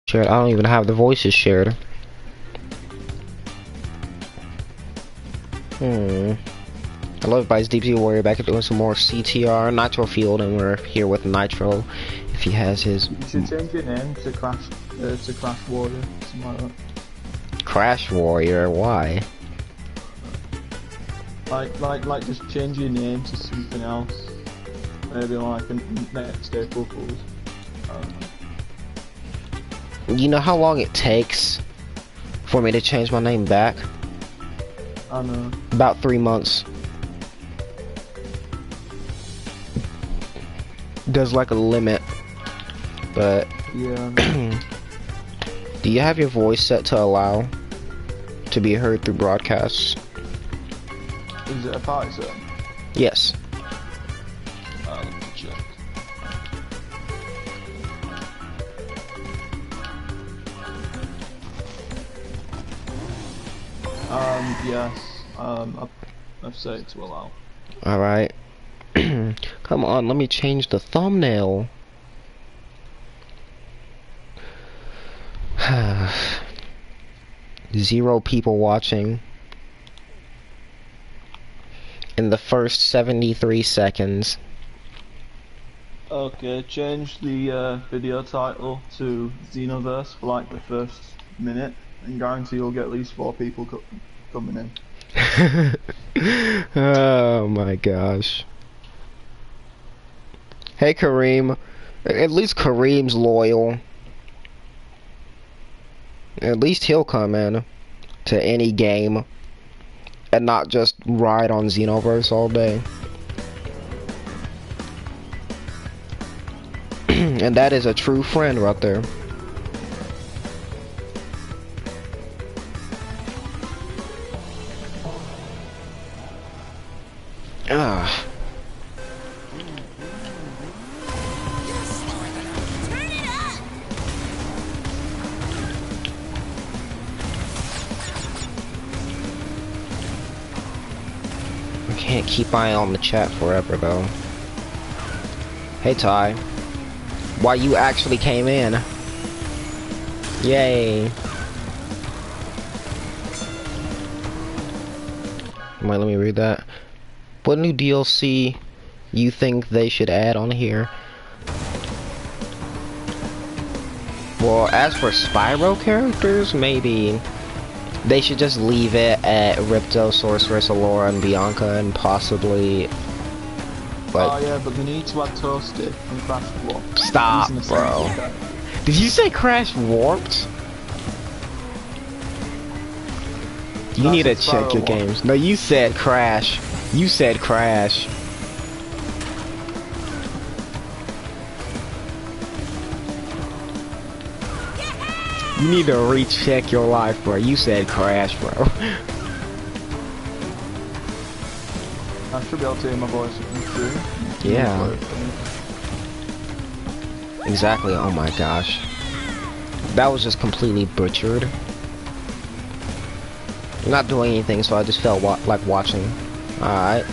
shared. I don't even have the voices shared. Hello everybody's Deep Sea Warrior back at doing some more CTR Nitro-Fueled, and we're here with Nitro if he has his... You should change your name to Crash Warrior, something like that. Crash Warrior, why? Like just change your name to something else. Maybe like a next April Fool's. You know how long it takes for me to change my name back? I know. About 3 months. There's like a limit, but yeah. do you have your voice set to allow to be heard through broadcasts? Is it a party set? Yes. Let me check. Yes. I've set it to allow. Alright. Come on, let me change the thumbnail. 0 people watching in the first 73 seconds. Okay, change the video title to Xenoverse for like the first minute, and guarantee you'll get at least 4 people coming in. Oh my gosh. Hey Kareem. At least Kareem's loyal. At least he'll come in to any game and not just ride on Xenoverse all day. And that is a true friend right there. Ah. I can't keep eye on the chat forever though. Hey Ty. Why you actually came in? Yay. Wait, let me read that. What new DLC you think they should add on here? Well, as for Spyro characters, maybe they should just leave it at Ripto, Sorceress, Allura, and Bianca, and possibly... Oh yeah, but they need to add Toasty and Crash Warped. Stop, bro. Did you say Crash Warped? You need to check your games. No, you said Crash. You said Crash. You need to recheck your life, bro. You said Crash, bro. I should be able to hear my voice through. Yeah. Exactly. Oh my gosh. That was just completely butchered. I'm not doing anything, so I just felt like watching. Alright.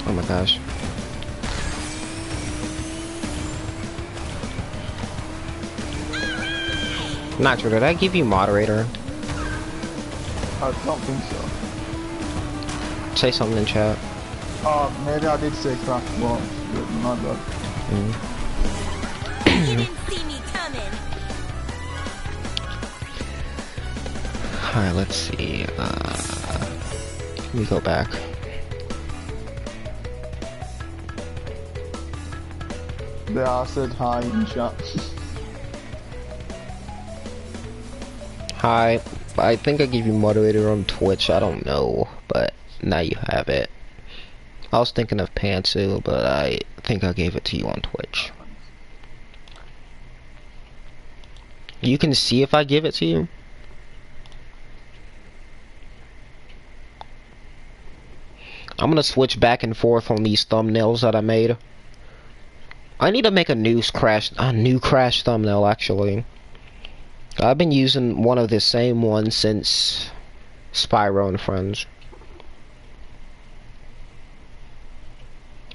Oh my gosh. Nitro, did I give you moderator? I don't think so. Say something in chat. Oh, maybe I did say Crash Warped, but my bad. You didn't see me coming. Alright, let's see. Let me go back. Yeah, I said hi in chat. Hi. I think I gave you moderator on Twitch. I don't know, but now you have it. I was thinking of Pantsu, but I think I gave it to you on Twitch. You can see if I give it to you. I'm gonna switch back and forth on these thumbnails that I made. I need to make a new crash thumbnail actually. I've been using one of the same ones since Spyro and Friends.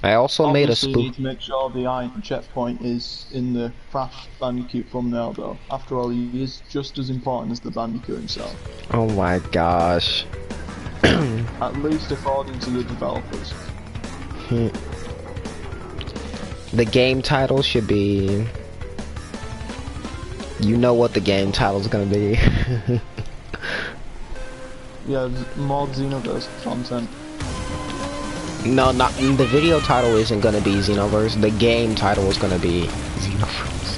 I also made a Obviously, you spoof. need to make sure the item checkpoint is in the Crash Bandicoot thumbnail, though. After all, he is just as important as the Bandicoot himself. Oh my gosh. At least according to the developers. The game title should be... You know what the game title is gonna be. Yeah, more Xenoverse content. No, not the video title isn't gonna be Xenoverse. The game title is gonna be Xenoverse.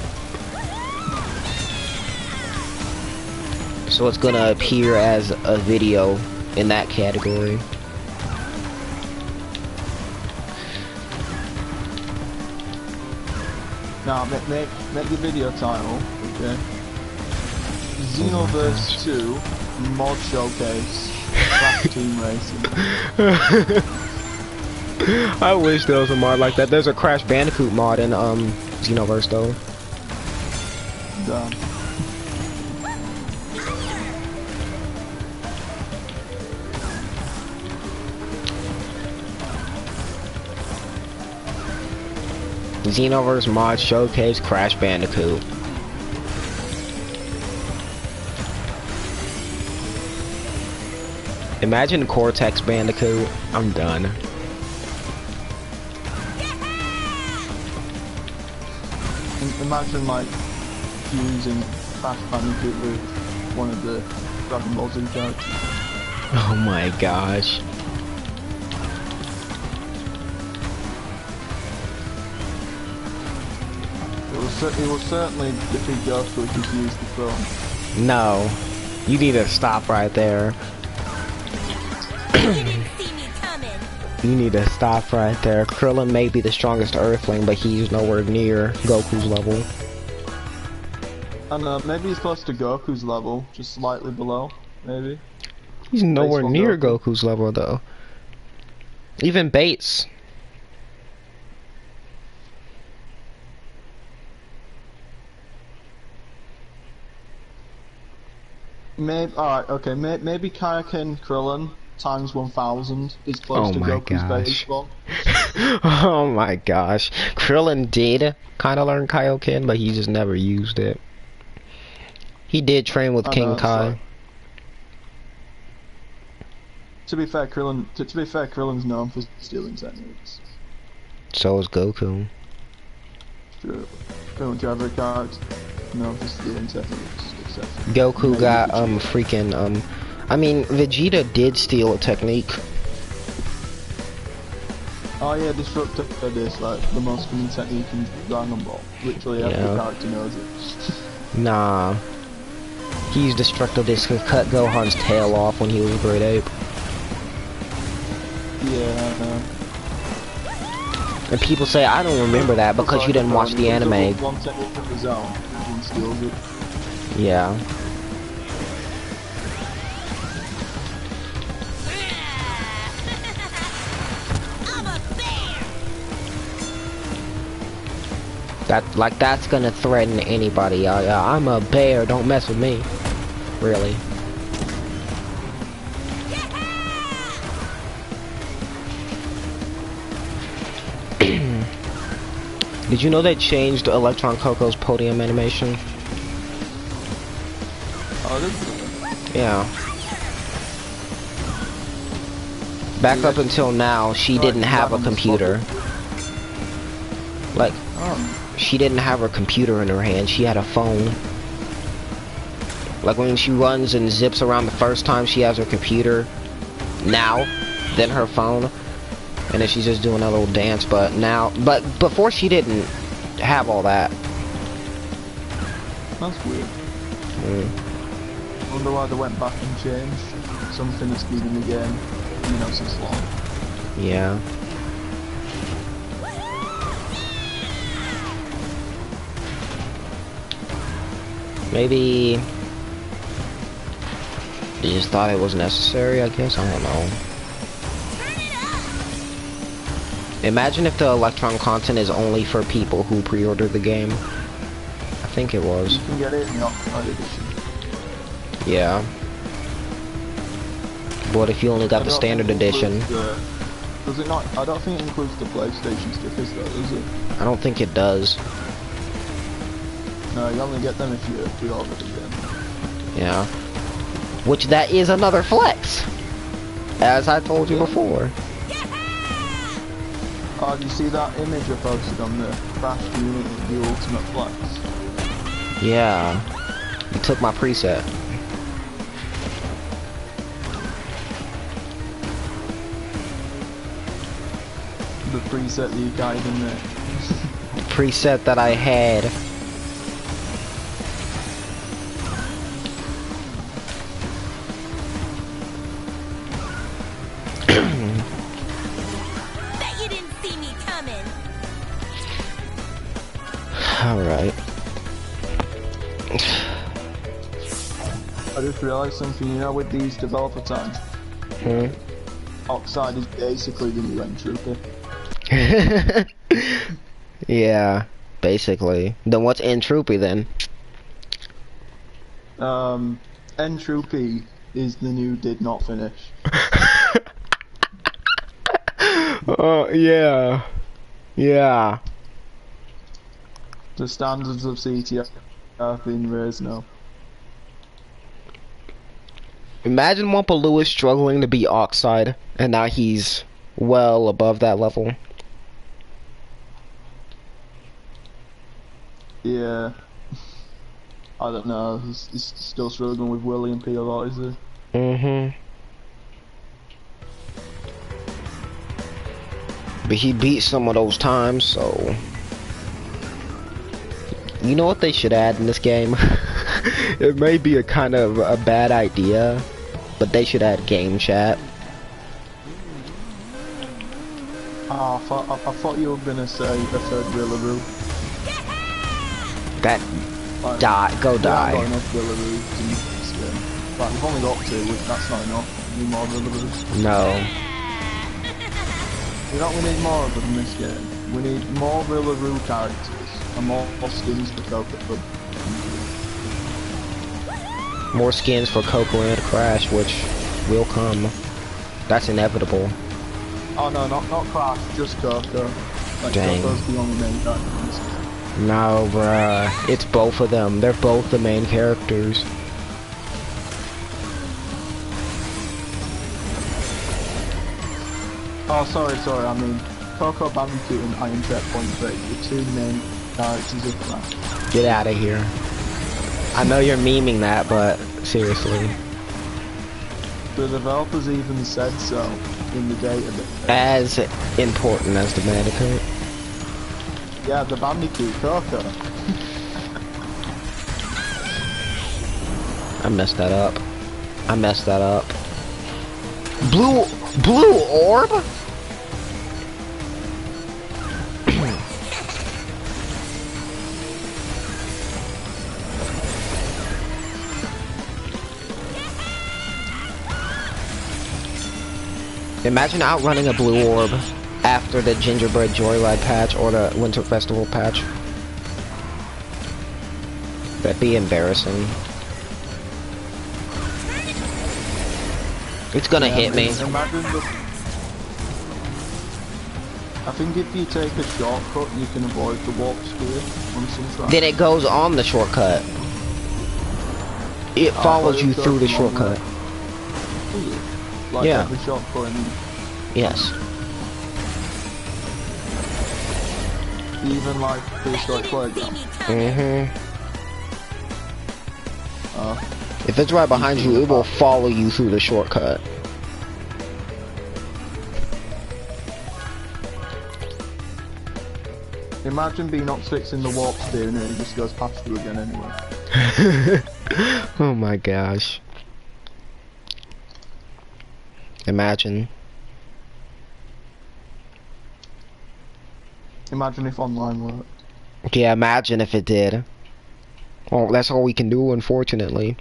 So it's gonna appear as a video in that category. Now, make the video title, okay? Xenoverse 2 Mod Showcase Crash Team Racing. I wish there was a mod like that. There's a Crash Bandicoot mod in Xenoverse though. Damn. Xenoverse mod showcase Crash Bandicoot. Imagine Cortex Bandicoot. I'm done. Imagine like fusing Crash Bandicoot with one of the Dragon Ball Z characters. Oh my gosh. It will certainly defeat Goku if he used the throne. No. You need to stop right there. You didn't see me coming. You need to stop right there. Krillin may be the strongest Earthling, but he's nowhere near Goku's level. And maybe he's close to Goku's level, just slightly below, maybe. He's nowhere Baseball near Goku. Goku's level though. Even Bates. Maybe, alright, okay, maybe Kaioken Krillin times 1000 is close Oh to my Goku's gosh. baseball. Oh my gosh. Krillin did kind of learn Kaioken, but he just never used it. He did train with I King know, it's Kai. like- To be fair, Krillin's known for stealing techniques. So is Goku. True. Pretty much every character known for stealing techniques, except Goku maybe got Vegeta. freaking I mean Vegeta did steal a technique. Oh yeah, Disruptor is like the most common technique in Dragon Ball. Literally every Yeah. character knows it. Nah. He used Destructo Disc to cut Gohan's tail off when he was a Great Ape. Yeah, I know. And people say I don't remember that because you didn't watch the anime. One technique of his own, and steals it. Yeah. I'm a bear. That's gonna threaten anybody. I'm a bear, don't mess with me. Really. Did you know they changed Electron Coco's podium animation? Oh, this Yeah. Back up until now, she didn't have a computer. Like, she didn't have her computer in her hand, she had a phone. Like when she runs and zips around the first time, she has her computer now, then her phone, and then she's just doing a little dance, but before she didn't have all that. That's weird. Mm. Wonder why they went back and changed something that's been in the game, since long. Yeah. Maybe they just thought it was necessary, I guess. I don't know. Imagine if the Electron content is only for people who pre-order the game. I think it was. You can get it in the October edition. Yeah. What if you only got the standard edition? Does it not? I don't think it includes the PlayStation stickers though, does it? I don't think it does. No, you only get them if you pre-order the game. Yeah. Which that is another flex. As I told you before. Oh, do you see that image I posted on the Crash Unity, the Ultimate Flex? Yeah. You took my preset. The preset that you got in there. Preset that I had. Bet you didn't see me coming. Alright. I just realised something, you know, with these developer tags, Oxide is basically the new Entropy. Yeah, basically. Then what's Entropy then? Entropy is the new Did Not Finish. Oh, yeah. Yeah. The standards of CTF have been raised now. Imagine WUMPA Lewis struggling to beat Oxide, and now he's well above that level. Yeah. I don't know, he's still struggling with William P. a lot, is he? Mm-hmm. But he beat some of those times, so... You know what they should add in this game? It may be a kind of a bad idea, but they should add game chat. Oh, I thought you were gonna say a third Willaroo. That... Like, Go we haven't got die. enough Willaroos in this game. Like, we've only got 2, that's not enough. We need more Willaroos. No. You know what we need more of in this game? We need more Willaroo characters and more skins for Coco. More skins for Coco and Crash, which will come. That's inevitable. Oh no, not Crash, just Coco. Like, Dang. Coco's the only main character in this game. No, bruh. It's both of them. They're both the main characters. Oh, sorry, I mean, Coco Bandicoot and Iron Checkpoint Break, the 2 main characters of Crash. Get out of here. I know you're memeing that, but seriously. The developers even said so in the database. As important as the Bandicoot. Yeah, the Bandicoot, Coco. I messed that up. I messed that up. Blue orb? Imagine outrunning a blue orb after the Gingerbread Joyride patch or the Winter Festival patch. That'd be embarrassing. It's gonna hit me. Imagine I think if you take a shortcut, you can avoid the warp spear on some tracks. Then it goes on the shortcut. It follows you through the shortcut. Like Yeah. every shortcut in Yes. even like prehistoric See playground. me coming. Mm-hmm. Uh, If it's right behind you, it will follow you through the shortcut. imagine being up 6 in the warp spear and it just goes past you again anyway. Oh my gosh. Imagine. Imagine if online worked. Yeah, imagine if it did. Well, that's all we can do, unfortunately.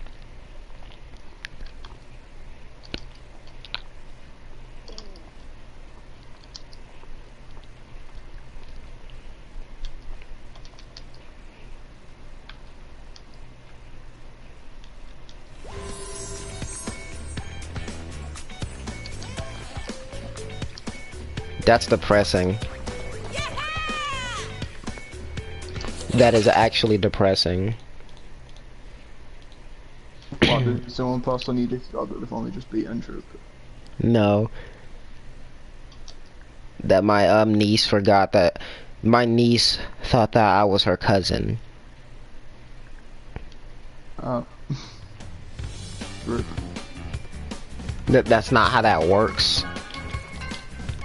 That's depressing. That is actually depressing. What, did someone post on your Discord that they've only just beaten Trooper? No. That my niece forgot that my niece thought that I was her cousin. Oh. Rip. That's not how that works.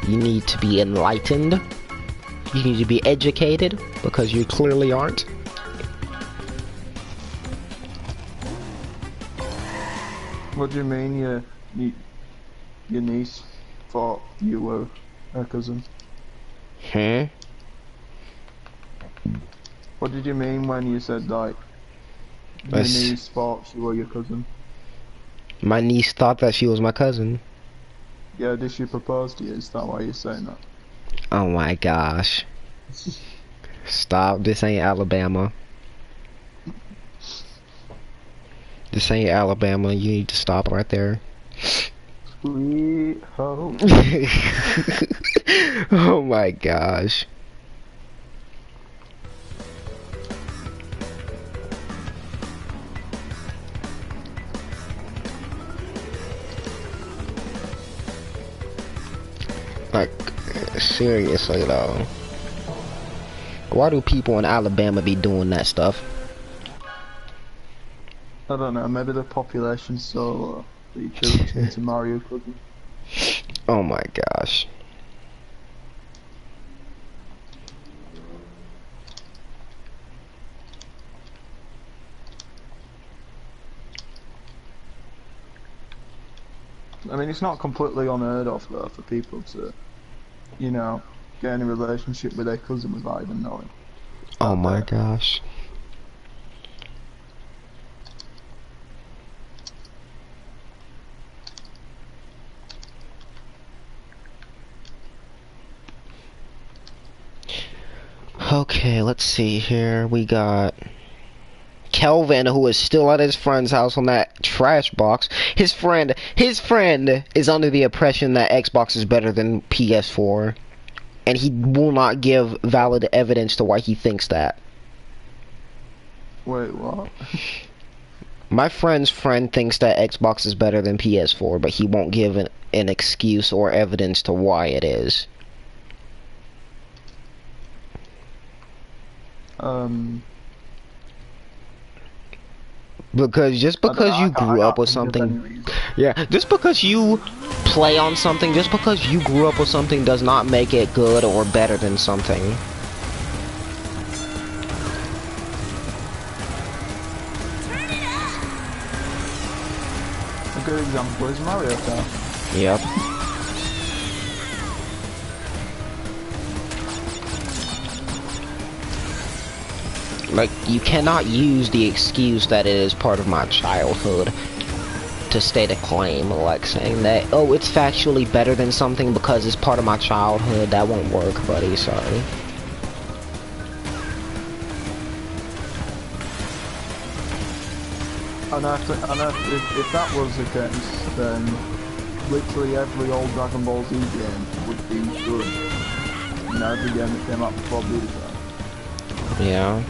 You need to be enlightened. You need to be educated because you clearly aren't. What do you mean your niece thought you were her cousin? Hmm? What did you mean when you said like your niece thought she were your cousin? My niece thought that she was my cousin. Yeah, did she propose to you? Is that why you're saying that? Oh my gosh. Stop, this ain't Alabama. This ain't Alabama, you need to stop right there. Sweet home. Oh my gosh. Like, seriously though. Why do people in Alabama be doing that stuff? I don't know, maybe the population's so low that you choose into Mario cousin. Oh my gosh. I mean, it's not completely unheard of though for people to, you know, get in a relationship with their cousin without even knowing. Oh my gosh. Okay, let's see here. We got Kelvin, who is still at his friend's house on that trash box. His friend is under the impression that Xbox is better than PS4, and he will not give valid evidence to why he thinks that. Wait, what? My friend's friend thinks that Xbox is better than PS4, but he won't give an excuse or evidence to why it is. Because just because you grew up with something, yeah, just because you play on something, just because you grew up with something does not make it good or better than something. A good example is Mario Kart. Yep. Like, you cannot use the excuse that it is part of my childhood to state a claim, like saying that, oh, it's factually better than something because it's part of my childhood. That won't work, buddy, sorry. And if that was the case, then literally every old Dragon Ball Z game would be good. You know, every game that came out before Budokai. Yeah.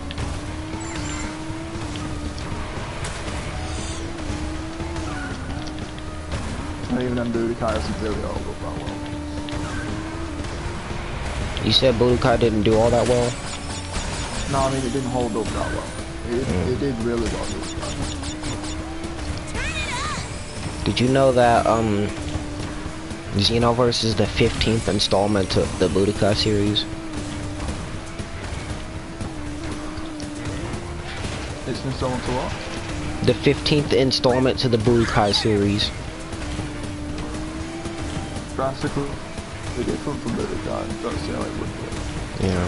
And even then Budokai doesn't really hold up that well. You said Budokai didn't do all that well? No, I mean it didn't hold up that well. It did really well this time. Did you know that, Xenoverse is the 15th installment to the Budokai series? It's an installment to what? The 15th installment to the Budokai series. Drastically different from Budokai, that's how it would be. Yeah.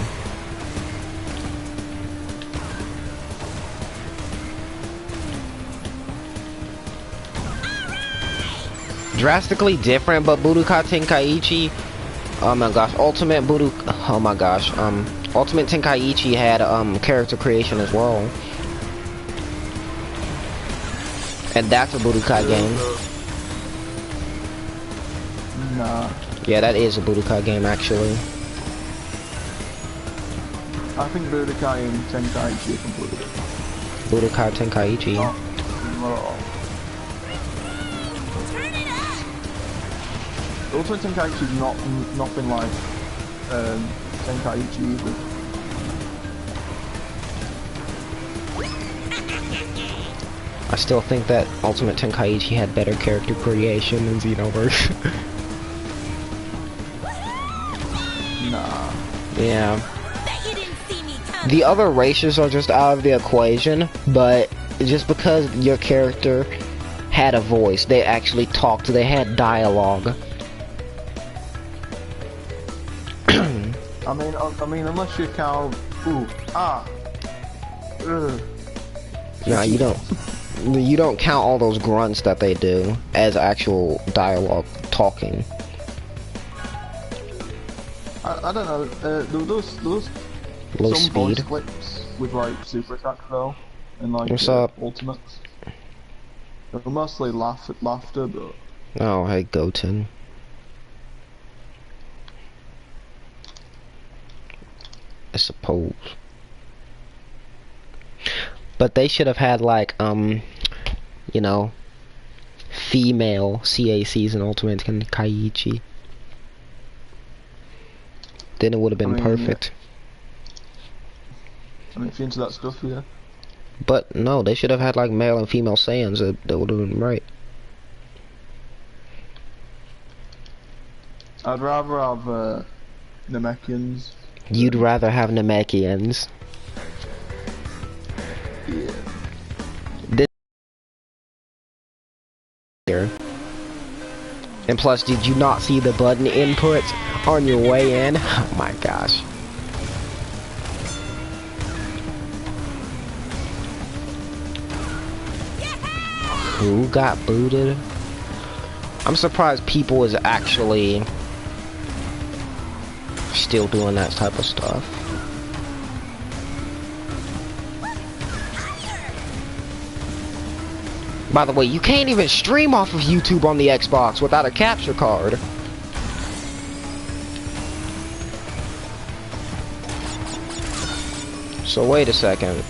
Drastically different, but Budokai Tenkaichi, oh my gosh, Ultimate Tenkaichi had character creation as well. And that's a Budokai game. Nah. Yeah, that is a Budokai game, actually. I think Budokai and Tenkaichi are completely different. Budokai Tenkaichi. Not similar at all. Turn it up! Also, Tenkaichi's nothing like Tenkaichi either. I still think that Ultimate Tenkaichi had better character creation than Xenoverse. Nah. Yeah. Bet you didn't see me coming. The other races are just out of the equation, but just because your character had a voice, they actually talked, they had dialogue. I mean, unless you count. Ooh. Ah. Ugh. No, you don't. You don't count all those grunts that they do as actual dialogue talking. I don't know. Those Low some speed. voice clips with like super attack though, and like What's up? ultimates. They're mostly laughter, but Oh, hey, Goten. I suppose. But they should have had like, you know, female CACs in Ultimate Tenkaichi. Then it would have been I mean, perfect. I mean, if you're into that stuff, yeah. But no, they should have had like male and female Saiyans. That would have been right. I'd rather have Namekians. You'd rather have Namekians. Yeah. This here. And plus, did you not see the button inputs on your way in? Oh my gosh. Who got booted? I'm surprised people is actually still doing that type of stuff. By the way, you can't even stream off of YouTube on the Xbox without a capture card. So wait a second.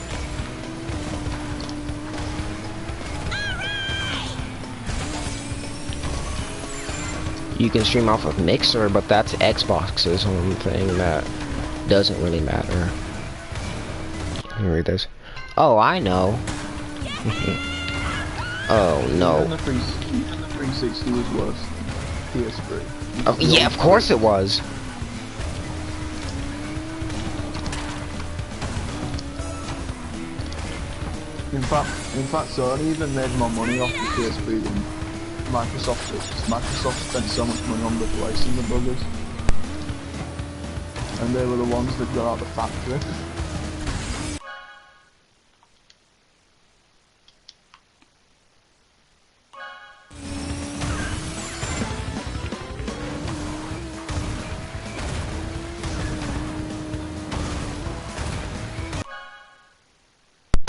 You can stream off of Mixer, but that's Xbox's own thing. That doesn't really matter. Let me read this. Oh, I know. Oh no. Even the 360 was worse. PS3. Oh, yeah, of course it was. In fact, Sony even made more money off the PS3 than Microsoft did. Microsoft spent so much money on replacing the buggers, and they were the ones that got out the factory.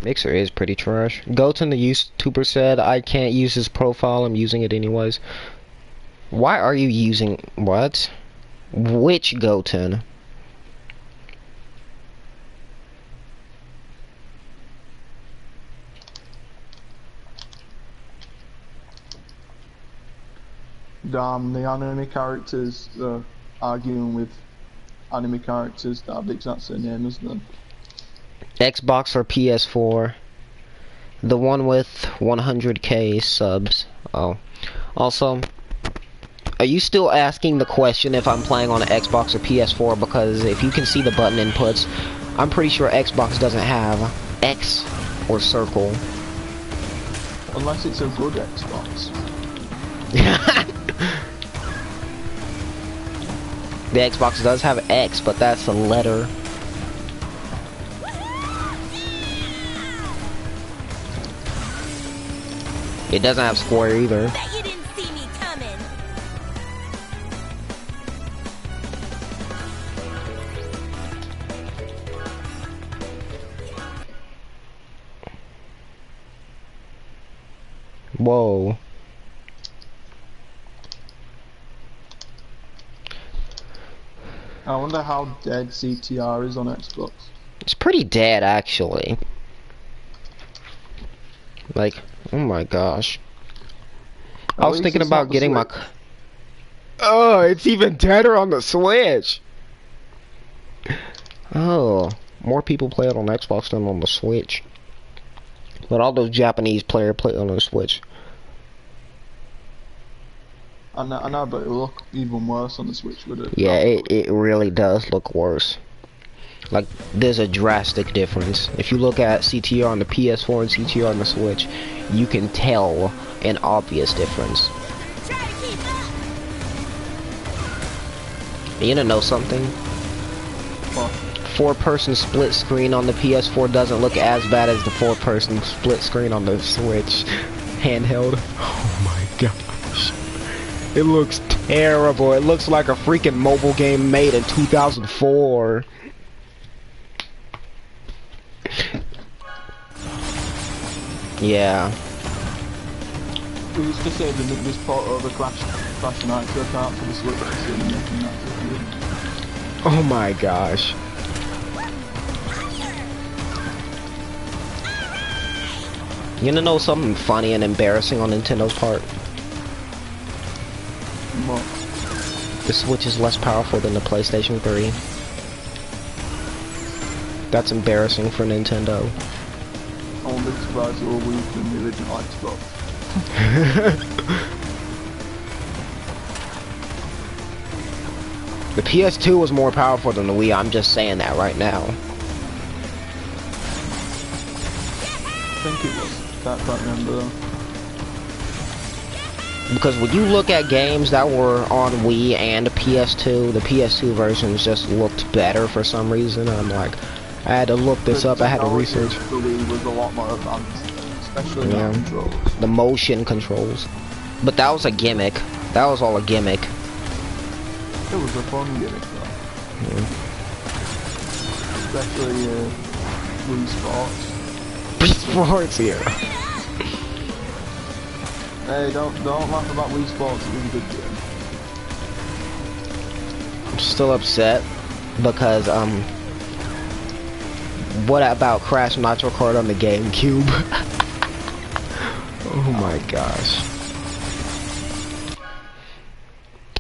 Mixer is pretty trash. Goten, the YouTuber, said, I can't use his profile, I'm using it anyways. Why are you using... what? Which Goten? Damn, the anime characters arguing with anime characters that have the exact same name as them. Xbox or PS4? The one with 100k subs. Oh. Also, are you still asking the question if I'm playing on an Xbox or PS4? Because if you can see the button inputs, I'm pretty sure Xbox doesn't have X or circle. Unless it's a good Xbox. The Xbox does have X, but that's a letter. It doesn't have square either. Bet you didn't see me coming. Whoa. I wonder how dead CTR is on Xbox. It's pretty dead, actually. Like, oh my gosh. I was thinking about getting my... Oh, it's even deader on the Switch! Oh, more people play it on Xbox than on the Switch. But all those Japanese players play it on the Switch. I know, but it'll look even worse on the Switch with it. Yeah, it really does look worse. Like, there's a drastic difference. If you look at CTR on the PS4 and CTR on the Switch, you can tell an obvious difference. Try to keep up. You wanna know something? What? 4-person split screen on the PS4 doesn't look as bad as the 4-person split screen on the Switch handheld. Oh my gosh. It looks terrible. It looks like a freaking mobile game made in 2004. Yeah. We used to say that this part of the Crash Nitro account for the Switch. Oh my gosh. You wanna know something funny and embarrassing on Nintendo's part? What? The Switch is less powerful than the PlayStation 3. That's embarrassing for Nintendo. I won't be surprised it will weak than the original Xbox. The PS2 was more powerful than the Wii, I'm just saying that right now. I think it was. Can't remember though. Because when you look at games that were on Wii and PS2, the PS2 versions just looked better for some reason. I'm like, I had to look this up, I had to research. The Wii was a lot more advanced, especially the controls. The motion controls. But that was a gimmick. That was all a gimmick. It was a fun gimmick though. Yeah. Especially Wii Sports. Wii Sports here. Hey, don't laugh about Wii Sports, it was a good game. I'm still upset because what about Crash Nitro Kart on the GameCube? Oh my gosh.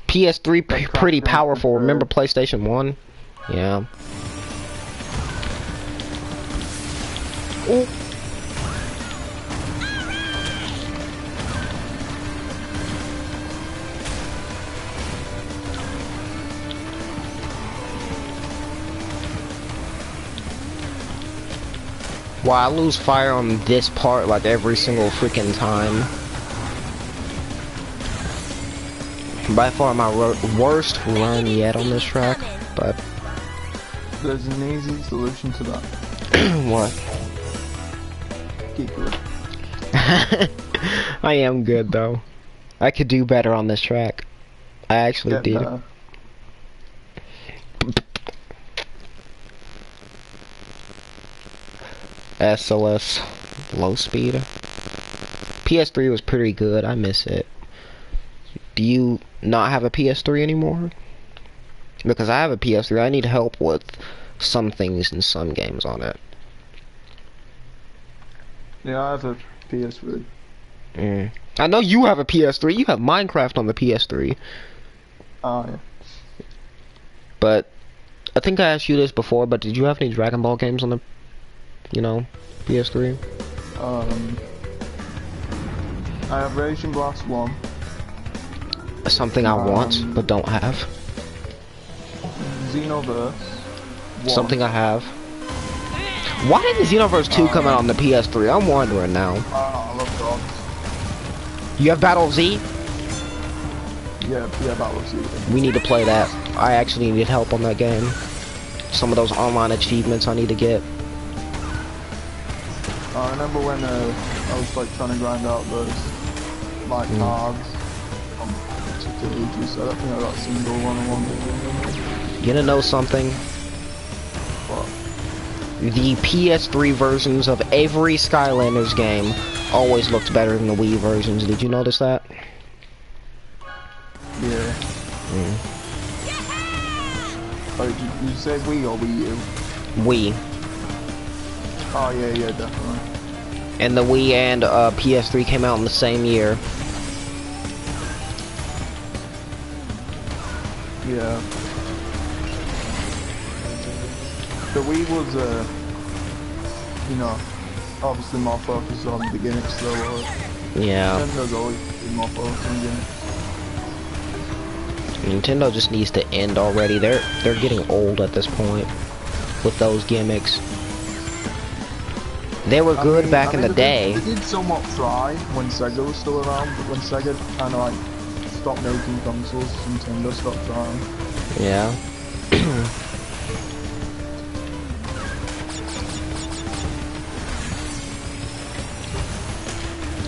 PS3 pretty powerful. Remember PlayStation 1? Yeah. Ooh. Wow, I lose fire on this part like every single freaking time. By far my worst run yet on this track, but... There's an easy solution to that. What? Keep good. I am good though. I could do better on this track. I actually did. Better. SLS low speed. PS3 was pretty good. I miss it. Do you not have a PS3 anymore? Because I have a PS3. I need help with some things and some games on it. Yeah, I have a PS3. I know you have a PS3. You have Minecraft on the PS3. Oh, yeah. But I think I asked you this before, but did you have any Dragon Ball games on the, PS3? I have Raging Blast 1. Something I want, but don't have. Xenoverse 1. Something I have. Why didn't Xenoverse 2 come out on the PS3? I'm wondering now. I love dogs. You have Battle Z? Yeah, Battle of Z. We need to play that. I actually need help on that game. Some of those online achievements I need to get. I remember when I was like trying to grind out those like cards on particular ages, so I don't think I got a single one-on-one. You wanna know something? What? The PS3 versions of every Skylanders game always looked better than the Wii versions. Did you notice that? Yeah. Oh, did you say Wii or Wii U? Wii. Oh yeah, definitely. And the Wii and PS3 came out in the same year. Yeah. The Wii was, you know, obviously more focused on the gimmicks though. Yeah. Nintendo's always been more focused on gimmicks. Nintendo just needs to end already. They're getting old at this point with those gimmicks. They were good back in the day. They did somewhat try when Sega was still around, but when Sega kind of like stopped making consoles, Nintendo stopped trying. Yeah.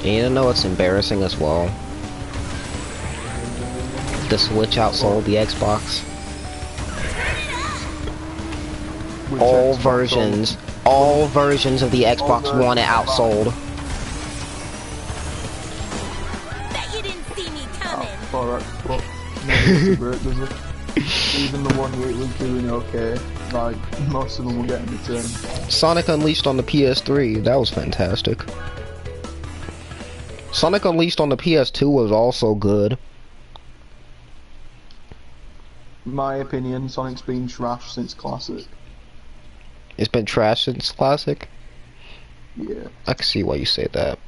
And you know what's embarrassing as well? The Switch outsold the Xbox. Which All Xbox versions of the Xbox One outsold. Bet you didn't see me coming. For Xbox, never disagree, does it? Even the one where it was doing okay, like most of them were getting returned. Sonic Unleashed on the PS3, that was fantastic. Sonic Unleashed on the PS2 was also good. In my opinion, Sonic's been trashed since Classic. It's been trashed since Classic? Yeah. I can see why you say that.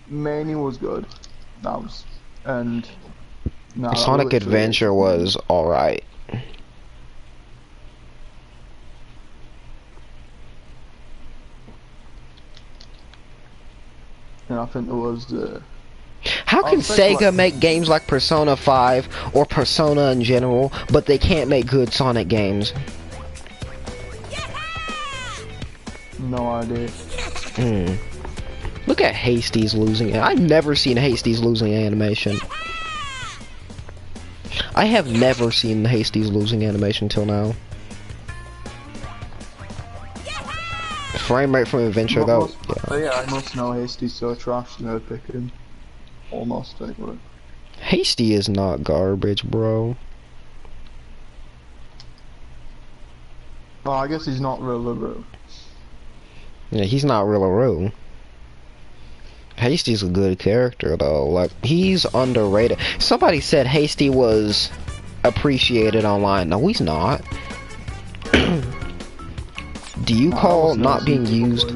Mania was good. That was... and... Nah, Sonic Adventure was alright. And I think there was the... How can Sega make games like Persona 5 or Persona in general, but they can't make good Sonic games? No idea. Look at Hasty's losing it. I've never seen Hasty's losing animation. I have never seen Hasty's losing animation till now. Frame rate from Adventure though. Yeah, I must know Hasty's so trash to pick him. Almost anyway. Hasty is not garbage, bro. Well, I guess he's not Rillaru. Yeah, he's not Rillaru. Hasty's a good character though. Like, he's underrated. Somebody said Hasty was appreciated online. No, he's not. Do you call not being used?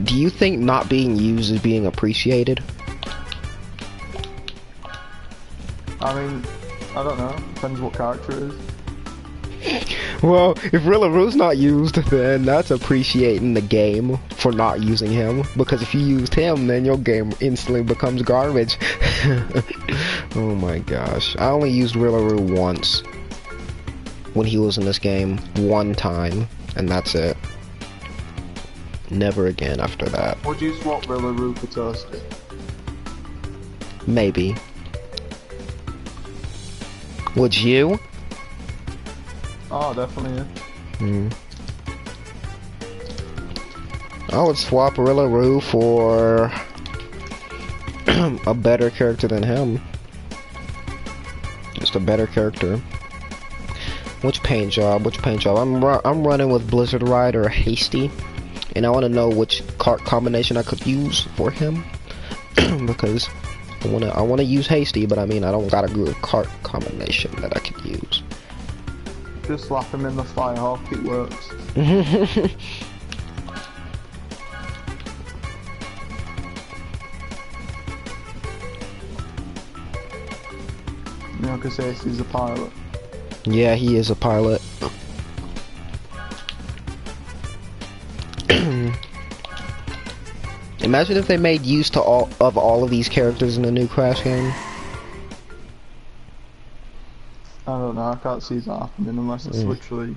Do you think not being used is being appreciated? I mean, I don't know. Depends what character it is. Well, if Rillaru's not used, then that's appreciating the game for not using him. Because if you used him, then your game instantly becomes garbage. Oh my gosh. I only used Rillaru once. When he was in this game. One time. And that's it. Never again after that. Would you swap Rillaru for Toasty? Maybe. Would you? Oh, definitely, yeah. I would swap Rillaru for a better character than him. Just a better character. Which paint job? I'm running with Blizzard Rider or Hasty. And I want to know which card combination I could use for him. Because I wanna use Hasty, but I mean I don't got a good card combination that I could use. Just slap him in the Firehawk, it works. You know, because Hasty's a pilot. Yeah, he is a pilot. Imagine if they made use to all of these characters in the new Crash game. I don't know, I can't see that happening unless it's literally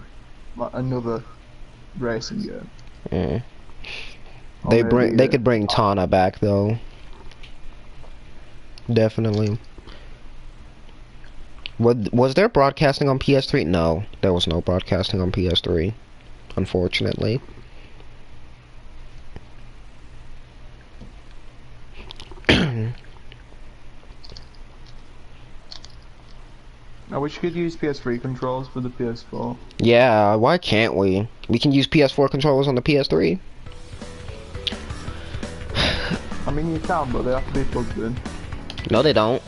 like another racing game. Yeah. Or They could bring Tana back though. Definitely. Was there broadcasting on PS3? No, there was no broadcasting on PS3, unfortunately. I wish you could use PS3 controls for the PS4. Yeah, why can't we? We can use PS4 controllers on the PS3. I mean, you can, but they have to be plugged in. No, they don't.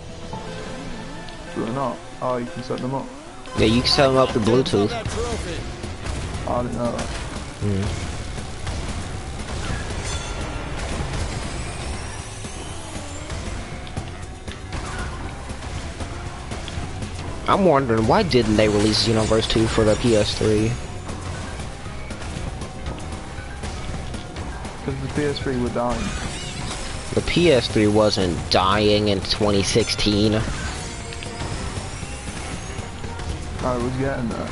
Do they not? Oh, you can set them up. Yeah, you can set them up with Bluetooth. I didn't know that. I'm wondering, why didn't they release Xenoverse 2 for the PS3? Because the PS3 were dying. The PS3 wasn't dying in 2016. I was getting there.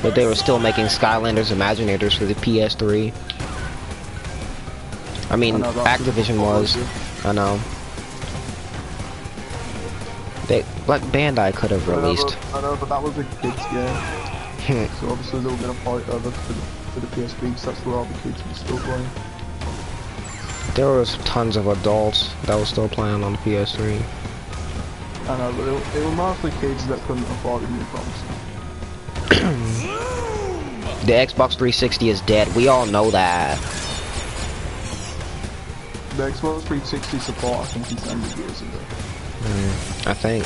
But they were still making Skylanders Imaginators for the PS3. I mean, Activision was. I know. Like Bandai could have released. I know, but that was a kids game. So obviously they were going to fight over for the PSP, because that's where all the kids were still playing. There was tons of adults that were still playing on the PS3. I know, but they were mostly kids that couldn't afford a new console. The Xbox 360 is dead. We all know that. The Xbox 360 support, I think, is ended years ago. I think.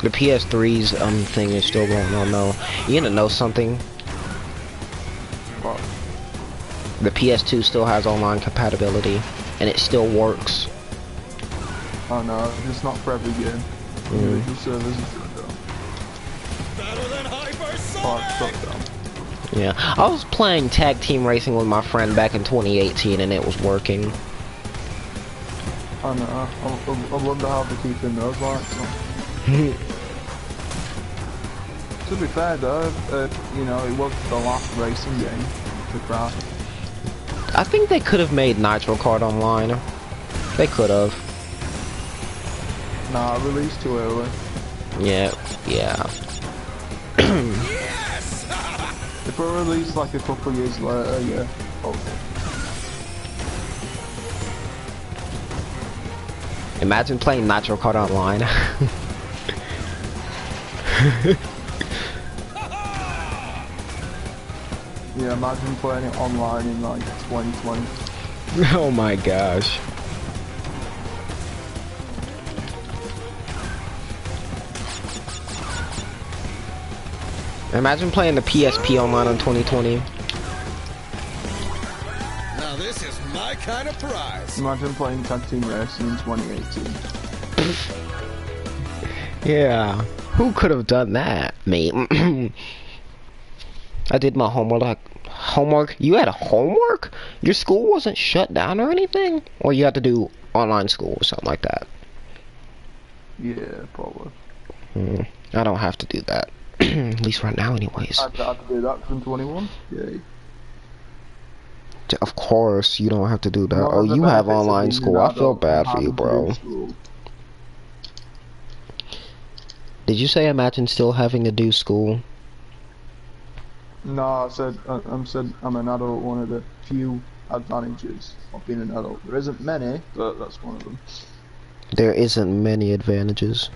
The PS3's thing is still going on though. You gonna know something? What? The PS2 still has online compatibility, and it still works. Oh no, it's not for every game. Individual servers are shut down. Oh, it's shut down. Yeah, I was playing tag team racing with my friend back in 2018, and it was working. I know. I wonder how they're keeping those lights on. To be fair though, you know, it was the last racing game to crash. I think they could have made Nitro Kart online. They could have. Nah, released too early. Yeah. If it were released like a couple years later, yeah. Okay. Imagine playing Nitro Kart online. Yeah, imagine playing it online in like 2020. Oh my gosh. Imagine playing the PSP online in 2020. Now this is my kind of prize. Imagine playing tag team racing in 2018. Yeah. Who could have done that? Me. I did my homework. Homework? You had a homework? Your school wasn't shut down or anything? Or you had to do online school or something like that? Yeah, probably. I don't have to do that. At least right now anyways. I had to do that from 21? Yay. Of course, you don't have to do that. One Oh, of the you have benefits of online being school. an I feel adult bad for and you, having to bro. do school. Did you say imagine still having to do school? No, I said I'm an adult. One of the few advantages of being an adult. There isn't many, but that's one of them. There isn't many advantages.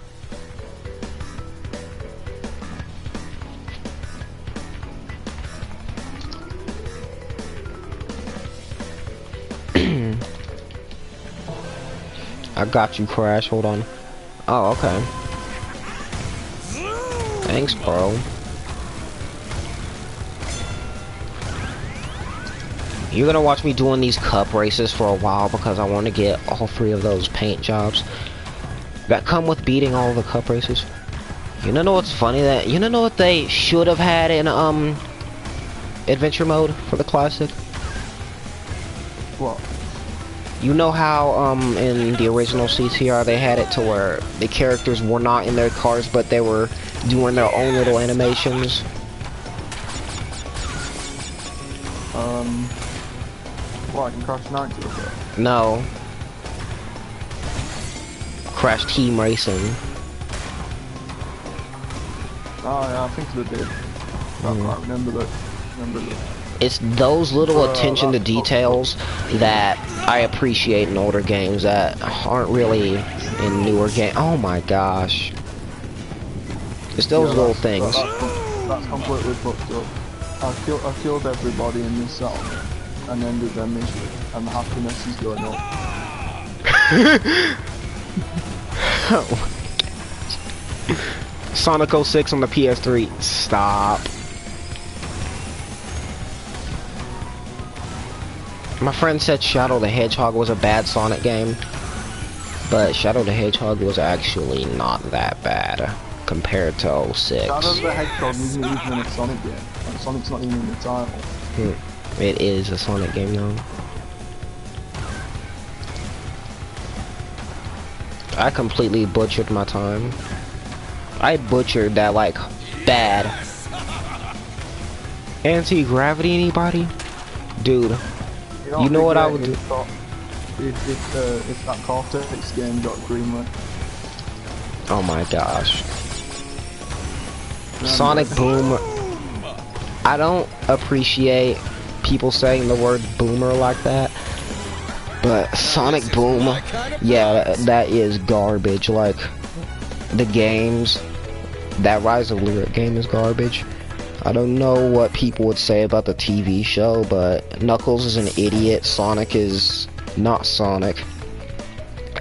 I got you, Crash. Hold on. Oh, okay. Thanks, bro. You're gonna watch me doing these cup races for a while because I want to get all 3 of those paint jobs that come with beating all the cup races. You know what's funny? That you know what they should have had in adventure mode for the classic? What? You know how in the original CTR they had it to where the characters were not in their cars but they were doing their own little animations? What, in Crash 90 or what? No. Crash Team Racing. Oh yeah, I think they did. I can't remember that. It's those little attention to details that I appreciate in older games that aren't really in newer games. Oh my gosh. It's those little things. That's completely fucked up. I killed everybody in this cell and ended their mission, and the happiness is going up. Sonic 06 on the PS3. Stop. My friend said Shadow the Hedgehog was a bad Sonic game, but Shadow the Hedgehog was actually not that bad compared to 06. Shadow the Hedgehog isn't even in a Sonic game. Like, Sonic's not even in the title. It is a Sonic game though. I completely butchered my time. I butchered that like bad. Anti-gravity anybody? Dude. You know what I would do? If that Cortex game got greenlit. Oh my gosh. Sonic Boom. I don't appreciate people saying the word boomer like that. But Sonic Boom, yeah, that is garbage. Like, the games, that Rise of Lyric game is garbage. I don't know what people would say about the TV show, but Knuckles is an idiot. Sonic is not Sonic.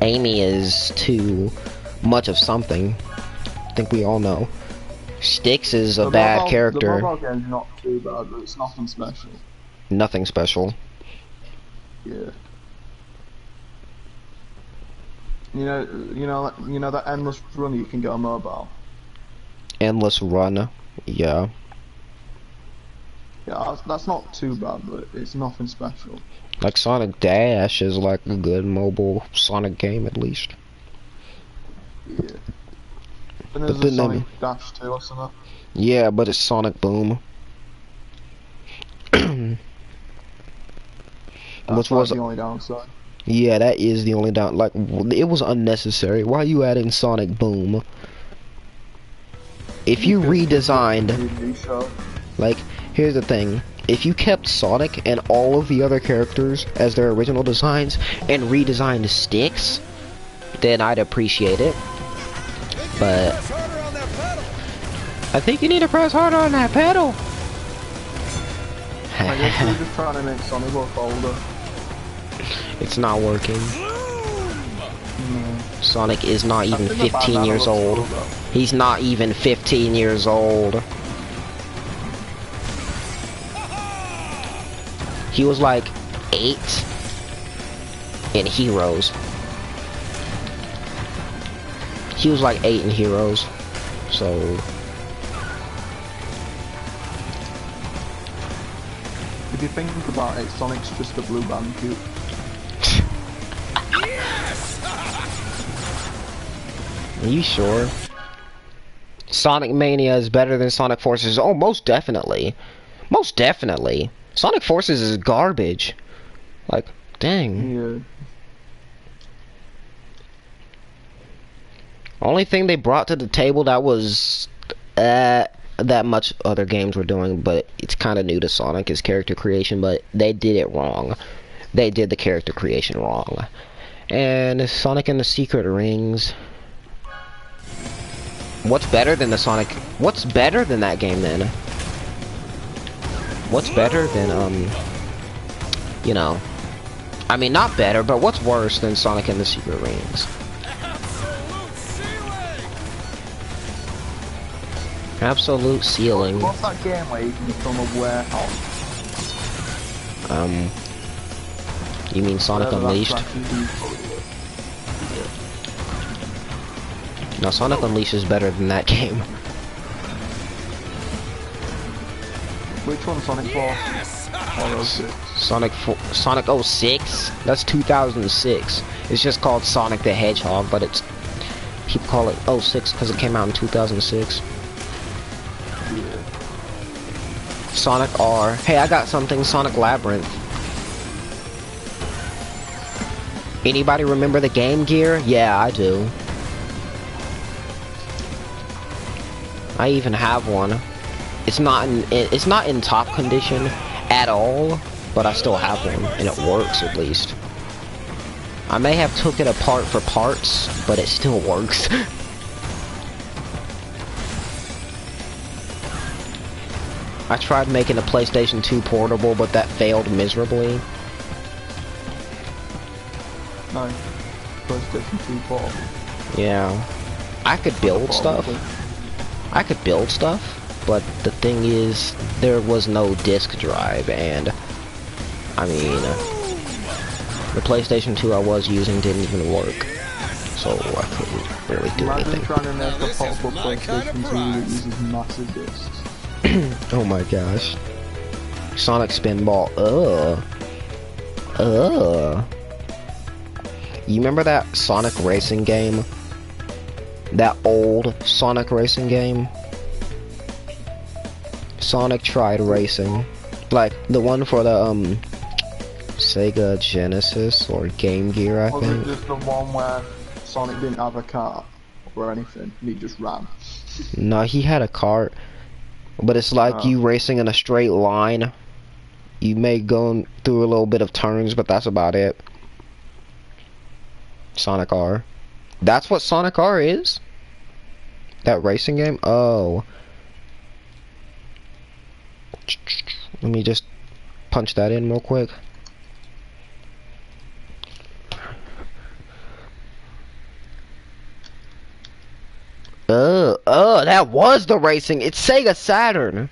Amy is too much of something. I think we all know. Styx is a bad character. The mobile game's not too bad, but it's nothing special. Nothing special. Yeah. You know that endless run you can get on mobile. Endless run, yeah. Yeah, that's not too bad, but it's nothing special. Like Sonic Dash is like a good mobile Sonic game at least. Yeah. And there's a Sonic Dash 2 or something. Yeah, but it's Sonic Boom. That's like the only downside. Yeah, that is the only down. Like, it was unnecessary. Why are you adding Sonic Boom? If you redesigned, like, here's the thing. If you kept Sonic and all of the other characters as their original designs and redesigned Styx, then I'd appreciate it. But I think you need to press harder on that pedal. I guess you're just trying to make Sonic look older. It's not working. No. Sonic is not even 15 years old. He's not even 15 years old. He was like 8 in Heroes. He was like 8 in Heroes. So if you think about it, Sonic's just a blue Bandicoot. Are you sure? Sonic Mania is better than Sonic Forces. Oh, most definitely. Most definitely. Sonic Forces is garbage. Like, dang. Yeah. Only thing they brought to the table that was that much other games were doing, but it's kind of new to Sonic, is character creation, but they did it wrong. They did the character creation wrong. And Sonic and the Secret Rings. What's better than the Sonic? What's better than that game then? What's better than, you know, I mean, not better, but what's worse than Sonic and the Secret Rings? Absolute Ceiling. What's that game where you can become a warehouse? You mean Sonic Unleashed? No, Sonic Unleashed is better than that game. Which one, Sonic 4? Or 06? Sonic 06? That's 2006. It's just called Sonic the Hedgehog, but it's people call it 06 because it came out in 2006. Yeah. Sonic R. Hey, I got something. Sonic Labyrinth. Anybody remember the Game Gear? Yeah, I do. I even have one. It's not in top condition at all, but I still have one, and it works at least. I may have took it apart for parts, but it still works. I tried making a PlayStation 2 portable, but that failed miserably. No, PlayStation 2 portable. Yeah. I could build stuff. But the thing is, there was no disk drive, and I mean, the PlayStation 2 I was using didn't even work, so I couldn't really do Imagine anything. trying to make a portable PlayStation 2 that uses massive discs. Oh my gosh. Sonic Spinball. You remember that Sonic racing game? That old Sonic racing game? Sonic Tried Racing. Like, the one for the, Sega Genesis or Game Gear, I think. Was it just the one where Sonic didn't have a car or anything, and he just ran? No, he had a cart. But it's like you racing in a straight line. You may go through a little bit of turns, but that's about it. Sonic R. That's what Sonic R is? That racing game? Oh. Let me just punch that in real quick. That was the racing. It's Sega Saturn.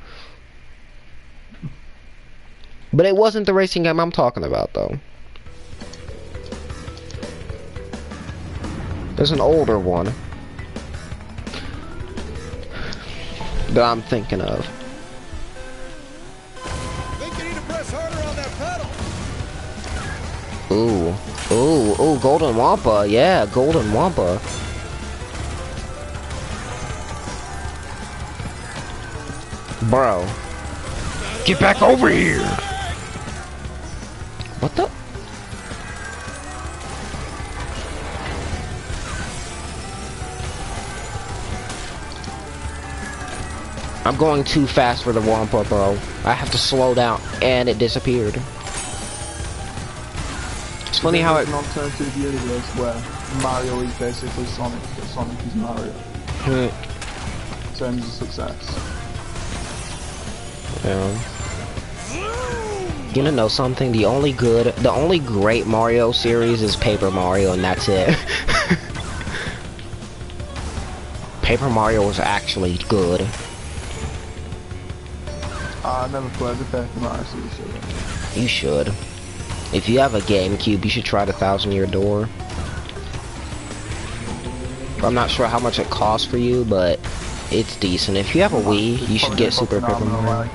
But it wasn't the racing game I'm talking about, though. There's an older one that I'm thinking of. Think you need to press harder on that pedal. Ooh, Golden WUMPA. Yeah, Golden WUMPA. Bro, get back over here! What the? I'm going too fast for the WUMPA, bro. I have to slow down, and it disappeared. It's funny how it... There's an alternative universe where Mario is basically Sonic, but Sonic is Mario. In terms of success. Yeah. You know something? The only great Mario series is Paper Mario, and that's it. Paper Mario was actually good. I never played the Paper Mario series. You should. If you have a GameCube, you should try the 1,000-Year Door. I'm not sure how much it costs for you, but it's decent. If you have a Wii, you should get Super Paper Mario.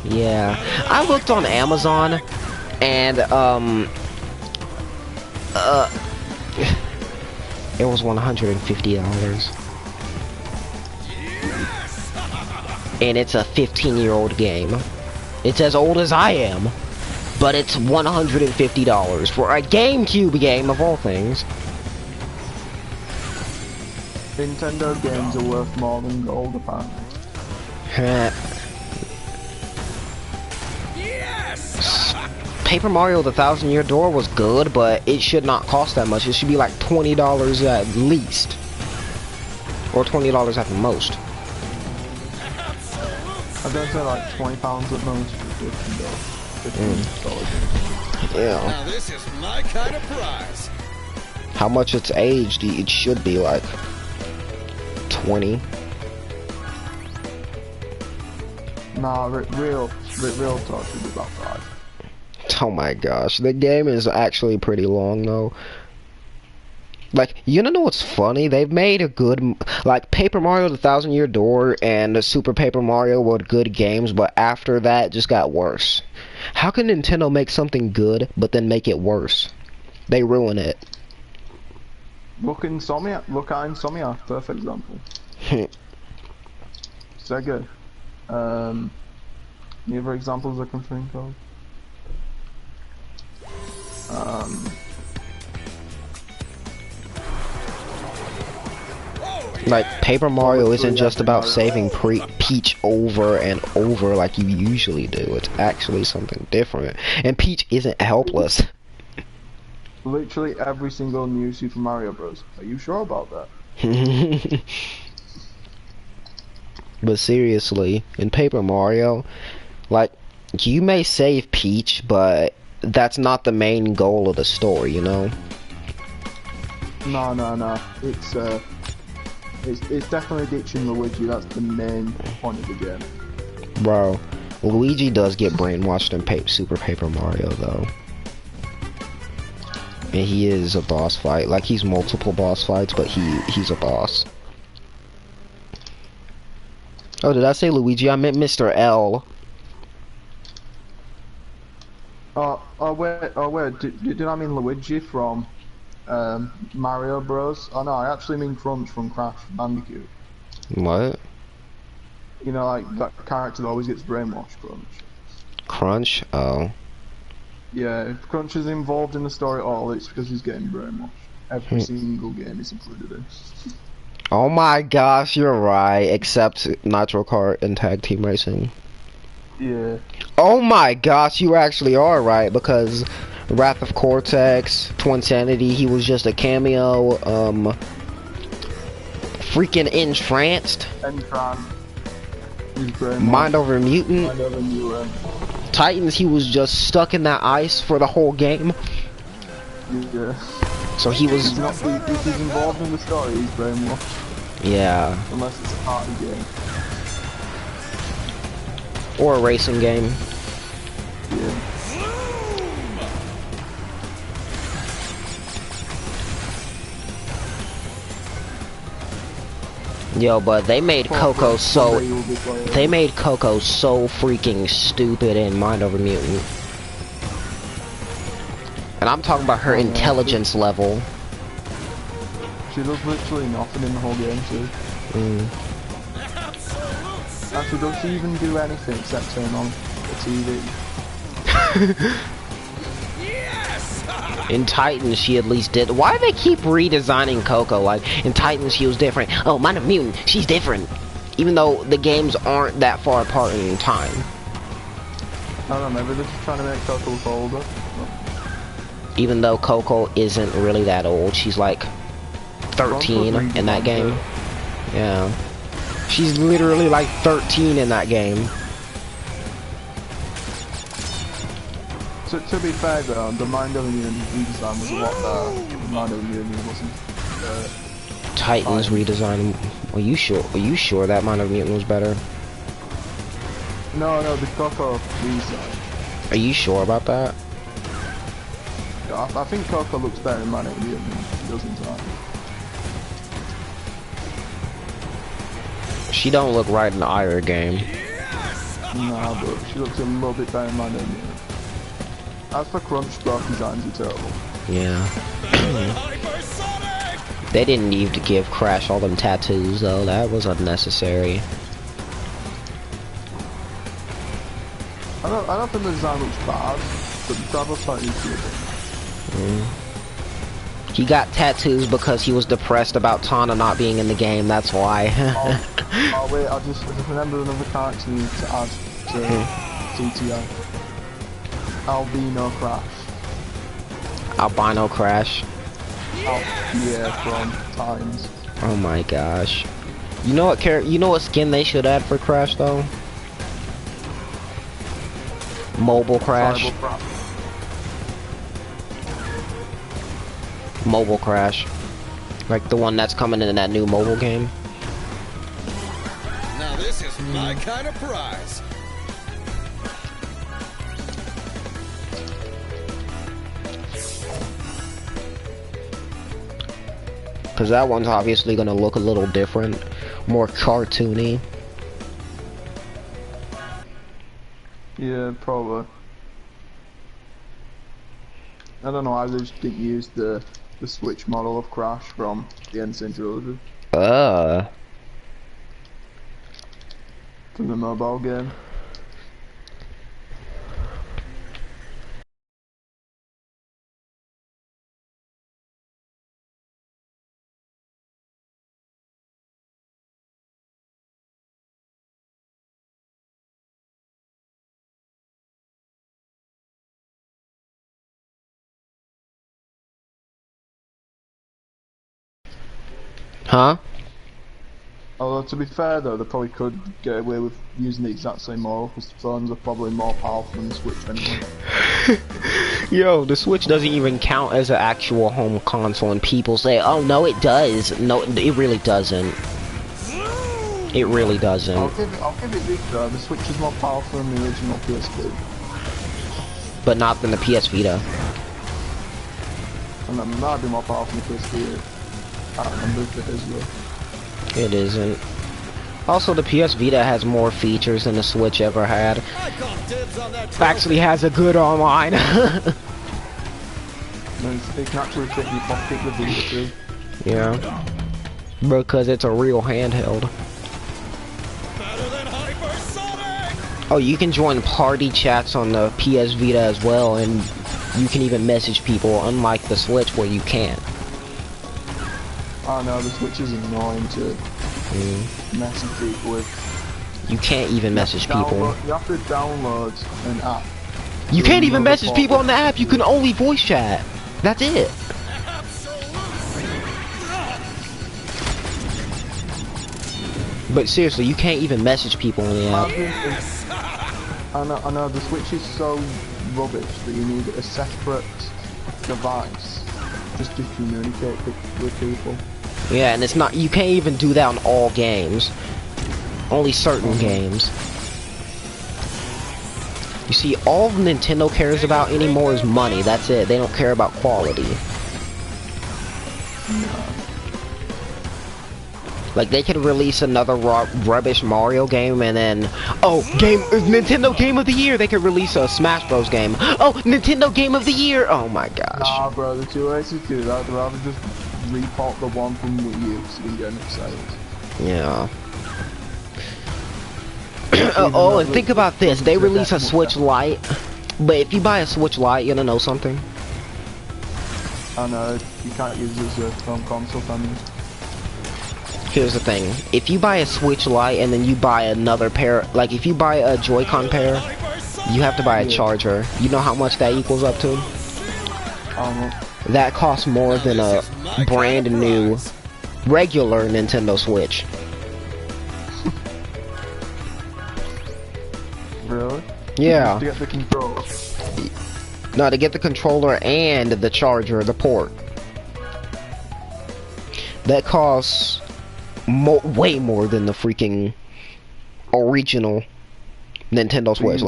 Yeah, I looked on Amazon, and it was $150. And it's a 15-year-old game. It's as old as I am, but it's $150 for a GameCube game of all things. Nintendo games are worth more than gold, apparently. Paper Mario the 1,000-Year Door was good, but it should not cost that much. It should be like $20 at least. Or $20 at the most. I'd say like £20 at most for $15. Yeah. Now this is my kind of prize. How much it's aged, it should be like 20. Nah, real talk should be about 5. Oh my gosh, the game is actually pretty long though. Like, you know what's funny? They've made a good, like, Paper Mario the 1,000-Year Door and Super Paper Mario were good games, but after that, it just got worse. How can Nintendo make something good, but then make it worse? They ruin it. Look at Insomniac, perfect example. Sega. Any other examples I can think of? Oh Like, Paper Mario isn't literally just every about Mario. saving Peach over and over like you usually do. It's actually something different. And Peach isn't helpless. Literally every single new Super Mario Bros. Are you sure about that? But seriously, in Paper Mario, like, you may save Peach, but that's not the main goal of the story, you know? No. It's definitely ditching Luigi. That's the main point of the game. Bro, Luigi does get brainwashed in Super Paper Mario, though. And he is a boss fight. Like, he's multiple boss fights, but he's a boss. Oh, did I say Luigi? I meant Mr. L. Wait. Did I mean Luigi from Mario Bros? Oh no, I actually mean Crunch from Crash Bandicoot. What? You know, like that character that always gets brainwashed, Crunch. Crunch? Oh. Yeah, if Crunch is involved in the story at all, it's because he's getting brainwashed. Every single game is included in. Oh my gosh, you're right. Except Nitro Kart and Tag Team Racing. Yeah. Oh my gosh, you actually are right, because Wrath of Cortex, Twinsanity, he was just a cameo, freaking Entranced, Mind Over Mutant, Titans, he was just stuck in that ice for the whole game. Yeah. So he was... If he's involved in the story, he's brainwashed. Yeah. Unless it's a party game. Or a racing game. Yeah. Yo, but they made Coco so... They made Coco so freaking stupid in Mind Over Mutant. And I'm talking about her intelligence level. She does literally nothing in the whole game too. Actually, does she even do anything except turn on the TV? In Titans, she at least did. Why do they keep redesigning Coco? Like, in Titans, she was different. Oh, Mind of Mutant, she's different. Even though the games aren't that far apart in time. I don't know, maybe they're just trying to make Coco look older. Even though Coco isn't really that old. She's like 13 in that game. Yeah. She's literally like 13 in that game. To be fair though, the Mind Over Mutant redesign was a lot better. The Mind Over Mutant wasn't. Titans redesign. Are you sure? Are you sure that Mind Over Mutant was better? No, the Coco redesign. Are you sure about that? I think Coco looks better in Mind Over Mutant than she does in Titan. She don't look right in the either game. Nah, but she looks a little bit better in Mind Over Mutant. As for Crunch, both designs are terrible. Yeah. They didn't need to give Crash all them tattoos though. That was unnecessary. I don't think the design looks bad, but the travel site is good. He got tattoos because he was depressed about Tana not being in the game. That's why. Oh wait, I just remember another character to add to CTI. Albino Crash. Albino Crash. Yeah, from Times. Oh my gosh. You know what you know what skin they should add for Crash though? Mobile Crash. Mobile Crash. Like the one that's coming in that new mobile game. Now this is my kind of prize. Cause that one's obviously gonna look a little different, more cartoony. Yeah, probably. I don't know why they just didn't use the Switch model of Crash from the Insane Trilogy. Uh. To the mobile game. Huh? Although to be fair though, they probably could get away with using the exact same model because the phones are probably more powerful than the Switch anyway. Yo, the Switch doesn't even count as an actual home console, and people say, "Oh no, it does." No, it really doesn't. It really doesn't. I'll give it this though. The Switch is more powerful than the original PSP. But not than the PS Vita. And that might be more powerful than the PSP. I don't remember if it is though. It isn't. Also, the PS Vita has more features than the Switch ever had. I call dibs on that Actually has a good online. It can actually fit in your pocket with the Vita too. Yeah. Because it's a real handheld. better than hypersonic. Oh, you can join party chats on the PS Vita as well, and you can even message people, unlike the Switch where you can't. Oh no, the Switch is annoying to message people with. You can't even message people. You have to download an app. You can't even message people on the app, you can only voice chat. That's it. But seriously, you can't even message people on the app. I know, the Switch is so rubbish that you need a separate device just to communicate with people. Yeah, and it's not, you can't even do that on all games. Only certain games. You see, all Nintendo cares about anymore is money, that's it. They don't care about quality. Like, they could release another rubbish Mario game and then, oh, Nintendo Game of the Year, they could release a Smash Bros game. Oh, Nintendo Game of the Year, oh my gosh. Nah, bro, there's two ways to do that. I'd rather just report the one from Wii U so you can get excited. Yeah. Oh, and think about this, they release a Switch Lite, but if you buy a Switch Lite, you're gonna know something. I know, you can't use it as a home console, can you? Here's the thing, if you buy a Switch Lite and then you buy another pair, like if you buy a Joy-Con pair, you have to buy a charger. You know how much that equals up to? That costs more than a brand new regular Nintendo Switch. Really? Yeah. To get the controller. No, to get the controller and the charger, the port. That costs way more than the freaking original Nintendo Switch.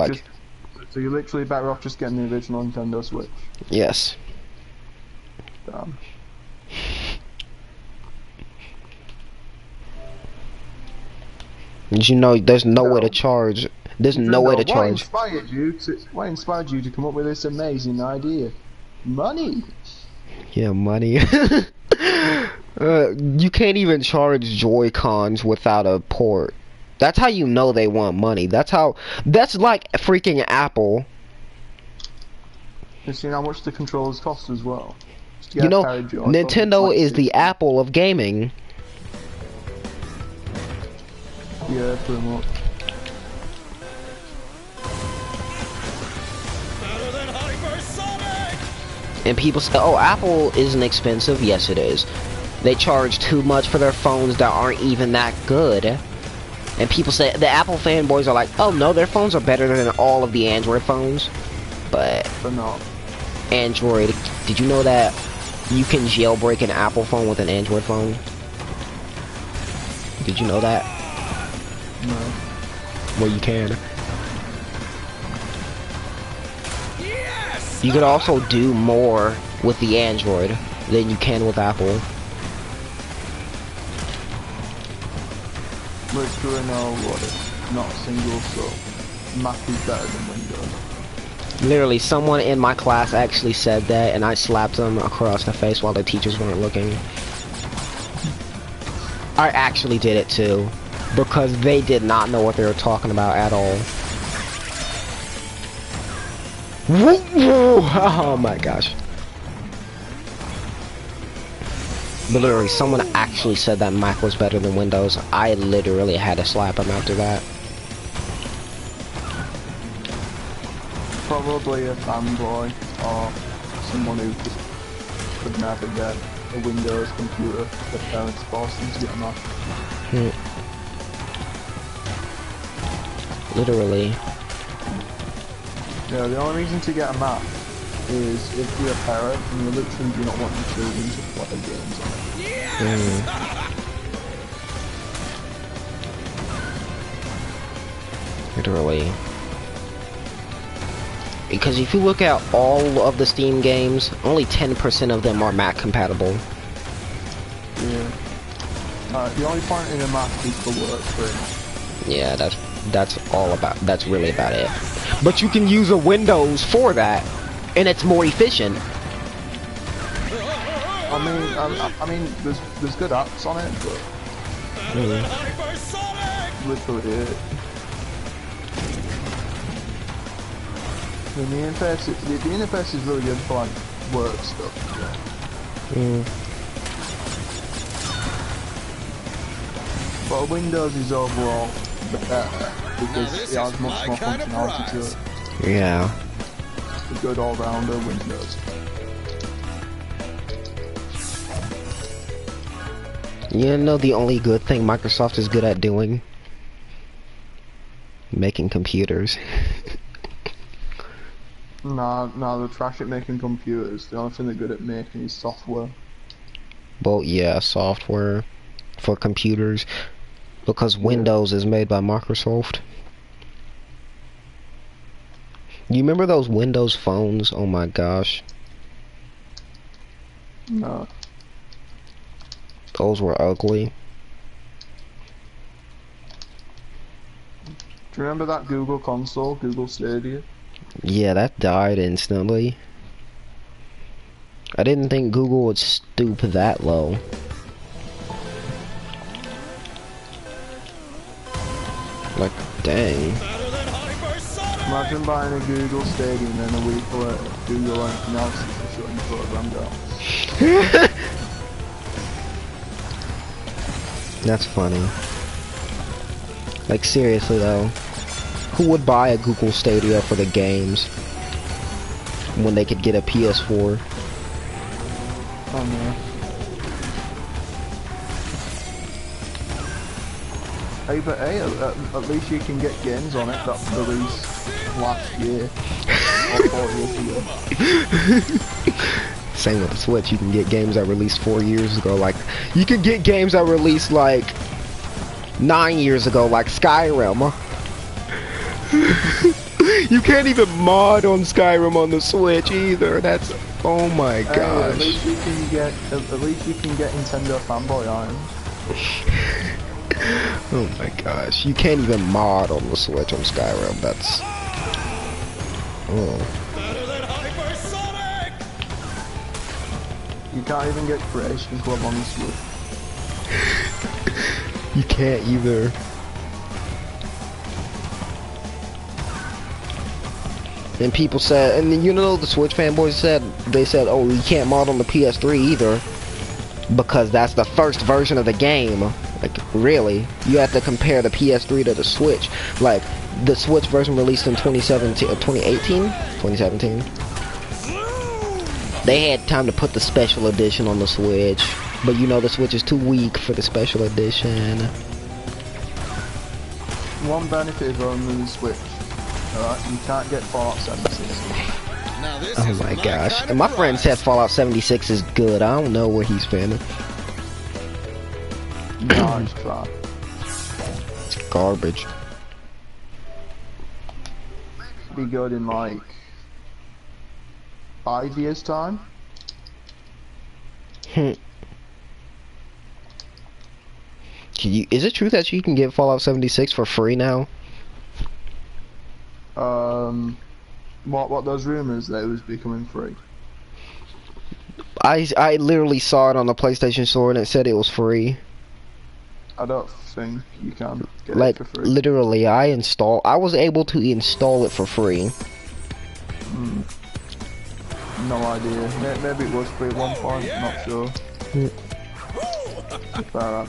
So you're literally better off just getting the original Nintendo Switch. Yes. Damn. Did you know there's no way to charge? There's no way to charge. What inspired you to come up with this amazing idea? Money. Yeah, money. You can't even charge Joy-Cons without a port. That's how you know they want money. That's like freaking Apple. You've seen how much the controllers cost as well. You know, Nintendo is the Apple of gaming. Yeah, pretty much. Better than hypersonic. And people say, oh, Apple isn't expensive. Yes, it is. They charge too much for their phones that aren't even that good. And people say, the Apple fanboys are like, oh no, their phones are better than all of the Android phones. But not. Android, did you know that you can jailbreak an Apple phone with an Android phone? Did you know that? No. Well, you can. Yes. You could also do more with the Android than you can with Apple. Let's do it now, not a single, so Mac is better than Windows. Literally, someone in my class actually said that, and I slapped them across the face while the teachers weren't looking. I actually did it too, because they did not know what they were talking about at all. Oh my gosh. But literally, someone actually said that Mac was better than Windows. I literally had to slap him after that. Probably a fanboy or someone who just could never get a Windows computer, the parents forced them to get a Mac. Literally. Yeah, the only reason to get a Mac is if you're a parent and you literally do not want your children to play games on it. Literally. Because if you look at all of the Steam games, only 10% of them are Mac compatible. Yeah. The only point in a Mac is for work, pretty much. Yeah, that's really about it. But you can use a Windows for that, and it's more efficient. I mean, there's good apps on it, but literally it. I mean, the interface is really good for like work stuff. But Windows is overall better because it has much more functionality to it. Yeah. A good all-rounder Windows. You know the only good thing Microsoft is good at doing? Making computers. Nah, they're trash at making computers. The only thing they're good at making is software. Well, yeah, software for computers. Because Windows is made by Microsoft. You remember those Windows phones? Oh my gosh. No. Those were ugly. Do you remember that Google console, Google Stadia? Yeah, that died instantly. I didn't think Google would stoop that low. Like, dang. Imagine buying a Google Stadia and then a week later, Google announces they're shutting the program down. That's funny. Like, seriously though. Who would buy a Google Stadia for the games when they could get a PS4? Oh no. Hey, but hey, at least you can get games on it that released last year or 4 years ago. Same with the Switch, you can get games that released 4 years ago. Like, you can get games that released like 9 years ago, like Skyrim. You can't even mod on Skyrim on the Switch either. That's, oh my gosh. At least you can get Nintendo fanboy items. Oh my gosh, you can't even mod on the Switch on Skyrim. That's, oh. You can't even get Creation Club on the Switch. You can't either. And people said, and you know the Switch fanboys said, they said, oh, you can't mod on the PS3 either, because that's the first version of the game. Like, really? You have to compare the PS3 to the Switch. Like, the Switch version released in 2017, 2018? 2017. They had time to put the special edition on the Switch, but you know the Switch is too weak for the special edition. One benefit of owning the Switch, alright, you can't get Fallout 76. Oh my gosh. And my friend said Fallout 76 is good. I don't know where he's been. Nah, it's crap. It's garbage. Be good in like 5 years time. Is it true that you can get Fallout 76 for free now? What those rumors that it was becoming free? I literally saw it on the PlayStation Store and it said it was free. I don't think you can get Like, it for free. literally, I was able to install it for free. No idea. Maybe it was free at one point, not sure. But I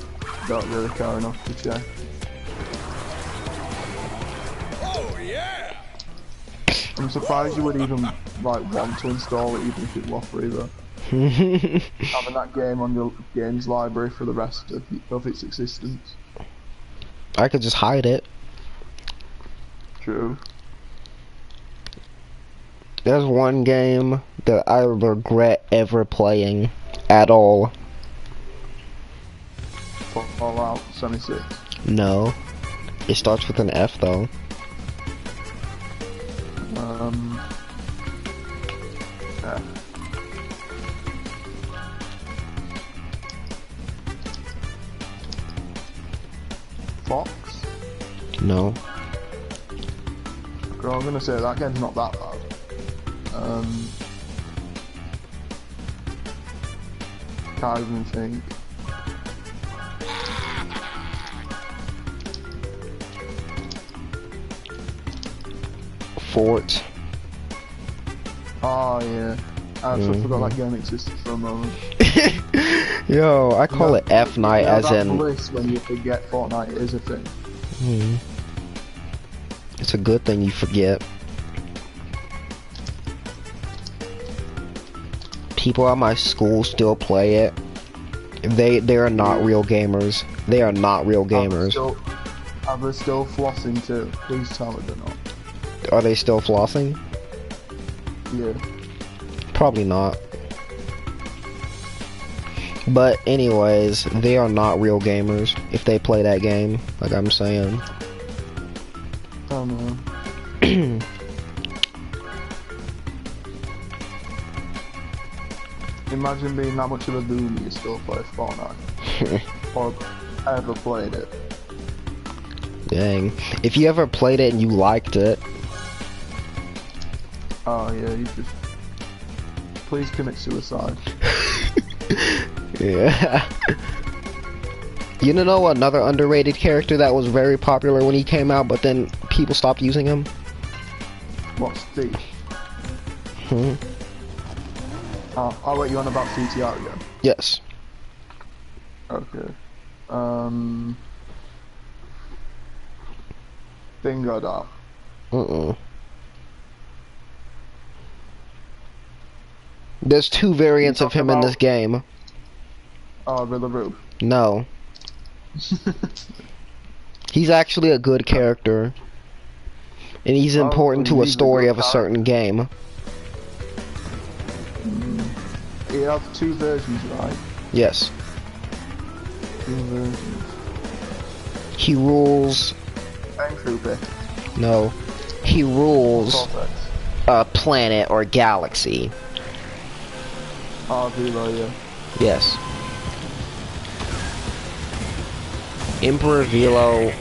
don't really care enough to check. Oh yeah! I'm surprised you would even like want to install it even if it was free though. Having that game on your games library for the rest of its existence. I could just hide it. True. There's one game that I regret ever playing at all. Fallout 76. No. It starts with an F though. Yeah. Fox? No. Girl, I'm gonna say that game's not that bad. Can't even think. Fort. Oh yeah. I actually forgot that game existed for a moment. Yo, I call it F night as that in. bliss when you forget Fortnite is a thing. It's a good thing you forget. People at my school still play it. They are not real gamers. They are not real gamers. Are they still flossing too? Please tell me they're not. Are they still flossing? Yeah. Probably not. But anyways, they are not real gamers if they play that game, like I'm saying. Oh no. Imagine being that much of a boomer you still play Fortnite. Or ever played it. Dang. If you ever played it and you liked it. Oh yeah, you just... Please commit suicide. Yeah. You know another underrated character that was very popular when he came out, but then people stopped using him? What's Steve? I'll let you on about CTR again. Yes. Okay. Bingo dot. There's two variants of him in this game. Oh, Billaroo. No. He's actually a good character. And he's important to a story of a certain game. He has two versions, right? Yes. Two versions. He rules... Time Trooper. No. He rules Cortex. a planet or galaxy. Oh, Velo, yeah. Yes. Emperor Velo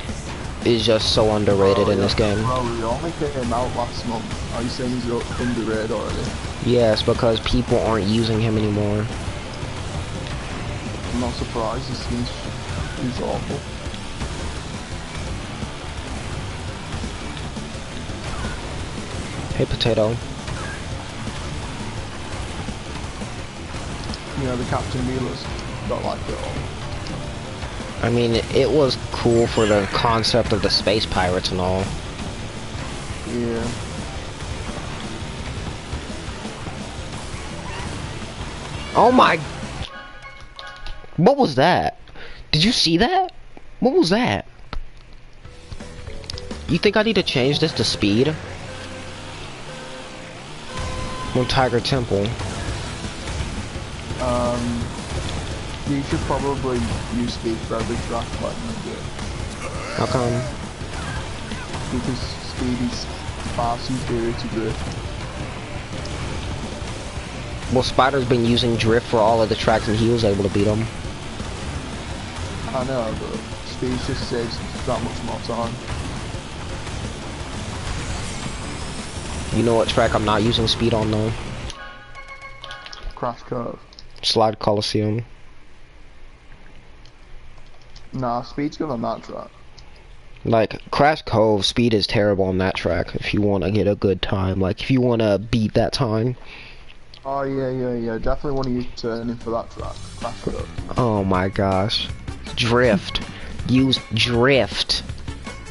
is just so underrated in this game. Bro, he only came out last month. Are you saying he's underrated already? Yes, because people aren't using him anymore. I'm not surprised, he's awful. Hey, Potato. You know, the Captain Wheelers don't like it all. I mean, it was cool for the concept of the space pirates and all. Yeah. Oh my... What was that? Did you see that? What was that? You think I need to change this to speed? On Tiger Temple. You should probably use speed for every track like I do. How come? Because speed is far superior to drift. Well, Spider's been using drift for all of the tracks and he was able to beat him. I know, but speed just saves that much more time. You know what track I'm not using speed on though? Crash Curve. Slide Coliseum. Nah, speed's good on that track. Like, Crash Cove, speed is terrible on that track if you want to get a good time. Like, if you want to beat that time. Oh, yeah. Definitely want to use turning for that track. Crash Curve. Oh my gosh. Drift. Use drift.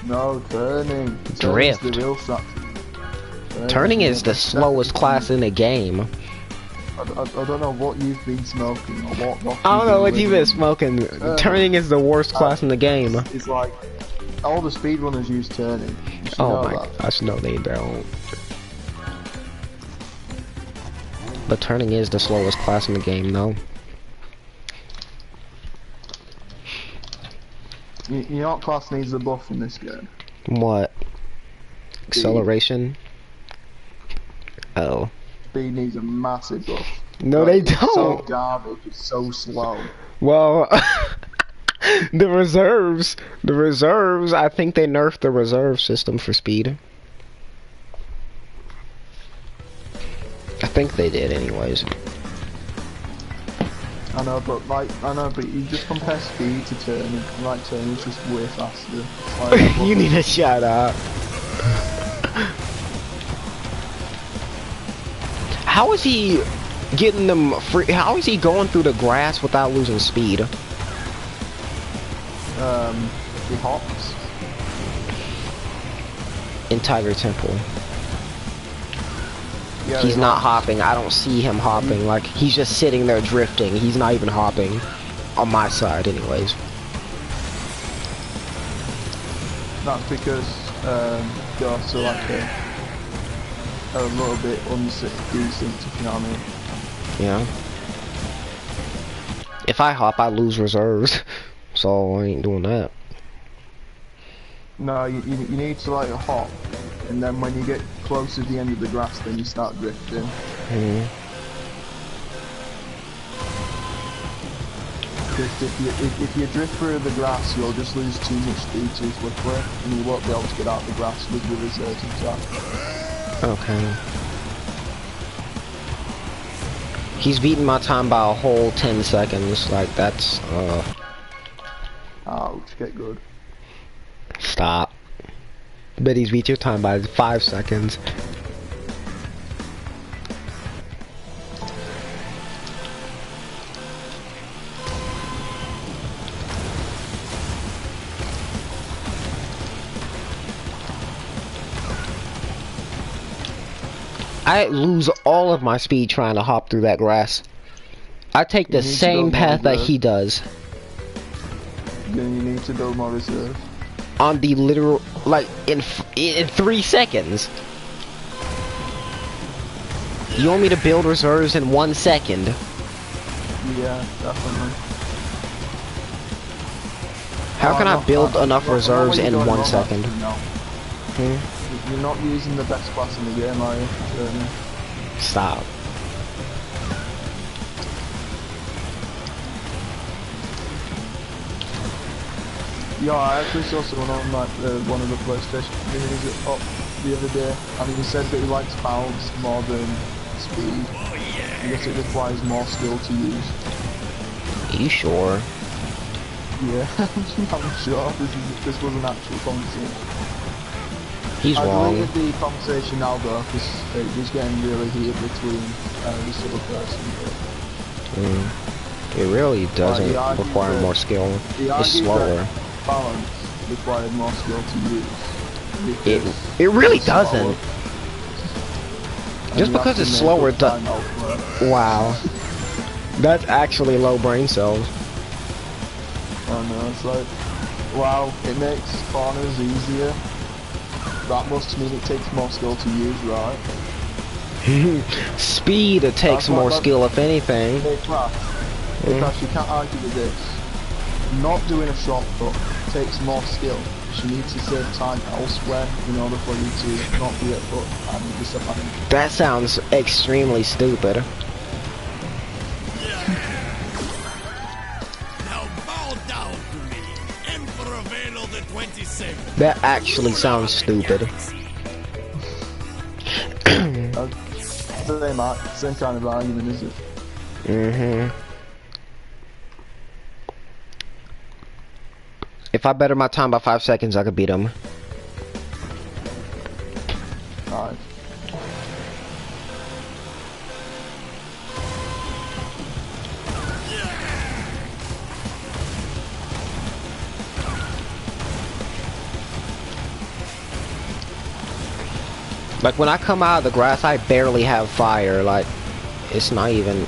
No, turning. Drift. Turning's the real strategy. Turning is the slowest class in the game. I don't know what you've been smoking or what I don't know what you've been living. smoking. Turning is the worst class in the game. It's like all the speedrunners use turning. You should Oh know my that. gosh, no they don't. But turning is the slowest class in the game, though. You know what class needs a buff in this game? What? Acceleration? Oh. Speed needs a massive buff. No, Like, they it's so don't. garbage. It's so slow. Well, the reserves, I think they nerfed the reserve system for speed. I think they did anyways. I know, but you just compare speed to turning. Like turning's just way faster. Like, You need to shut up. How is he getting them free? How is he going through the grass without losing speed? he hops. In Tiger Temple. Yeah, He's he not hops. hopping. I don't see him hopping. Like, he's just sitting there drifting. He's not even hopping. On my side, anyways. That's because Ghosts are like a little bit decent, if you know what I mean. Yeah. If I hop, I lose reserves. So I ain't doing that. No, you need to like hop, and then when you get close to the end of the grass, then you start drifting. If you drift through the grass, you'll just lose too much speed too quickly, and you won't be able to get out of the grass with your reserves intact. Okay. He's beating my time by a whole 10 seconds. Like, that's, Ouch, get good. Stop. Bet he's beat your time by 5 seconds. I lose all of my speed trying to hop through that grass. I take the You need to same build more path that reserve. he does. Then you need to build more reserve. On the literal, like, in 3 seconds. You want me to build reserves in 1 second? Yeah, definitely. How can I build enough What reserves are you in doing 1 wrong, second? actually, no? You're not using the best class in the game, are you? Stop. Yeah, I actually saw someone on like one of the PlayStation communities up the other day, and he said that he likes bounce more than speed. I guess it requires more skill to use. Are you sure? Yeah, I'm sure this was an actual conversation. He's I wrong. deleted the conversation now though, because it was getting really heated between this other person. It really doesn't he argued require that- more skill. He It's argued slower. that balance required more skill to use. It really it's slower. doesn't. And Just you because have it's to slower make up time elsewhere. Wow. That's actually low brain cells. I know, it's like, wow, it makes corners easier. That must mean it takes more skill to use, right? Speed takes That's what- more that's- skill, if anything. Hey, class, you can't argue with this. Not doing a shortcut takes more skill. You need to save time elsewhere in order for you to not be at foot and disadvantage. That sounds extremely stupid. Now bow down to me, Emperor Velo the 27th. That actually sounds stupid. Same kind of argument, is it? If I better my time by 5 seconds, I could beat him. Alright. Like, when I come out of the grass, I barely have fire. Like, It's not even.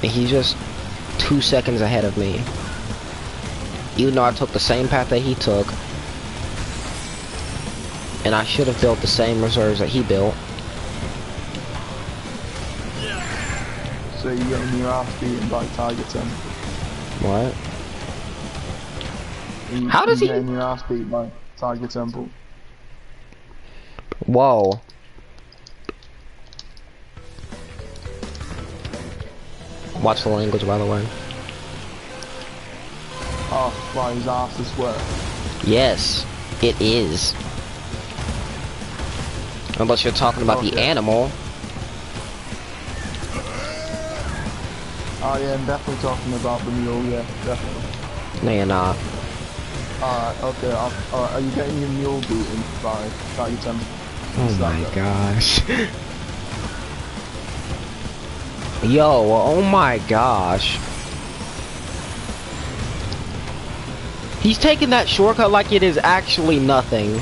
And he's just 2 seconds ahead of me. Even though I took the same path that he took. And I should have built the same reserves that he built. So you're getting your ass beaten by Tiger Temple. What? How does he? Getting your ass beat by Tiger Temple. Whoa. Watch the language, by the way. Oh, by his ass as well. Yes, it is. Unless you're talking about the animal. Oh yeah, I'm definitely talking about the mule, yeah, definitely. No, you're not. Alright, okay, alright, are you getting your mule beaten by Tiger Temple? Oh my gosh. Yo, oh my gosh. He's taking that shortcut like it is actually nothing.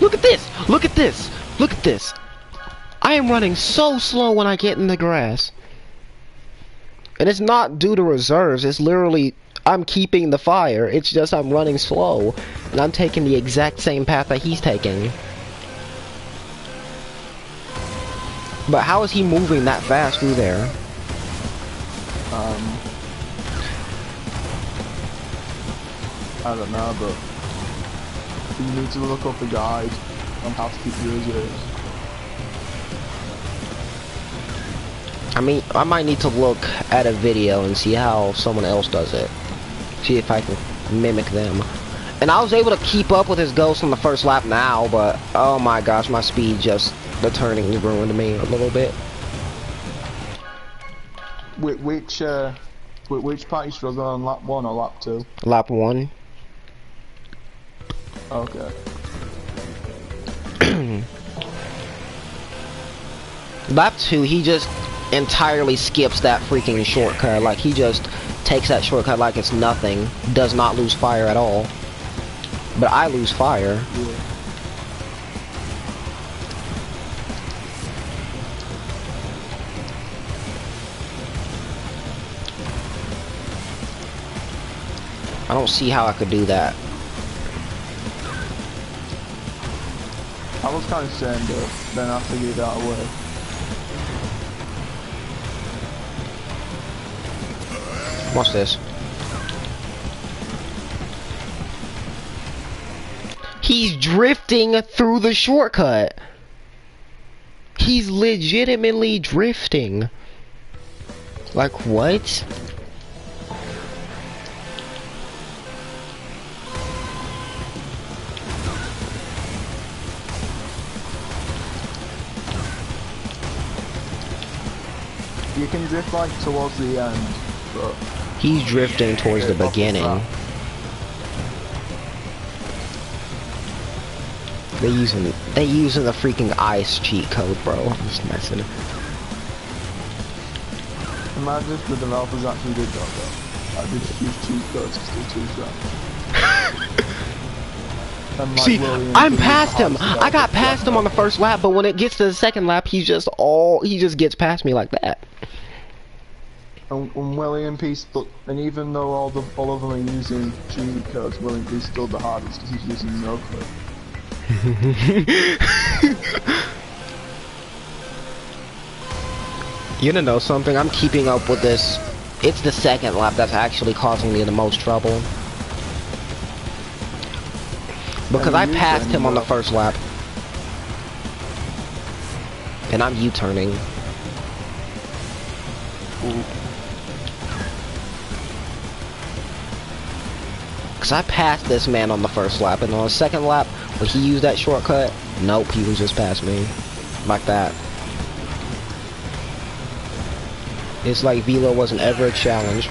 Look at this! Look at this! Look at this! I am running so slow when I get in the grass. And it's not due to reserves, it's literally I'm keeping the fire. It's just I'm running slow. And I'm taking the exact same path that he's taking. But how is he moving that fast through there? I don't know, but you need to look up a guide on how to keep your reserves. I mean, I might need to look at a video and see how someone else does it. See if I can mimic them. And I was able to keep up with his ghost on the first lap now, but oh my gosh, my speed just, the turning ruined me a little bit. Which part you struggle on, lap 1 or lap 2? Lap 1. Okay. Lap 2, he just entirely skips that freaking shortcut. Like, he just takes that shortcut like it's nothing. Does not lose fire at all. But I lose fire. Yeah. I don't see how I could do that. I was kind of saying, but then I figured out a way. Watch this. He's drifting through the shortcut. He's legitimately drifting. Like, what? You can drift like towards the end, but He's drifting towards the beginning. They using the freaking ice cheat code, bro. I'm just messing. imagine if the developers actually did that though. I did use cheat codes to still choose that. And, like, See, William I'm did past the him. hardest I got developers past him on the first lap, but when it gets to the second lap, he just gets past me like that. And William P still, and even though all of them are using cheat codes, William P still the hardest because he's using no code. You wanna know something? I'm keeping up with this. It's the second lap that's actually causing me the most trouble. Because I passed him on the first lap. And I'm U-turning. Because I passed this man on the first lap, and on the second lap, when he used that shortcut, nope, he was just past me. Like that. It's like Velo wasn't ever a challenge.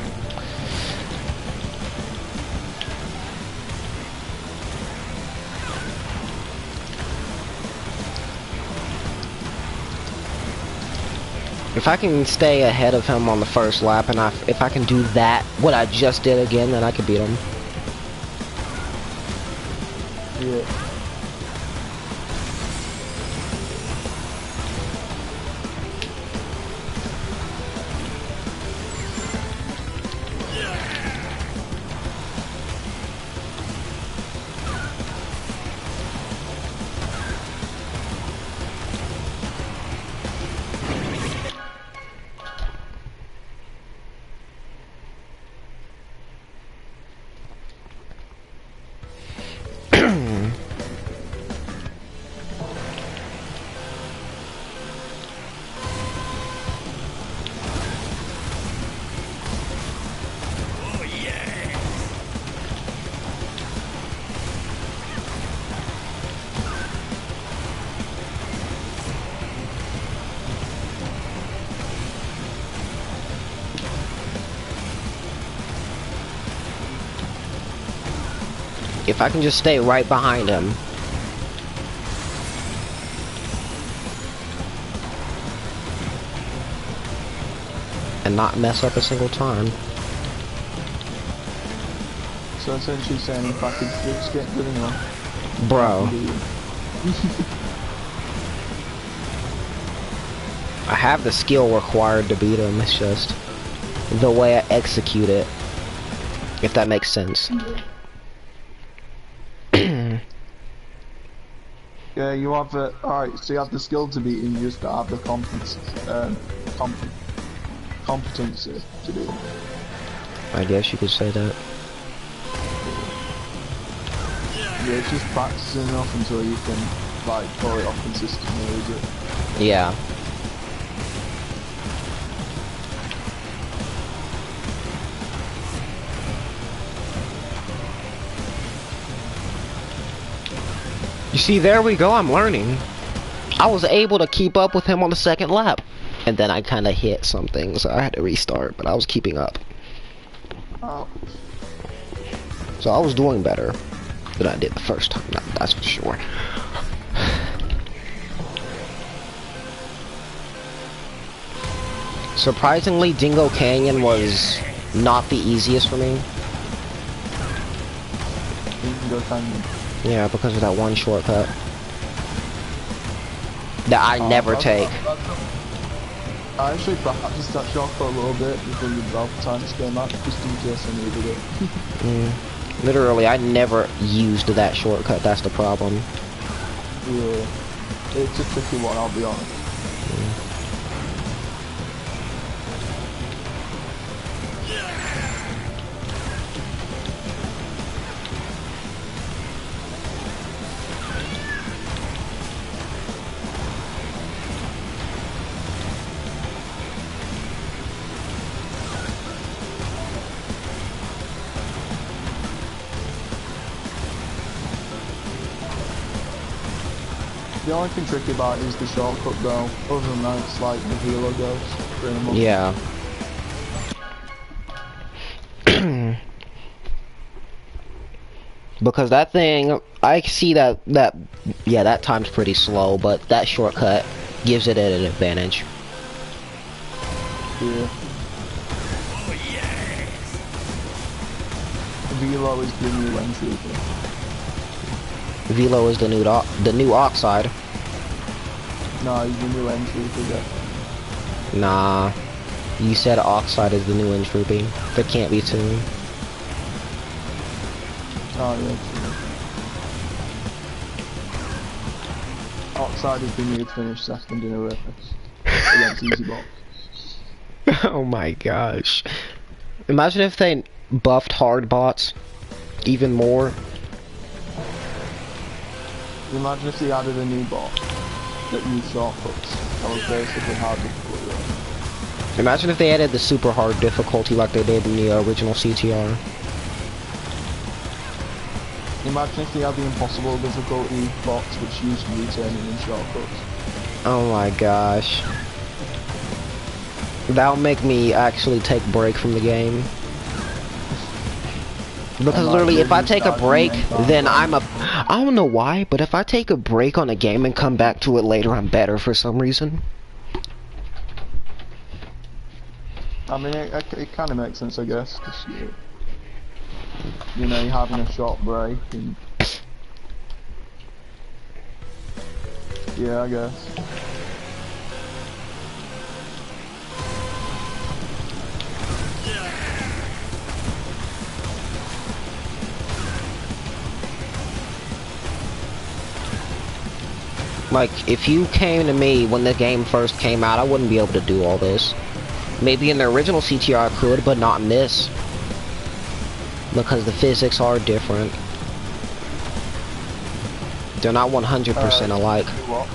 If I can stay ahead of him on the first lap, and if I can do that, what I just did again, then I could beat him. Yeah. Oh yeah! If I can just stay right behind him. And not mess up a single time. So essentially saying if I could just get good enough. Bro. I have the skill required to beat him, it's just the way I execute it. If that makes sense. Yeah, you have the alright. So you have the skill to beat him. You just don't have the competency to do it. I guess you could say that. Yeah, it's just practicing enough until you can like pull it off consistently, is it? Yeah. You see, there we go, I'm learning. I was able to keep up with him on the second lap. And then I kind of hit something, so I had to restart, but I was keeping up. Oh. So I was doing better than I did the first time, that's for sure. Surprisingly, Dingo Canyon was not the easiest for me. Dingo Canyon. Yeah, because of that one shortcut that I never take. I actually practiced that shortcut a little bit before the drop times came out, just in case I needed it. Literally, I never used that shortcut, that's the problem. Yeah, it's a tricky one, I'll be honest. The only thing tricky about it is the shortcut though. Other than that, it's like the helo goes, pretty much. Yeah. Because that thing, I see that time's pretty slow, but that shortcut gives it an advantage. Yeah. Oh yes! Velo is the new entry. Velo is the new Oxide. No, he's the new entry for that. Nah. You said Oxide is the new entropy. There can't be two. Oh yeah, true. Oxide is the new finish second in a race against Easy Box. Oh my gosh. Imagine if they buffed hard bots even more. Imagine if they added a new bot that used shortcuts. That was basically hard difficulty. Imagine if they added the super hard difficulty like they did in the original CTR. Imagine if they had the impossible difficulty bots which used U-turning in shortcuts. Oh my gosh. That'll make me actually take a break from the game. Because literally, if I take a break, then I don't know why, but if I take a break on a game and come back to it later, I'm better for some reason. I mean, it kind of makes sense, I guess, because you know, you're having a short break, and Yeah, I guess. Like, if you came to me when the game first came out, I wouldn't be able to do all this. Maybe in the original CTR I could, but not in this. Because the physics are different. They're not 100% alike. What?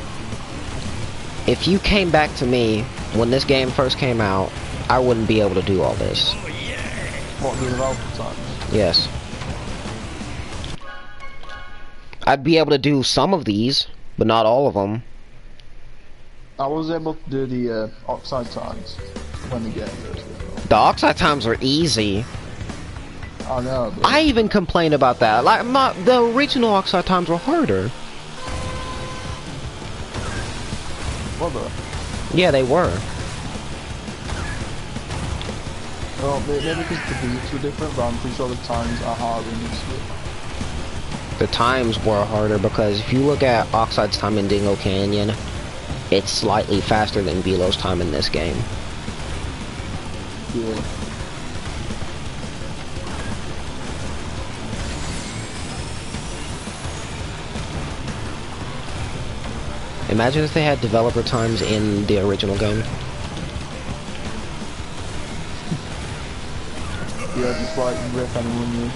If you came back to me when this game first came out, I wouldn't be able to do all this. What, the developer times? Yes. I'd be able to do some of these, but not all of them. I was able to do the oxide times when the game first came out. The oxide times are easy. I know, but... I even complain about that. Like, the original oxide times were harder. Were they? Yeah, they were. Well, maybe because the physics were different, but I'm pretty sure the times are harder in this game. The times were harder because if you look at Oxide's time in Dingo Canyon, it's slightly faster than Velo's time in this game. Yeah. Imagine if they had developer times in the original game. Yeah, just like rip anyone new.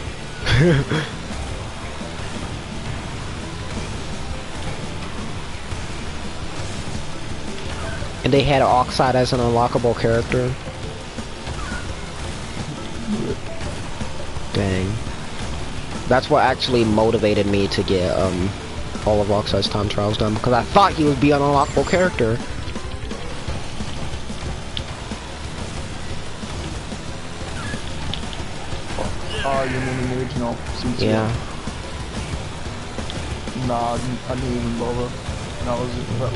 And they had Oxide as an unlockable character. Dang. That's what actually motivated me to get all of Oxide's time trials done, because I thought he would be an unlockable character. Oh, you mean the original CTR? Yeah. Nah, I didn't even bother.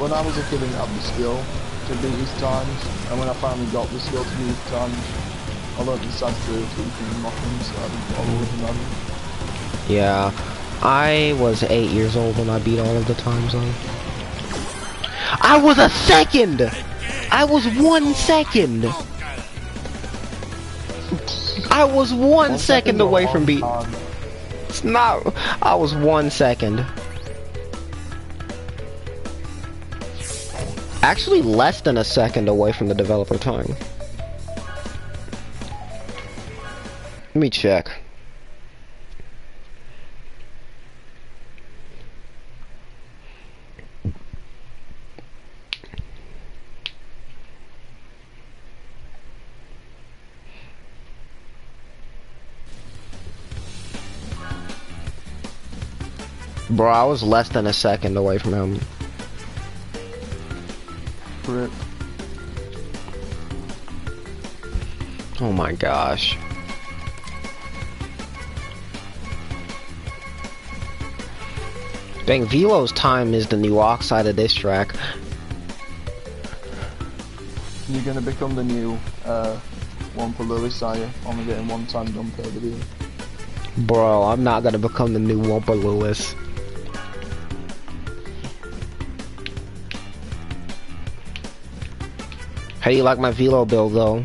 When I was a kid, I didn't have the skill to beat his times, and when I finally got the skill to beat his times, I learned the sad truth and mocking, so I didn't bother with them. Yeah. I was 8 years old when I beat all of the times on. I was a second! I was 1 second! I was 1 second away from beat. It's not. I was 1 second. Actually, less than a second away from the developer time. Let me check. Bro, I was less than a second away from him. Rip. Oh my gosh. Dang, Velo's time is the new Oxide of this track. You're gonna become the new WUMPA Lewis, are you? Only getting one time done per video. Bro, I'm not gonna become the new WUMPA Lewis. How do you like my Velo build though?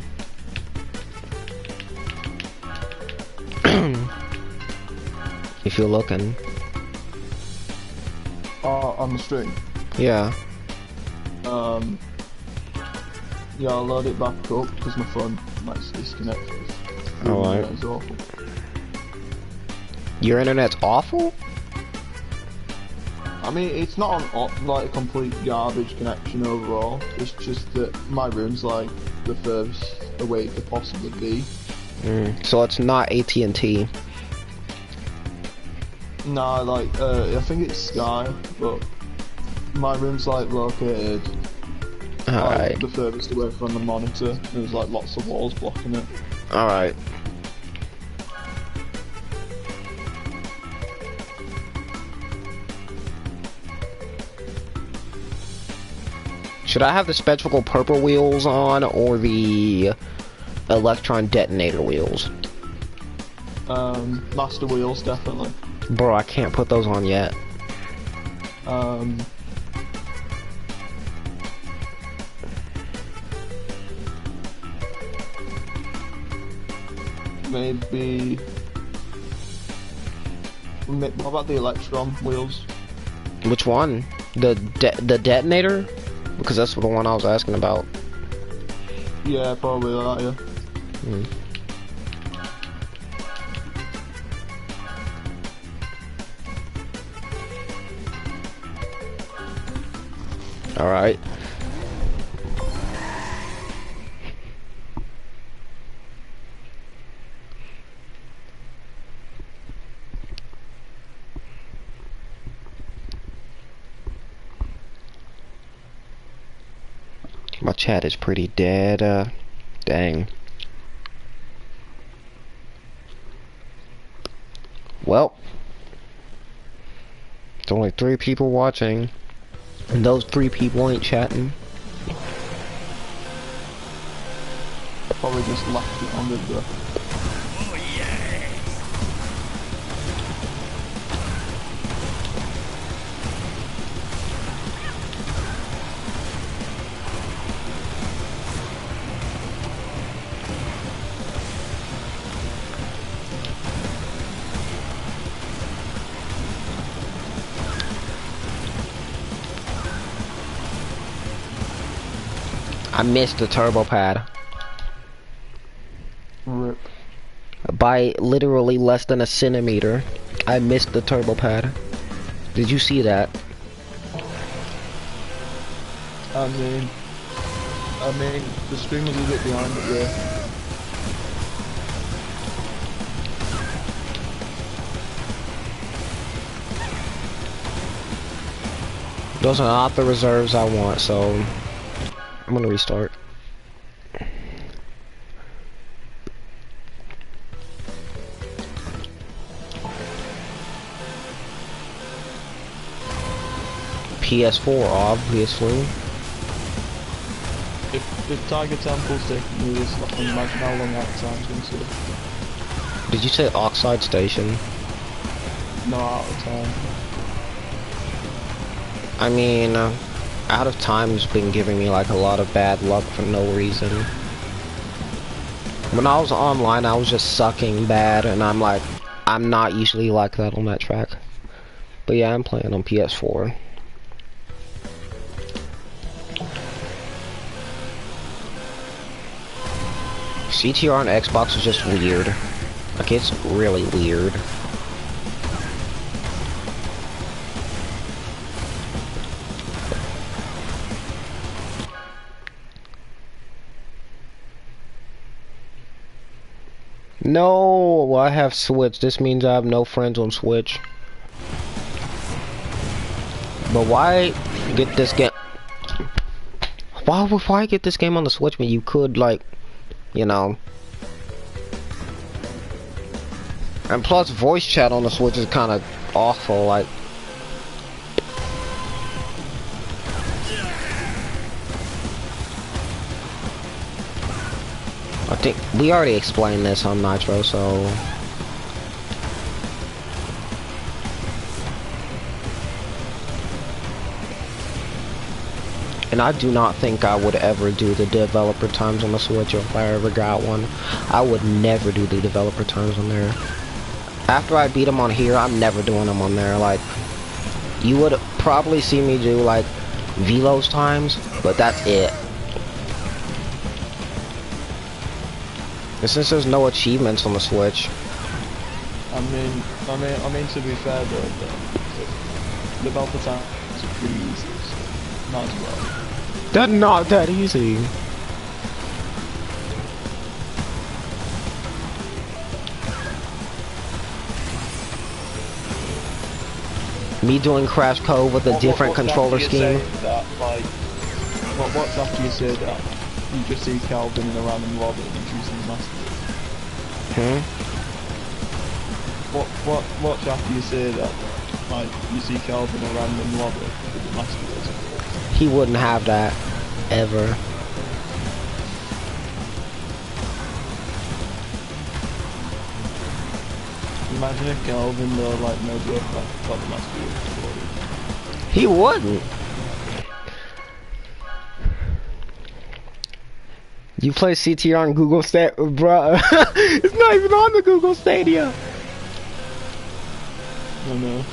If you're looking. On the stream? Yeah. Yeah, I'll load it back up because my phone might disconnect. Alright. It's awful. Your internet's awful? I mean, it's not like a complete garbage connection overall. It's just that my room's like the furthest away it could possibly be. So it's not AT&T. Nah, like I think it's Sky, but my room's like located Alright. the furthest away from the monitor. There's like lots of walls blocking it. Alright. Should I have the spectral purple wheels on or the electron detonator wheels? Master wheels, definitely. Bro, I can't put those on yet. Maybe. What about the electron wheels? Which one? The detonator? Because that's the one I was asking about. Yeah, probably that, yeah. Hmm. Alright. My chat is pretty dead, dang. Well, there's only 3 people watching, and those 3 people ain't chatting. Probably just left it on the Oh yeah! I missed the turbo pad rip. by literally less than a centimeter. I missed the turbo pad. Did you see that? I mean, the stream was a bit behind it, yeah. Those are not the reserves I want, so I'm gonna restart. PS4, obviously. If Tiger Temple's taking you this long, imagine how long that time's going to take. Did you say Oxide Station? No, out of time. I mean, Out of Time's been giving me like a lot of bad luck for no reason. When I was online, I was just sucking bad, and I'm like, I'm not usually like that on that track. But yeah, I'm playing on PS4. CTR on Xbox is just weird. Like, it's really weird. No, I have Switch. This means I have no friends on Switch. But why get this game? Why get this game on the Switch when you could, like, you know? And plus, voice chat on the Switch is kind of awful. Like, I think we already explained this on Nitro, so. And I do not think I would ever do the developer times on the Switch if I ever got one. I would never do the developer times on there. After I beat them on here, I'm never doing them on there. Like, you would probably see me do, like, Velo's times, but that's it. And since there's no achievements on the Switch. I mean, to be fair though, the developer times are pretty easy, so might as well. That's not that easy. Me doing Crash Code with a different controller scheme. That, like, what's after you say that? You just see Calvin in a random lobby and choosing the master. What's after you say that? Like, you see Calvin in a random lobby with the master. He wouldn't have that ever. Imagine if Calvin though, like, no joke, got the master. He wouldn't. You play CTR on Google Stat, bruh. It's not even on the Google Stadia. I know.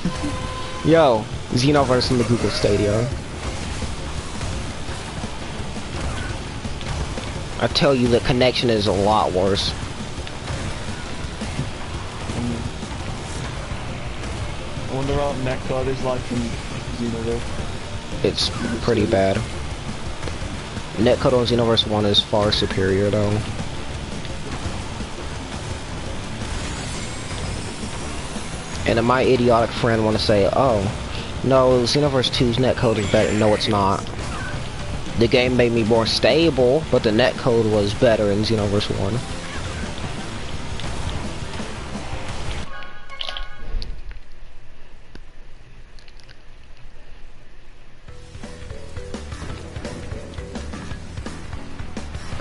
Yo, Xenoverse in the Google Stadia. I tell you, the connection is a lot worse. I wonder how netcode is like in Xenoverse. It's pretty bad. Netcode on Xenoverse 1 is far superior though. And then my idiotic friend want to say, oh, no, Xenoverse 2's netcode is better. No, it's not. The game made me more stable, but the netcode was better in Xenoverse 1.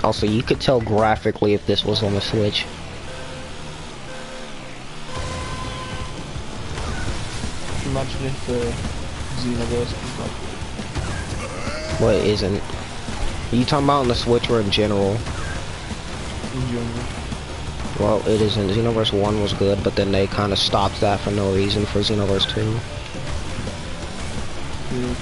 Also, you could tell graphically if this was on the Switch. Imagine if Xenoverse was like Well, it isn't. Are you talking about on the Switch or in general? in general. Well, it isn't. Xenoverse 1 was good, but then they kind of stopped that for no reason for Xenoverse 2. Yeah.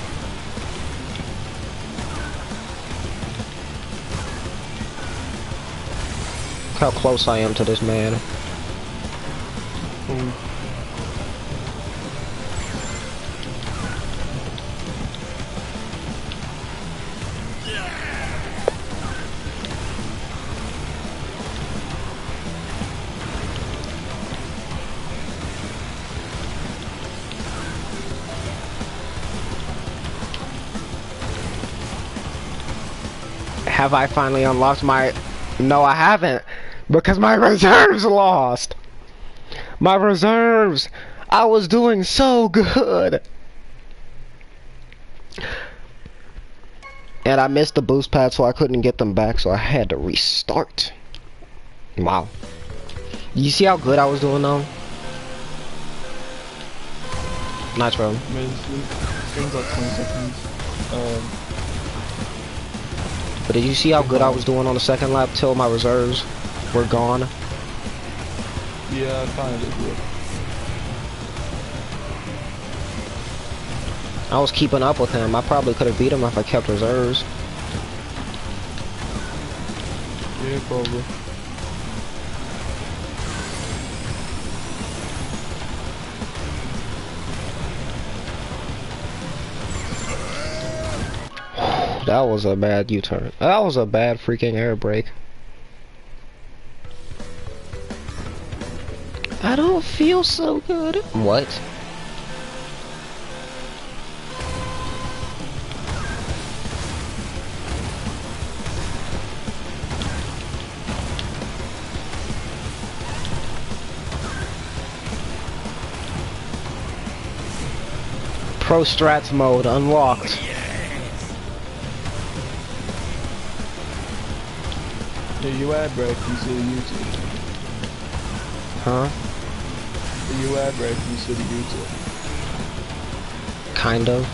Look how close I am to this man. Cool. Have I finally unlocked my... No, I haven't. Because my reserves lost. My reserves. I was doing so good. And I missed the boost pad, so I couldn't get them back, so I had to restart. Wow. You see how good I was doing though? Nitro. Things like 20 seconds. But did you see how good I was doing on the second lap till my reserves were gone? Yeah, I kind of did good. I was keeping up with him. I probably could have beat him if I kept reserves. Yeah, probably. That was a bad U-turn. That was a bad freaking air brake. I don't feel so good. What? Pro Strats mode unlocked. Yeah, you air brake, you see the YouTube. Huh? You air brake, you see the YouTube. Kind of.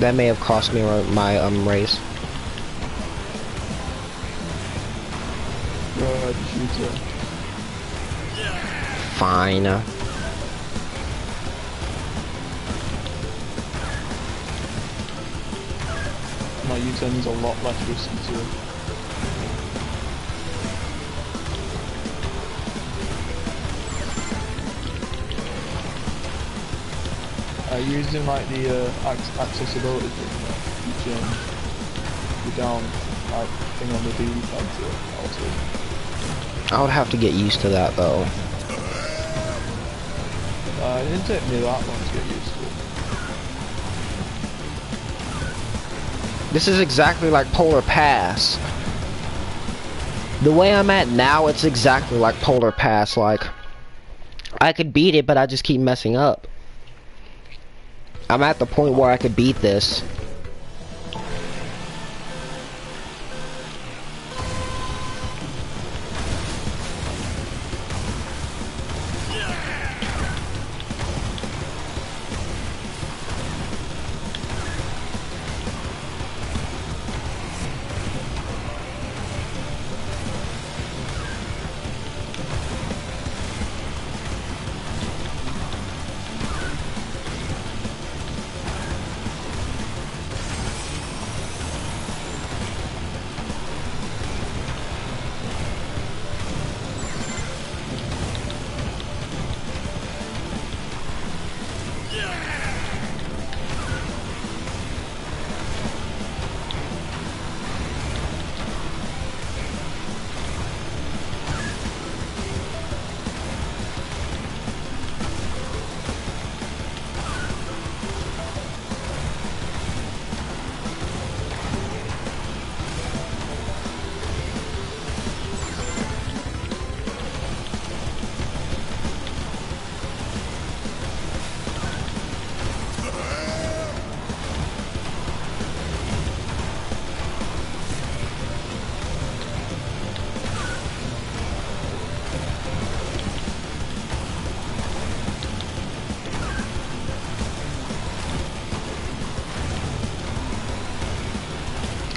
That may have cost me my race. Go ahead, shoot it. Fine. My U-turn is a lot less risky too. Using like the accessibility thing, you change the down like thing on the D-pad to also. I would have to get used to that though. It didn't take me that long to get used to it. This is exactly like Polar Pass. The way I'm at now, it's exactly like Polar Pass. Like, I could beat it, but I just keep messing up. I'm at the point where I could beat this.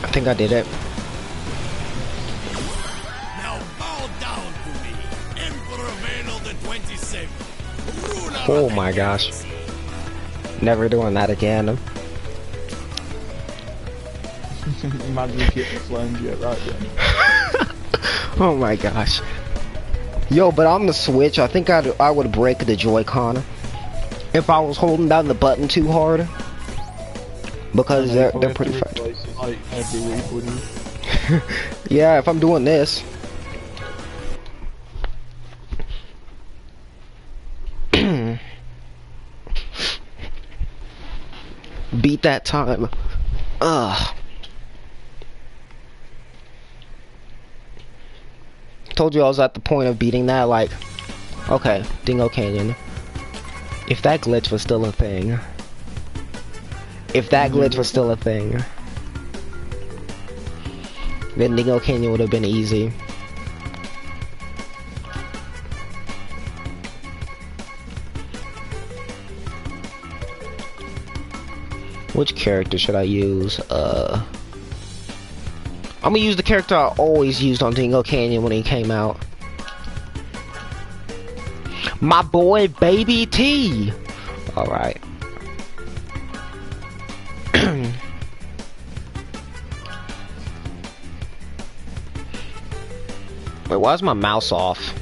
I think I did it. Now bow down to me, Emperor Velo the 27th, ruler Oh of the my gosh. galaxy. Never doing that again. Imagine if you hit the flames, yeah, right then. Oh my gosh. Yo, but on the Switch, I think I would break the Joy-Con if I was holding down the button too hard. Because they're pretty fast. Like every week, wouldn't you? Yeah, if I'm doing this. Beat that time. Ugh. Told you I was at the point of beating that, like, okay, Dingo Canyon. If that glitch was still a thing. If that glitch was still a thing. Then Dingo Canyon would have been easy. Which character should I use? I'm gonna use the character I always used on Dingo Canyon when he came out. My boy, Baby T! Alright. Wait, why is my mouse off?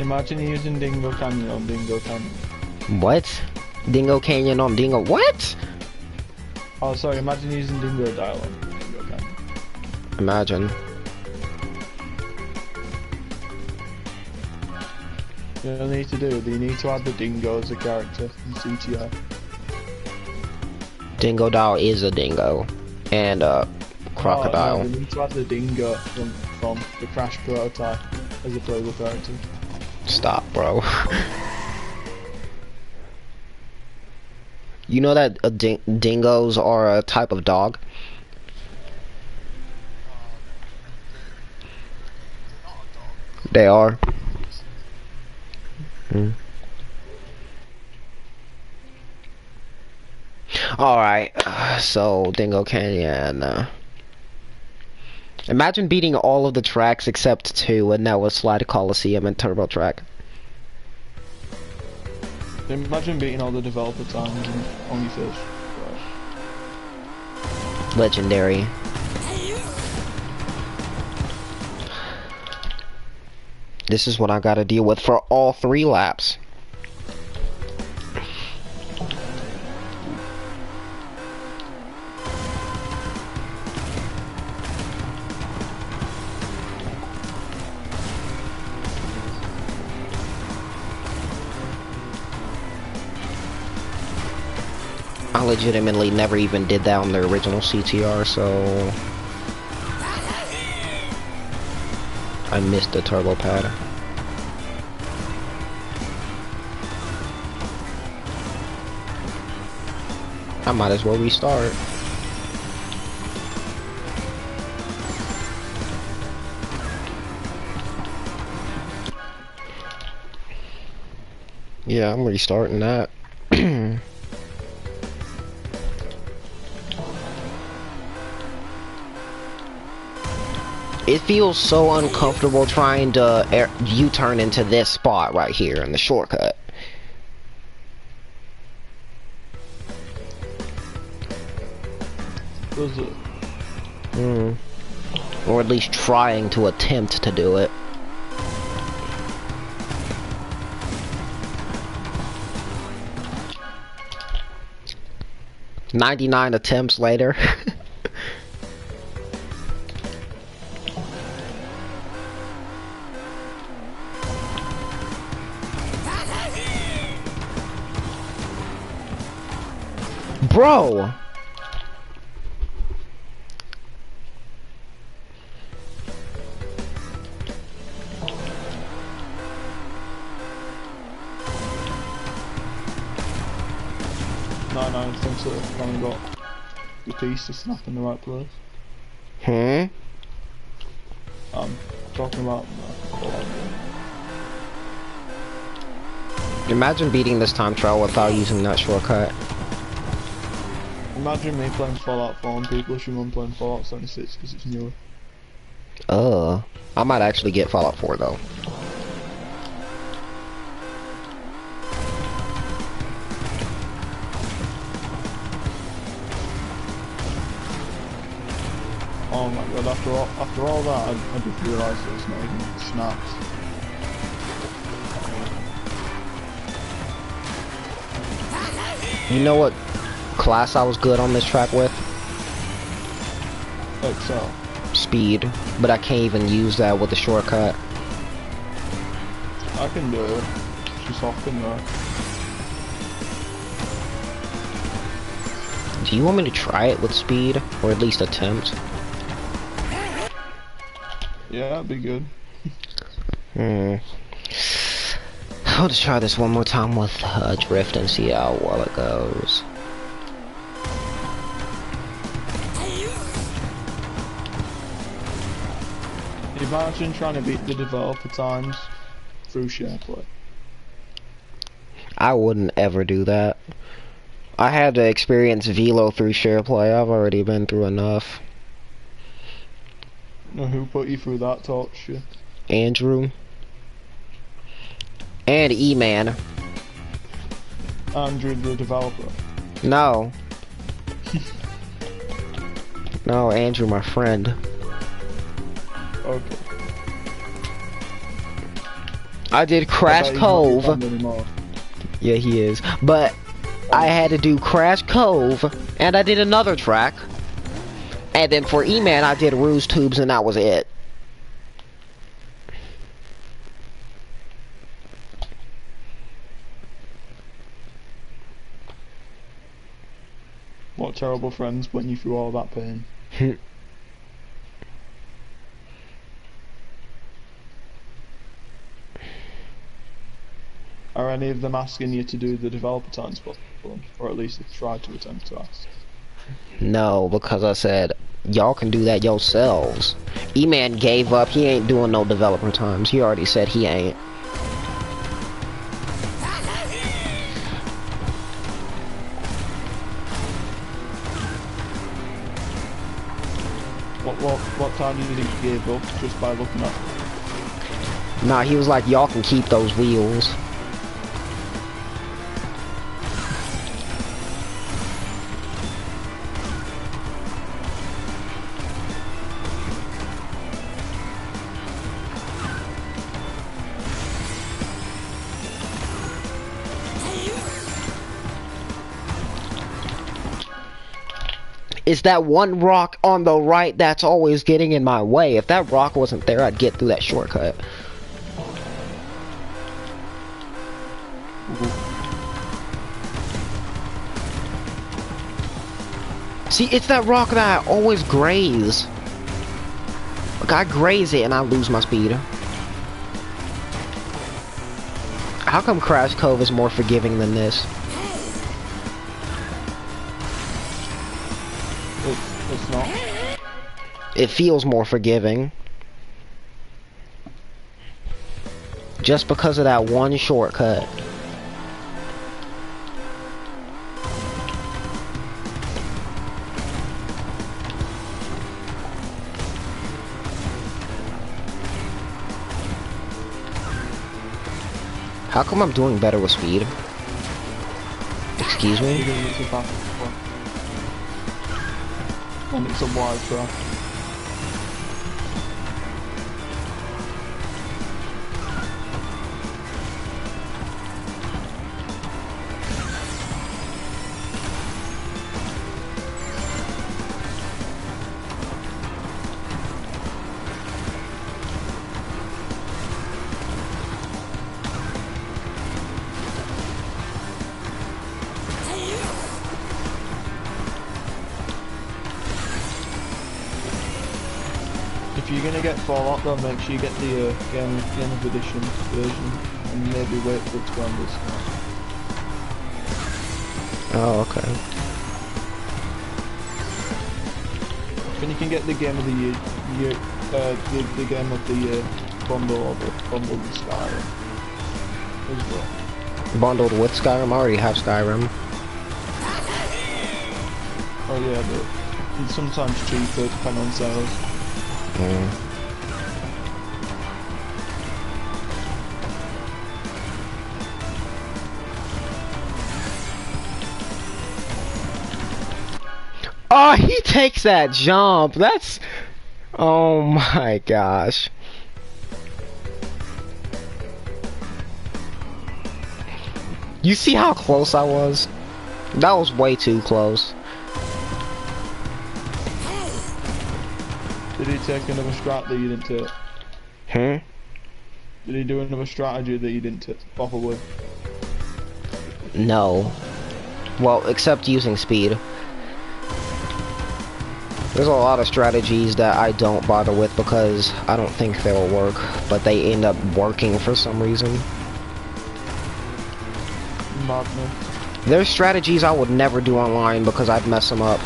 Imagine using Dingo Canyon on Dingo Canyon. What? Dingo Canyon on Dingo... What? Oh, sorry, imagine using Dingo Dial on Dingo Canyon. Imagine. You know what you need to do? You need to add the Dingo as a character in CTI. Dingo Doll is a dingo. And, crocodile. Oh, no, you need to add the Dingo from the Crash prototype as a playable character. Stop, bro. You know that dingoes are a type of dog? They are. Hmm. Alright, so Dingo Canyon. Imagine beating all of the tracks except 2, and that was Slide Coliseum and Turbo Track. Imagine beating all the developer times and only fish. Legendary. This is what I gotta deal with for all 3 laps. I legitimately never even did that on the original CTR, so I missed the turbo pad. I might as well restart. Yeah, I'm restarting that. It feels so uncomfortable trying to U-turn into this spot right here in the shortcut. Does it? Or at least trying to attempt to do it. "99 attempts later." Bro! No, things that have only got the piece to snap in the right place. Talking about Imagine beating this time trial without using that shortcut. Imagine me playing Fallout 4 and people assume I'm playing Fallout 76 because it's newer. I might actually get Fallout 4 though. Oh my god, after all that, I just realised that it's not even snaps. You know what class I was good on this track with? Excel. Speed, but I can't even use that with the shortcut. I can do it. It's just often though. Do you want me to try it with speed, or at least attempt? Yeah, that'd be good. I'll just try this one more time with drift and see how well it goes. Imagine trying to beat the developer times through SharePlay. I wouldn't ever do that. I had to experience Velo through SharePlay. I've already been through enough. Now, who put you through that torture? Andrew. And E-Man. Andrew the developer. No. No, Andrew, my friend. Okay. I did Crash Cove. Yeah, he is. But I had to do Crash Cove, and I did another track. And then for E-Man, I did Ruse Tubes, and that was it. What terrible friends putting you through all that pain. Are any of them asking you to do the developer times for them? Or at least try to attempt to ask? No, because I said, y'all can do that yourselves. E-Man gave up. He ain't doing no developer times. He already said he ain't. What time do you think he gave up just by looking at? Nah, he was like, y'all can keep those wheels. It's that one rock on the right that's always getting in my way. If that rock wasn't there, I'd get through that shortcut. See, it's that rock that I always graze. Like, I graze it and I lose my speed. How come Crash Cove is more forgiving than this? It's not. It feels more forgiving. Just because of that one shortcut. How come I'm doing better with speed? Excuse me? And it's a wide track. If you're gonna get Fallout, though, make sure you get the game of edition version, and maybe wait for it to go on discount. Oh, okay. When you can get the game of the year, the game of the year bundle or the bundle with Skyrim as well. Bundled with Skyrim? I already have Skyrim. Oh yeah, but it's sometimes cheaper depending on sales. Oh, he takes that jump. That's... Oh my gosh. You see how close I was? That was way too close. Did he take another strat that you didn't take? Hmm? Did he do another strategy that you didn't take? Probably. No. Well, except using speed. There's a lot of strategies that I don't bother with because I don't think they'll work, but they end up working for some reason. Madness. There's strategies I would never do online because I'd mess them up.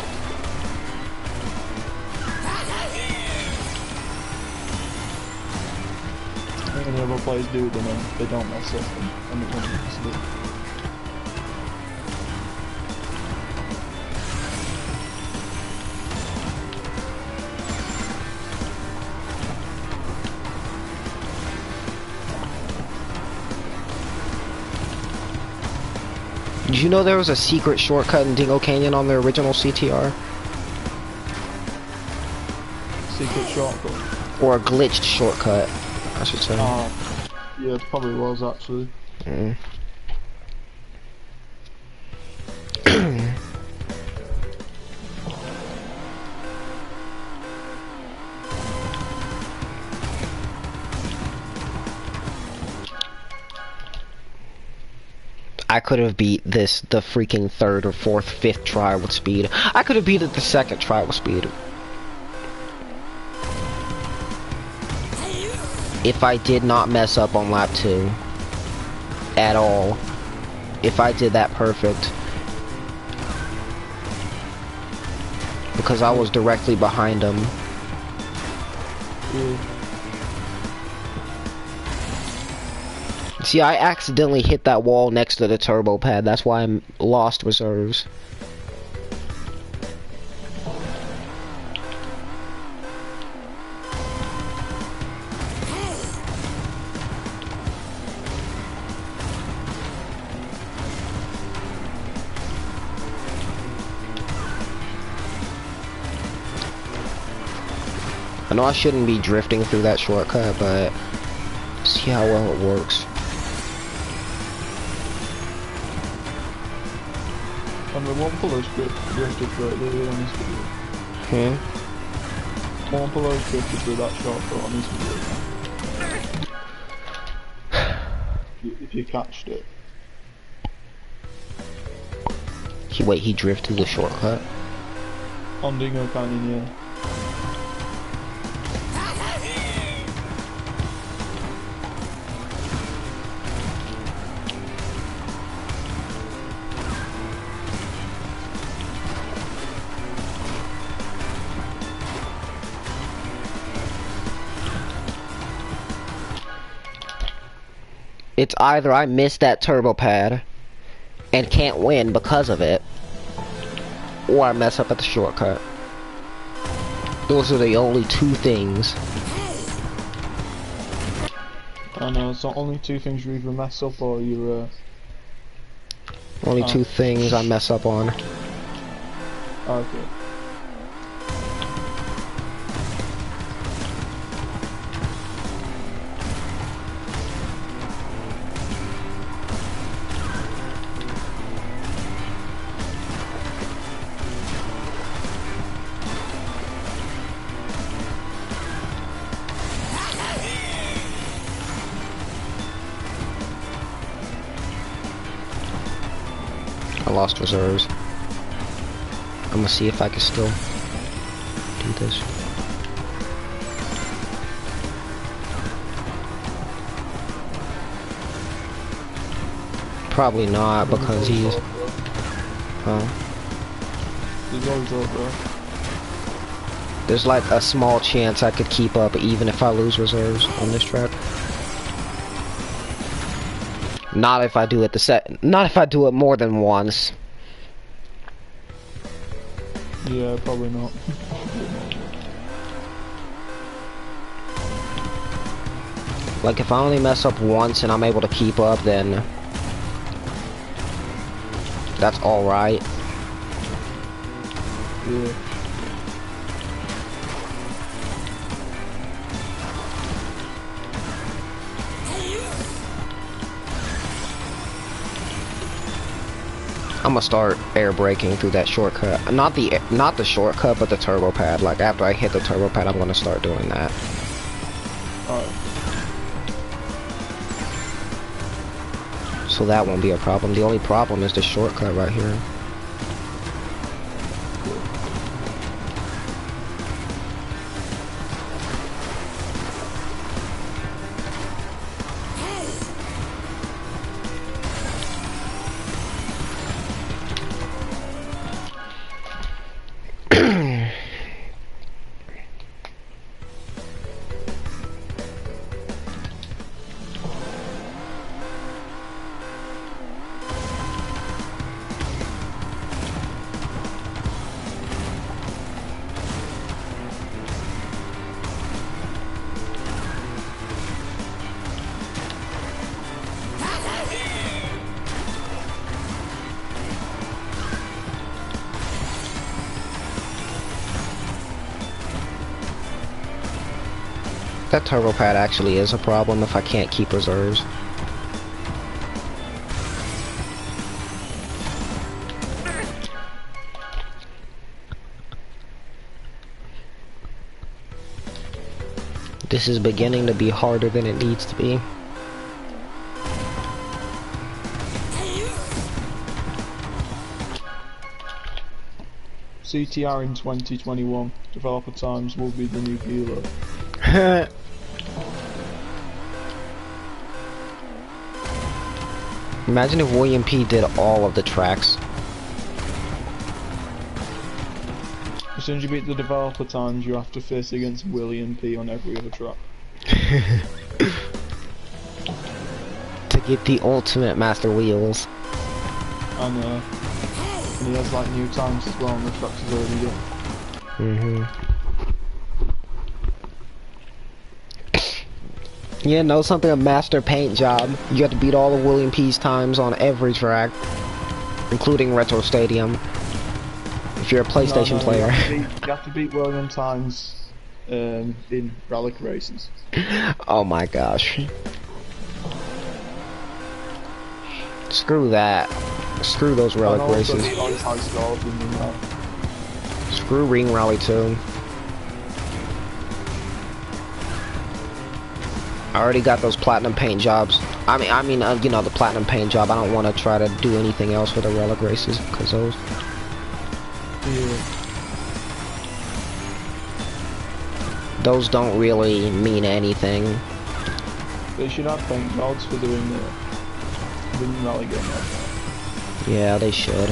Any other players do them and they don't mess up and it won't mess up. Did you know there was a secret shortcut in Dingo Canyon on the original CTR? Secret shortcut. Or a glitched shortcut, I should say. Yeah, it probably was actually. I could have beat this the freaking third or fourth, fifth try with speed. I could have beat it the second try with speed. If I did not mess up on lap 2. At all. If I did that perfect. Because I was directly behind him. Yeah. See, I accidentally hit that wall next to the turbo pad. That's why I lost reserves. I know I shouldn't be drifting through that shortcut, but see how well it works. And the WUMPA is good. Drifted through it, really honest with you. WUMPA is drifted through that shortcut, honest with you. If you catched it. Wait, he drifted through the shortcut? On Dingo Canyon, yeah. It's either I miss that turbo pad and can't win because of it, or I mess up at the shortcut. Those are the only two things. I know, it's the only two things you either mess up or you're Only two things I mess up on. okay. I lost reserves. I'm gonna see if I can still do this. Probably not because he's... Huh? There's always up there. There's like a small chance I could keep up even if I lose reserves on this track. Not if I do it not if I do it more than once. Yeah, probably not. Like, if I only mess up once and I'm able to keep up, then that's alright. Yeah. I'm gonna start air braking through that shortcut. Not the shortcut, but the turbo pad. Like, after I hit the turbo pad, I'm gonna start doing that. Alright. So that won't be a problem. The only problem is the shortcut right here. That turbo pad actually is a problem if I can't keep reserves. This is beginning to be harder than it needs to be. CTR in 2021. Developer times will be the new kilo. Imagine if WUMP did all of the tracks. As soon as you beat the developer times, you have to face against William P on every other track. To get the ultimate master wheels. And he has like new times as well on the tracks he's already got. Yeah, know something, a master paint job. You have to beat all of William P's times on every track, including Retro Stadium. If you're a PlayStation player. You have to beat William times in relic races. Oh my gosh. Screw that. Screw those relic races. Screw Ring Rally 2. I already got those platinum paint jobs. I mean, you know, the platinum paint job. I don't want to try to do anything else with the relic races because those. Yeah. Those don't really mean anything. They should have paint jobs for doing the rally game like that. Yeah, they should.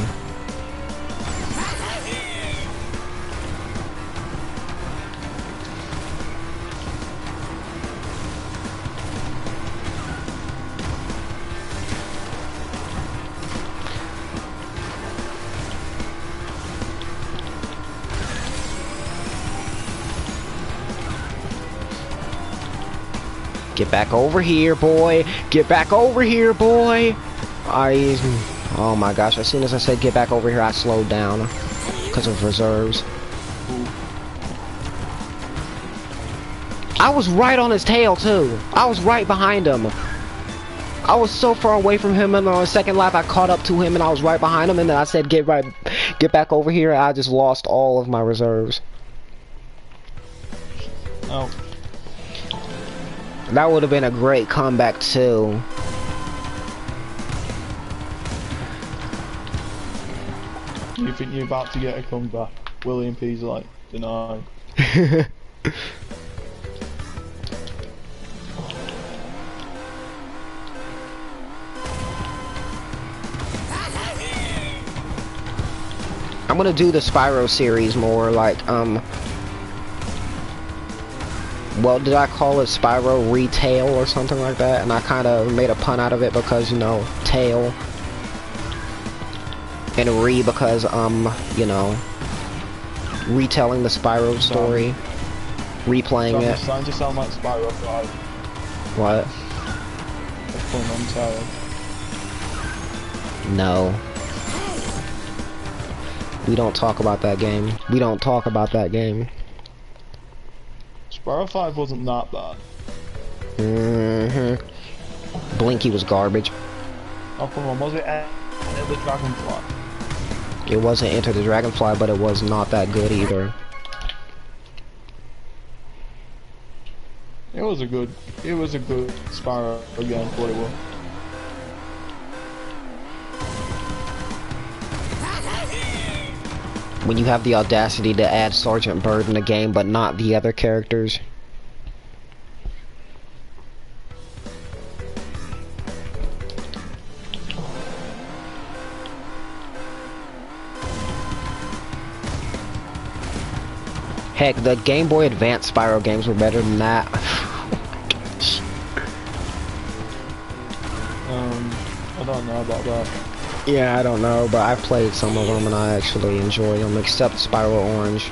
Get back over here, boy. Get back over here, boy. Oh my gosh, as soon as I said get back over here, I slowed down because of reserves. I was right on his tail, too. I was right behind him. I was so far away from him, and on the second lap, I caught up to him, and I was right behind him, and then I said get back over here, and I just lost all of my reserves. Oh. That would have been a great comeback, too. You think you're about to get a comeback? William P's like, denied. I'm gonna do the Spyro series more, like, well, did I call it Spyro Retail or something like that? And I kind of made a pun out of it because, you know, tail. And re because, you know, retelling the Spyro story, replaying I'm it. starting to sound like Spyro 5. What? That's fun, I'm tired. No. We don't talk about that game. We don't talk about that game. Spyro 5 wasn't that bad. Blinky was garbage. Oh come on, was it Enter the Dragonfly? It wasn't Enter the Dragonfly, but it was not that good either. It was a good Spyro game for what it was. When you have the audacity to add Sergeant Bird in the game, but not the other characters. Heck, the Game Boy Advance Spyro games were better than that. I don't know about that. Yeah, I don't know, but I've played some of them and I actually enjoy them, except Spyro Orange.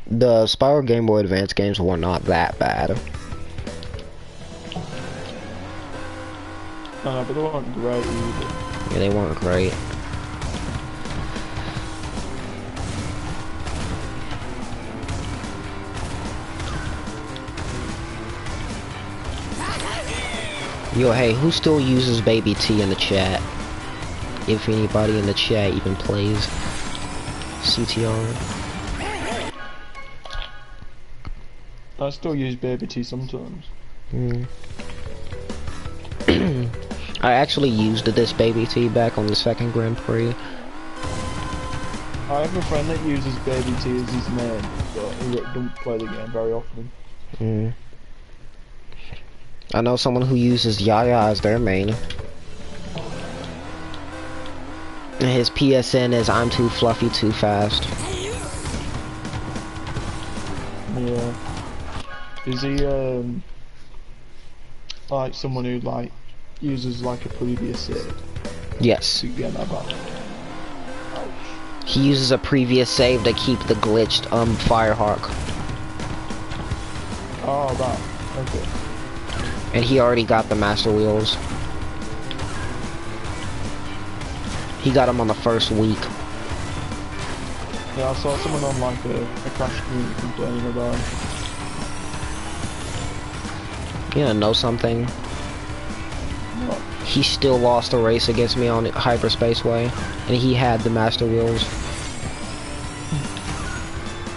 The Spyro Game Boy Advance games were not that bad. No, but they weren't great either. Yeah, they weren't great. Yo, hey, who still uses Baby T in the chat? If anybody in the chat even plays CTR. I still use Baby T sometimes. I actually used this Baby T back on the second Grand Prix. I have a friend that uses Baby T as his name, but he don't play the game very often. I know someone who uses Yaya as their main. And his PSN is I'm too fluffy, too fast. Yeah. Is he like someone who like uses like a previous save Yes. to get that back? Ouch. He uses a previous save to keep the glitched Firehawk. Oh, that. Okay. And he already got the Master Wheels. He got them on the first week. Yeah, I saw someone on like a Crash community complaining about it. Yeah, know something? What? He still lost a race against me on Hyperspace Way, and he had the Master Wheels.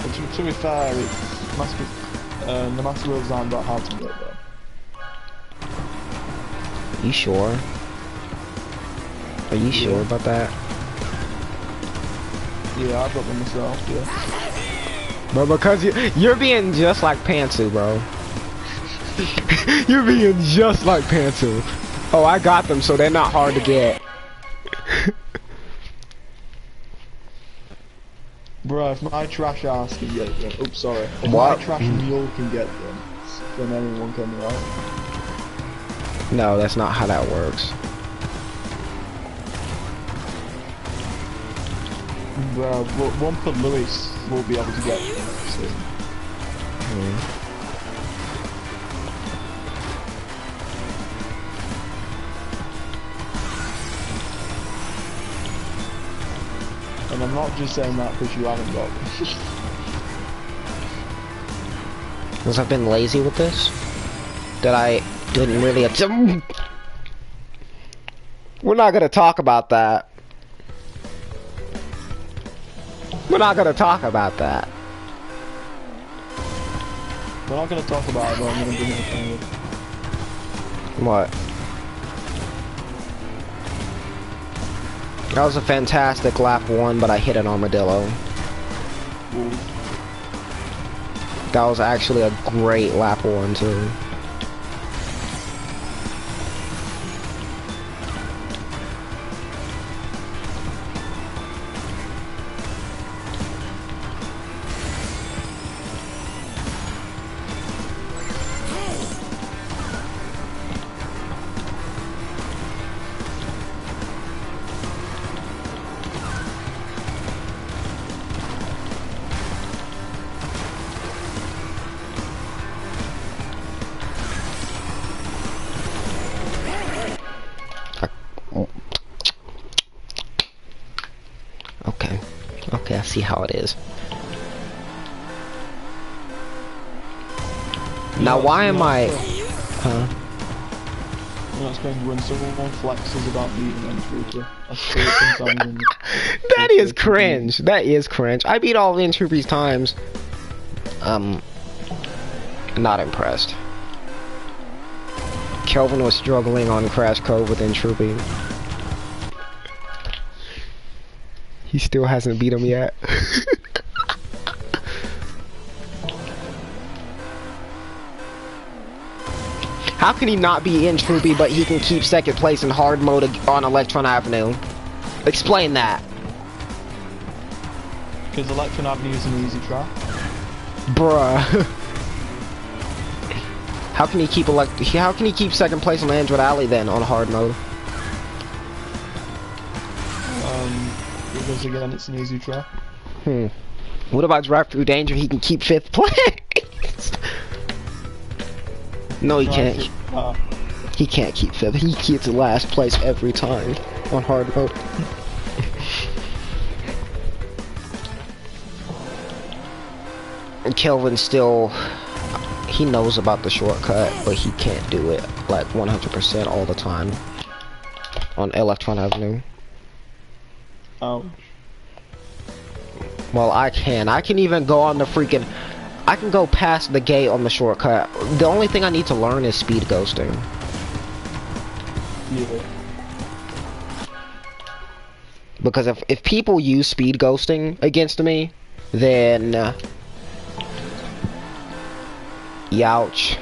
But to be fair, it must be the Master Wheels aren't that hard to get though. You sure? Are you sure about that? Yeah, I got them myself, yeah. Bro, because you're being just like Pantsu, bro. You're being just like Pantsu. Oh, I got them, so they're not hard to get. Bro, if my trash ass can get them, oops, sorry. If What? my trash mule can get them, then anyone can, right? No, that's not how that works. Bro, WUMPA Lewis will be able to get them soon. And I'm not just saying that because you haven't got them. Because I've been lazy with this. That I didn't really We're not gonna talk about that. We're not gonna talk about that. We're not gonna talk about it, but I'm gonna bring it up. What? That was a fantastic lap 1, but I hit an armadillo. Ooh. That was actually a great lap 1 too. Okay, I see how it is. Now, why am I... Huh? You know, it's crazy when someone flexes about beating an trooper. I say it sometimes in That is cringe. That is cringe. I beat all the N-Troopies times. Not impressed. Kelvin was struggling on Crash Cove with N-Troopy. He still hasn't beat him yet. How can he not be N-Troopy, but he can keep second place in hard mode on Electron Avenue? Explain that. Because Electron Avenue is an easy track. Bruh. How can he keep second place on Android Alley then on hard mode? Because again, it's an easy track. What about Drive Through Danger? He can keep 5th place. No, he can't. He can't keep 5th. He keeps last place every time on hard mode. And Kelvin still, he knows about the shortcut, but he can't do it like 100% all the time on Electron Avenue. Ouch. Well, I can even go on the freaking, I can go past the gate on the shortcut. The only thing I need to learn is speed ghosting. Yeah. Because if people use speed ghosting against me, then youch.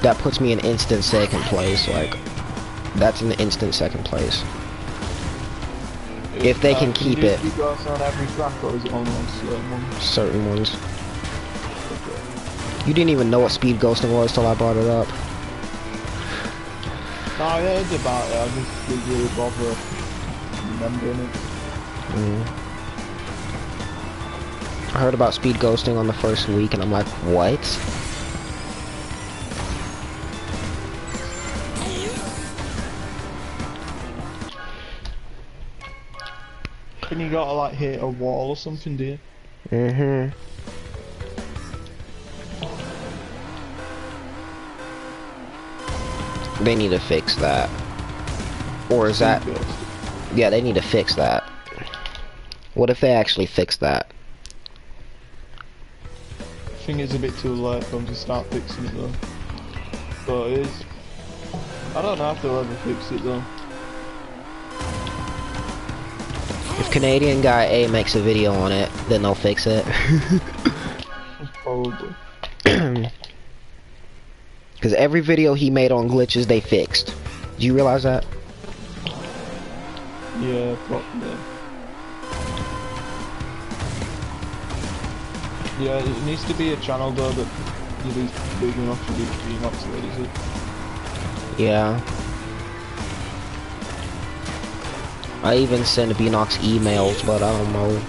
That puts me in instant second place. Like, that's an instant second place. If they can keep it. Speed ghosting on every track, or is it only on certain ones? Certain ones. You didn't even know what speed ghosting was till I brought it up. No, I heard about it. I just didn't really bother remembering it. I heard about speed ghosting on the first week, and I'm like, what? Then you gotta like hit a wall or something, do you? They need to fix that. Or is that... Yeah, they need to fix that. What if they actually fix that? I think it's a bit too late for them to start fixing it though. But it is. I don't know if they'll ever fix it though. If Canadian guy A makes a video on it, then they'll fix it. Probably. Because every video he made on glitches, they fixed. Do you realize that? Yeah, probably. Yeah, it needs to be a channel though that is big enough to be not to is it? Yeah. I even send Beanox emails, but I don't know.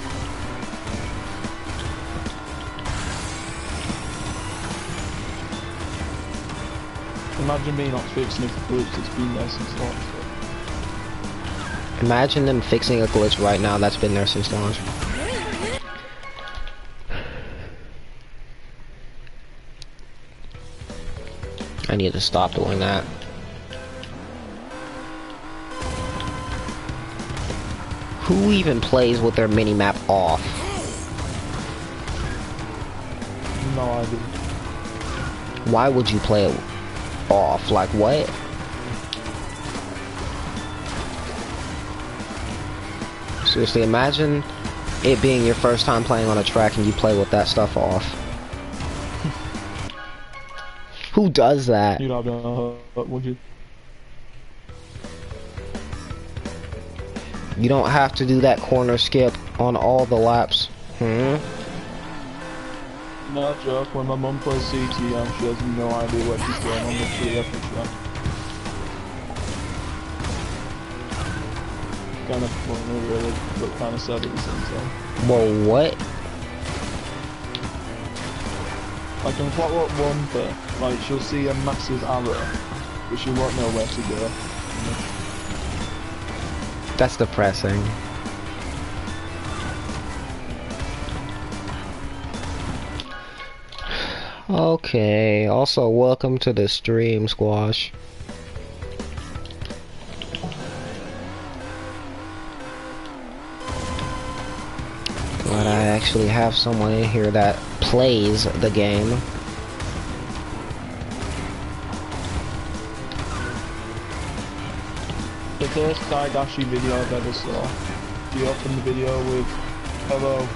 Imagine Beanox fixing a glitch that's been there since launch. Imagine them fixing a glitch right now that's been there since launch. I need to stop doing that. Who even plays with their mini-map off? No idea. Why would you play it off? Like, what? Seriously, imagine it being your first time playing on a track and you play with that stuff off. Who does that? You'd have no hope, would you? You don't have to do that corner skip on all the laps. No joke, when my mum plays CTM, she has no idea what she's doing on the free every track. Kind of funny really, but kind of sad at the same time. Whoa, what? Like in what WUMPA, like she'll see a massive arrow, but she won't know where to go. That's depressing. Okay, also welcome to the stream, Squash. Glad I actually have someone in here that plays the game. The first Kaidashi video I've ever saw. You open the video with hello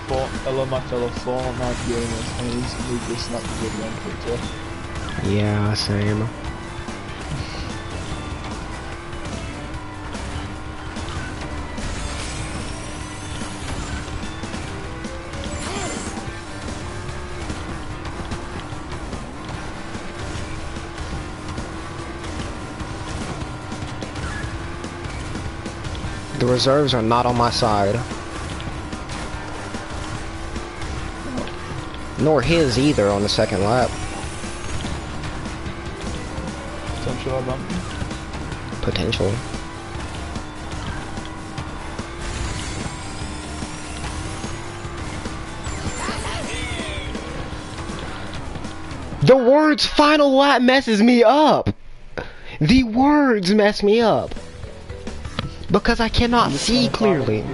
my fellow Fortnite gamers, and instantly just snapped the video on Twitter. Yeah, same. The reserves are not on my side. Nor his either on the second lap. Potential event. Potential. The words final lap messes me up. The words mess me up. Because I cannot see clearly.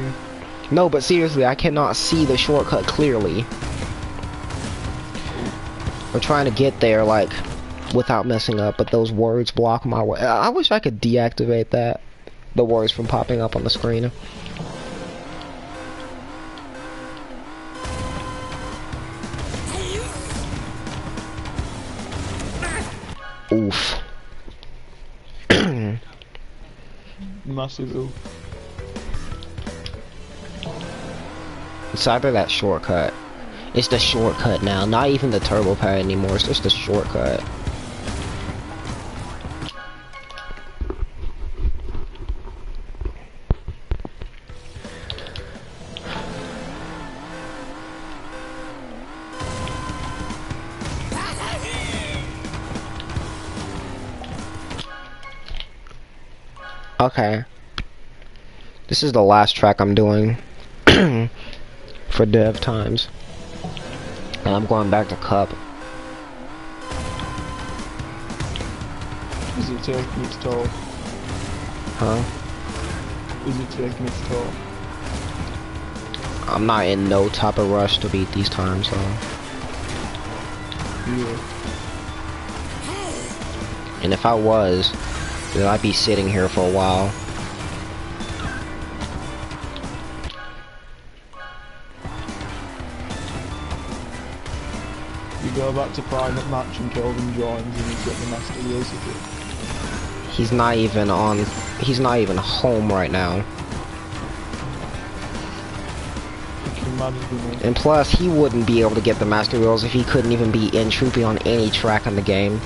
No, but seriously, I cannot see the shortcut clearly. I'm trying to get there, like, without messing up, but those words block my way. I wish I could deactivate that. The words from popping up on the screen. Oof. Massive oof. It's either that shortcut. It's the shortcut now, not even the turbo pad anymore, it's just the shortcut. Okay. This is the last track I'm doing for dev times. And I'm going back to Cup. Is it taking its toll? Huh? Is it taking its toll? I'm not in no type of rush to beat these times, so. Yeah. And if I was, then I'd be sitting here for a while. You go back to private match and Kelvin joins and you get the master wheels of it. He's not even home right now. You can imagine. And plus, he wouldn't be able to get the master wheels if he couldn't even be in Troopy on any track in the game.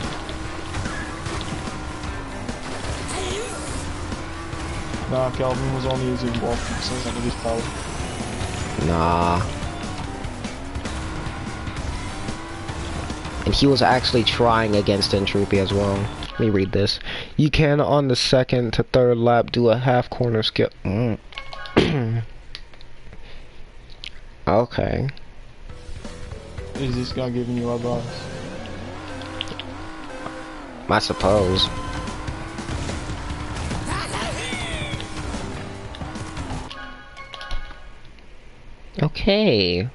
Nah, Kelvin was only using 1% of his power. Nah. And he was actually trying against Entropy as well. Let me read this. You can, on the second to third lap, do a half corner skip. Okay. Is this guy giving you advice? I suppose. Okay.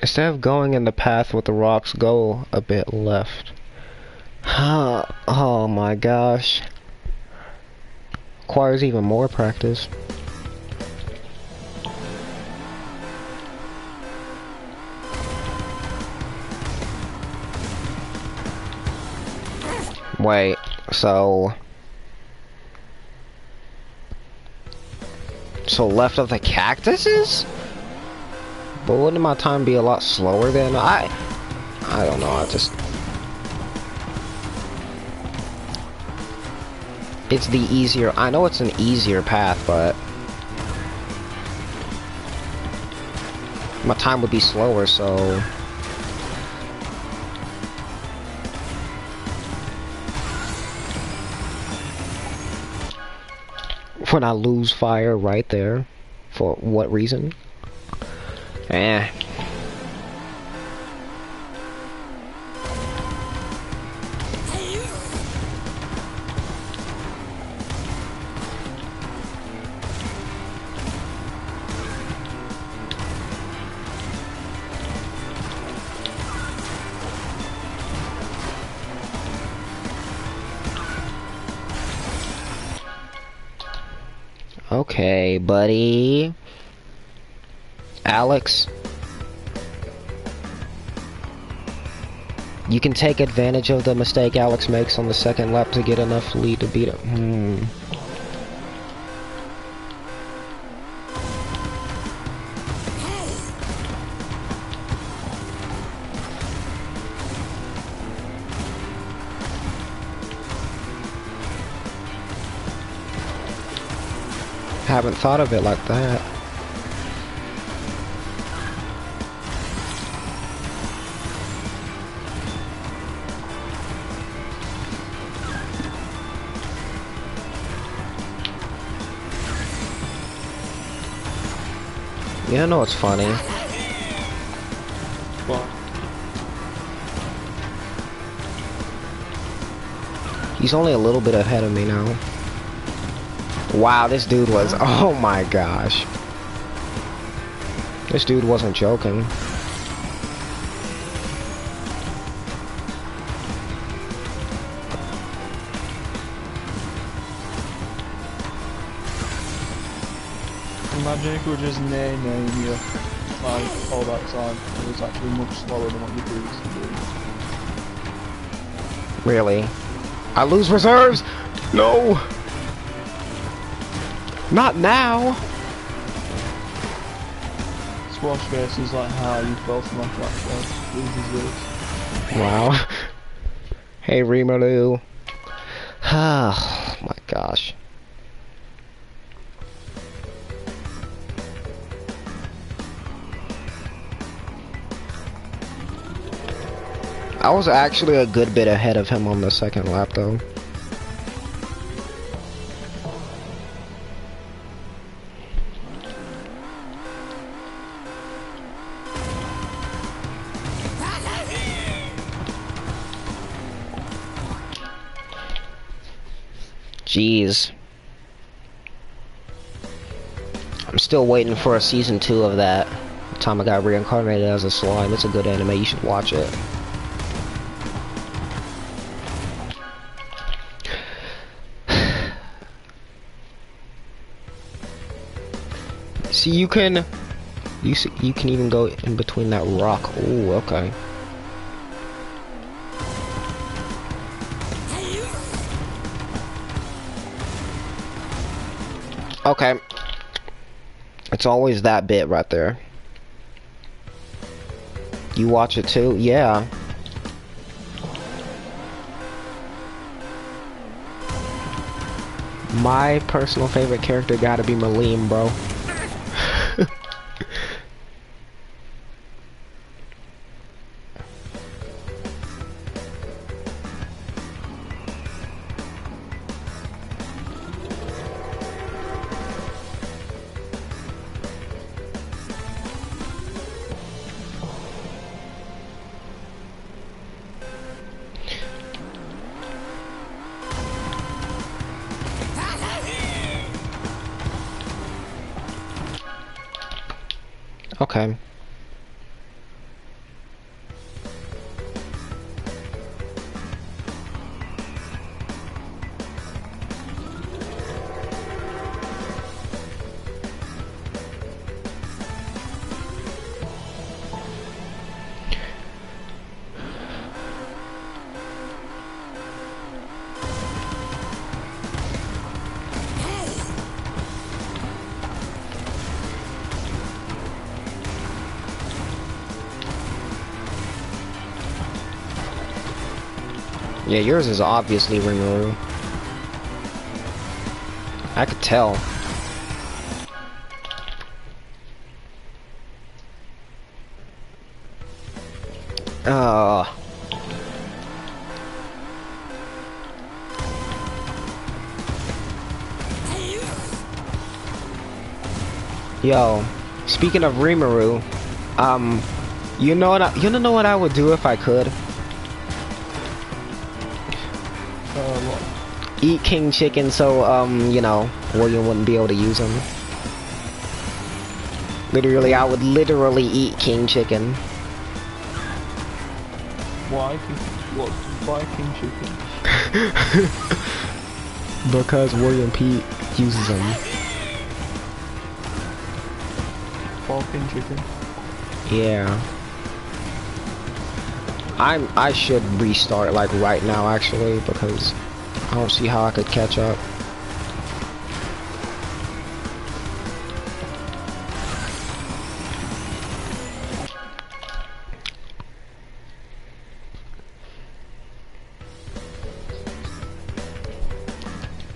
Instead of going in the path with the rocks, go a bit left. Oh my gosh. Requires even more practice. Wait, so left of the cactuses? But wouldn't my time be a lot slower than I don't know, it's the easier, I know it's an easier path, but my time would be slower, so when I lose fire right there, for what reason? Eh. Okay, buddy. Alex. You can take advantage of the mistake Alex makes on the second lap to get enough lead to beat him. Haven't thought of it like that. Yeah, I know it's funny. What? He's only a little bit ahead of me now. Wow, this dude was... Oh my gosh. This dude wasn't joking. Imagine if we were just name you like all that time. It was actually much slower than what you previously did. Really? I lose reserves! No! Not now! Squash face is like how you felt from like that loses this. Wow. Hey, Rimaru. Oh my gosh. I was actually a good bit ahead of him on the second lap though. Jeez. I'm still waiting for a season 2 of that. The time I got reincarnated as a slime. It's a good anime, you should watch it. See, you can even go in between that rock. Ooh, okay. Okay. It's always that bit right there. You watch it too? Yeah. My personal favorite character gotta be Malim, bro. Okay. Yeah, yours is obviously Rimuru. I could tell. Yo, speaking of Rimuru, you know what I would do if I could? What? Eat king chicken so, you know, William wouldn't be able to use him. Literally, I would literally eat king chicken. Why king chicken? Because William Pete uses him. For king chicken? Yeah. I should restart like right now actually because I don't see how I could catch up.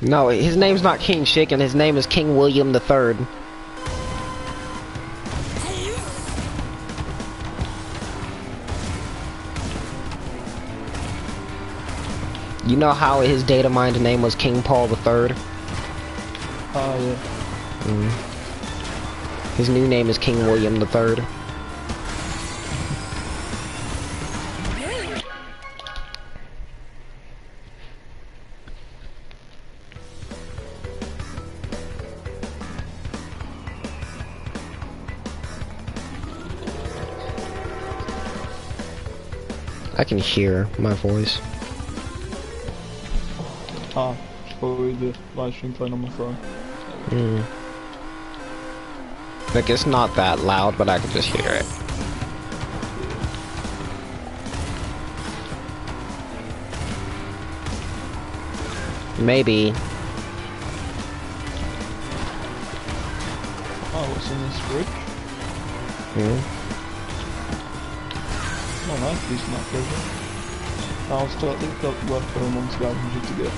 No, his name's not King Chicken, his name is King William III. You know how his data mined name was King Paul III? Oh yeah. His new name is King William III. I can hear my voice. Ah, it's probably the live stream playing on my phone. Like, it's not that loud, but I can just hear it. Maybe. Oh, what's in this fridge? Oh, nice, decent that fridge. I'll start the work for a month's ago and to get.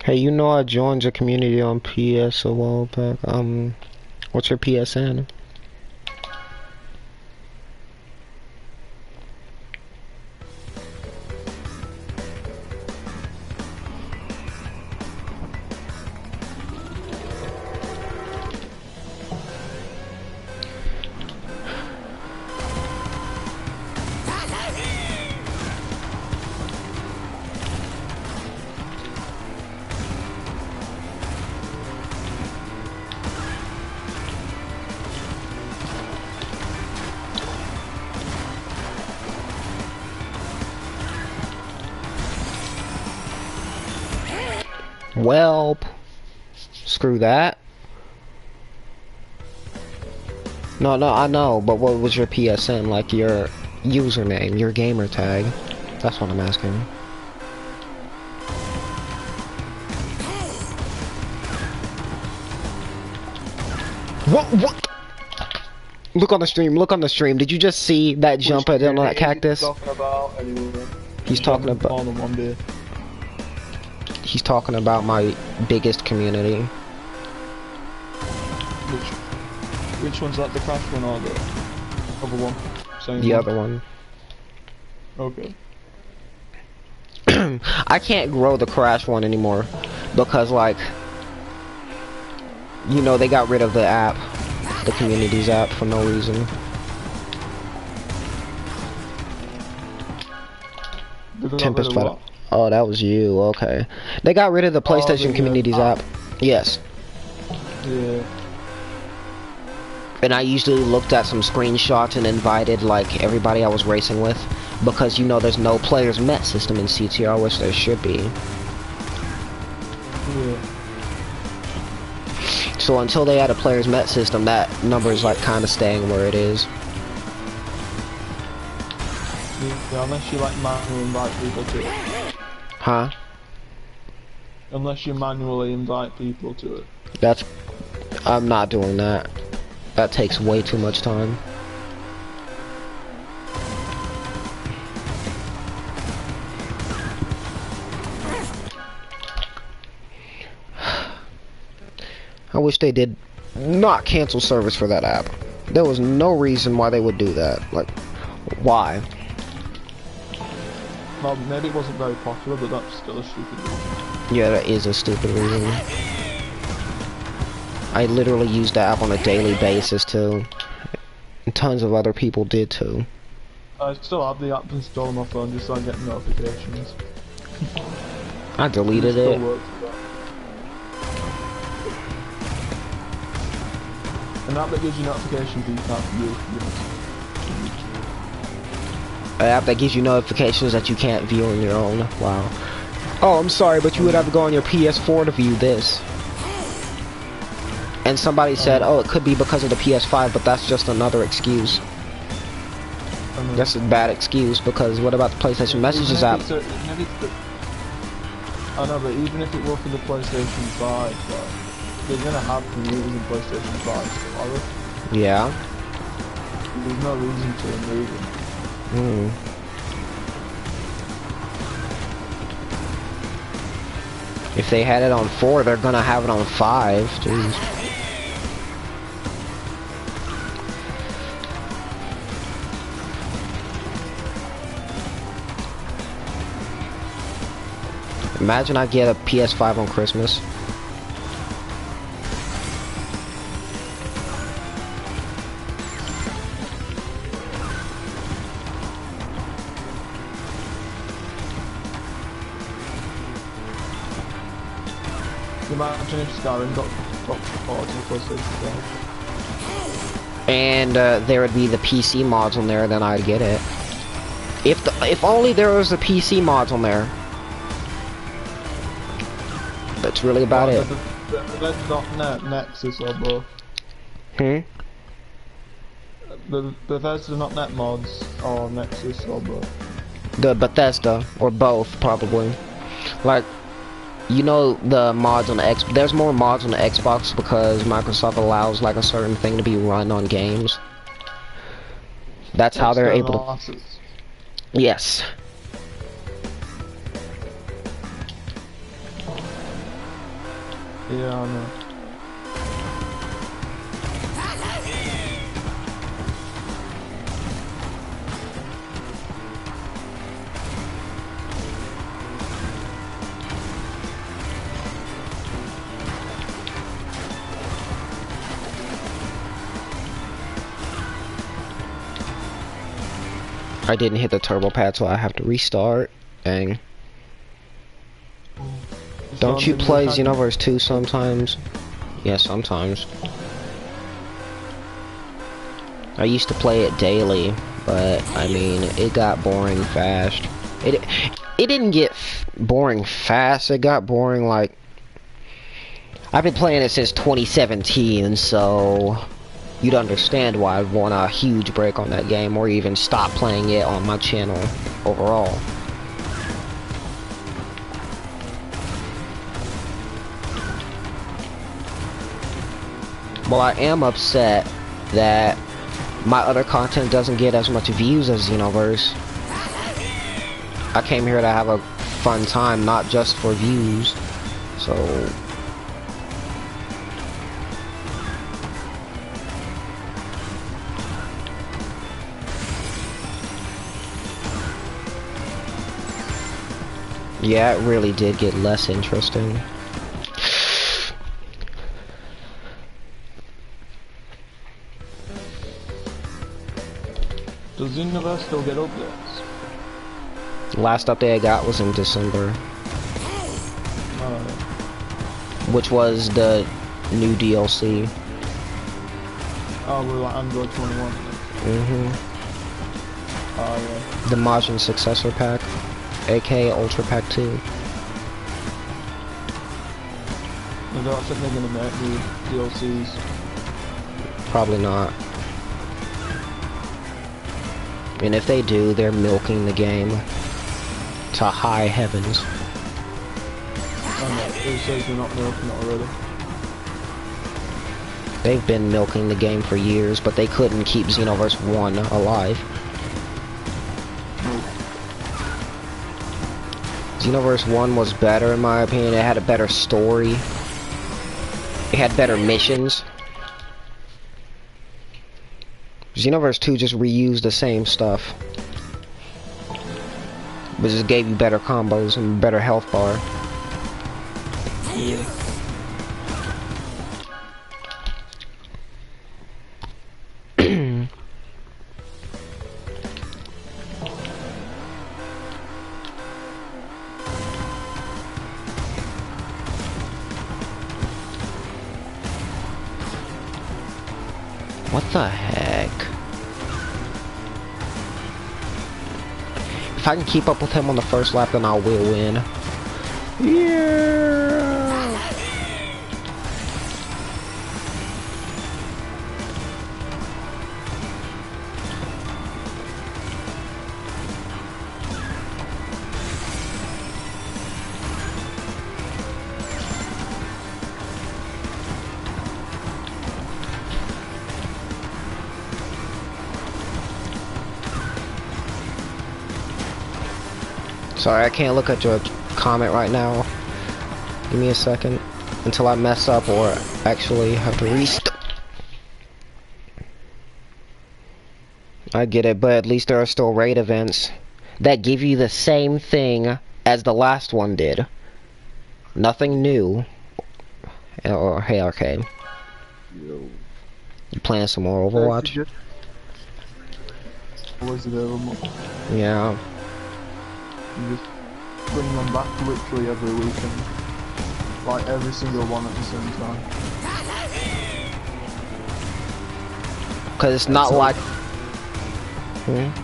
Hey, you know I joined your community on PS a while back. What's your PSN? Well, screw that. No, I know, but what was your PSN, like your username, your gamer tag? That's what I'm asking. What? Look on the stream, Did you just see that jump on that cactus? He's talking about He's talking about my biggest community. Which one's that, the crash one or the other one? Same the one? Other one. Okay. I can't grow the crash one anymore because, like, you know, they got rid of the app, the communities app, for no reason. Tempest Battle. Oh, that was you. Okay. They got rid of the PlayStation Communities app. Yes. Yeah. And I usually looked at some screenshots and invited, like, everybody I was racing with. Because, you know, there's no players met system in CTR, which there should be. Yeah. So until they add a players met system, that number is, like, kind of staying where it is. Yeah, unless you, like, manually invite people to it. Huh? Unless you manually invite people to it. I'm not doing that. That takes way too much time. I wish they did not cancel service for that app. There was no reason why they would do that. Like, why? Well, maybe it wasn't very popular, but that's still a stupid reason. Yeah, that is a stupid reason. I literally use the app on a daily basis too. And tons of other people did too. I still have the app installed on my phone just so I get notifications. I deleted it. Still works for that. An app that gives you notifications you can't view. An app that gives you notifications that you can't view on your own. Wow. Oh, I'm sorry, but you would have to go on your PS4 to view this. And somebody said, oh, it could be because of the PS5, but that's just another excuse. That's a bad excuse, because what about the PlayStation Messages app? I know, but even if it were for the PlayStation 5, they're gonna have computers in PlayStation 5 tomorrow. Yeah. There's no reason to remove them. If they had it on 4, they're gonna have it on 5. Jeez. Imagine I get a PS5 on Christmas. Imagine if Skyrim got supported to the PlayStation 5. And there would be the PC mods on there, then I'd get it. If only there was the PC mods on there. That's really about it. The .NET, Nexus, or both. The Bethesda.NET mods, or Nexus, or both. The Bethesda, or both, probably. Like, you know, the mods on the there's more mods on the Xbox because Microsoft allows like a certain thing to be run on games. That's how they're able to. Assets. Yes. Yeah, I know. I didn't hit the turbo pad, so I have to restart. Dang. Don't you play Xenoverse 2 sometimes? Yeah, sometimes. I used to play it daily, but I mean, it got boring fast. It didn't get boring fast, it got boring like... I've been playing it since 2017, so... You'd understand why I'd want a huge break on that game, or even stop playing it on my channel overall. Well, I am upset that my other content doesn't get as much views as Xenoverse. I came here to have a fun time, not just for views. So... yeah, it really did get less interesting. Does Xenoverse still get updates? The last update I got was in December. Which was the new DLC. Oh, we're like Android 21. Oh, yeah. The Majin Successor Pack. aka Ultra Pack 2. I don't think they're gonna make new DLCs. Probably not. And if they do, they're milking the game to high heavens. Oh no, it says they're not milking it already. They've been milking the game for years, but they couldn't keep Xenoverse 1 alive. Xenoverse 1 was better in my opinion. It had a better story. It had better missions. Xenoverse 2 just reused the same stuff. But just gave you better combos and better health bar. Yeah. What the heck? If I can keep up with him on the first lap, then I will win. Yeah. Sorry, I can't look at your comment right now. Give me a second until I mess up or actually have to restart. I get it, but at least there are still raid events that give you the same thing as the last one did. Nothing new. Or hey, okay. Yo. You playing some more Overwatch? Always available. Yeah. You just bring them back literally every weekend. Like every single one at the same time. Cause it's not like... Can't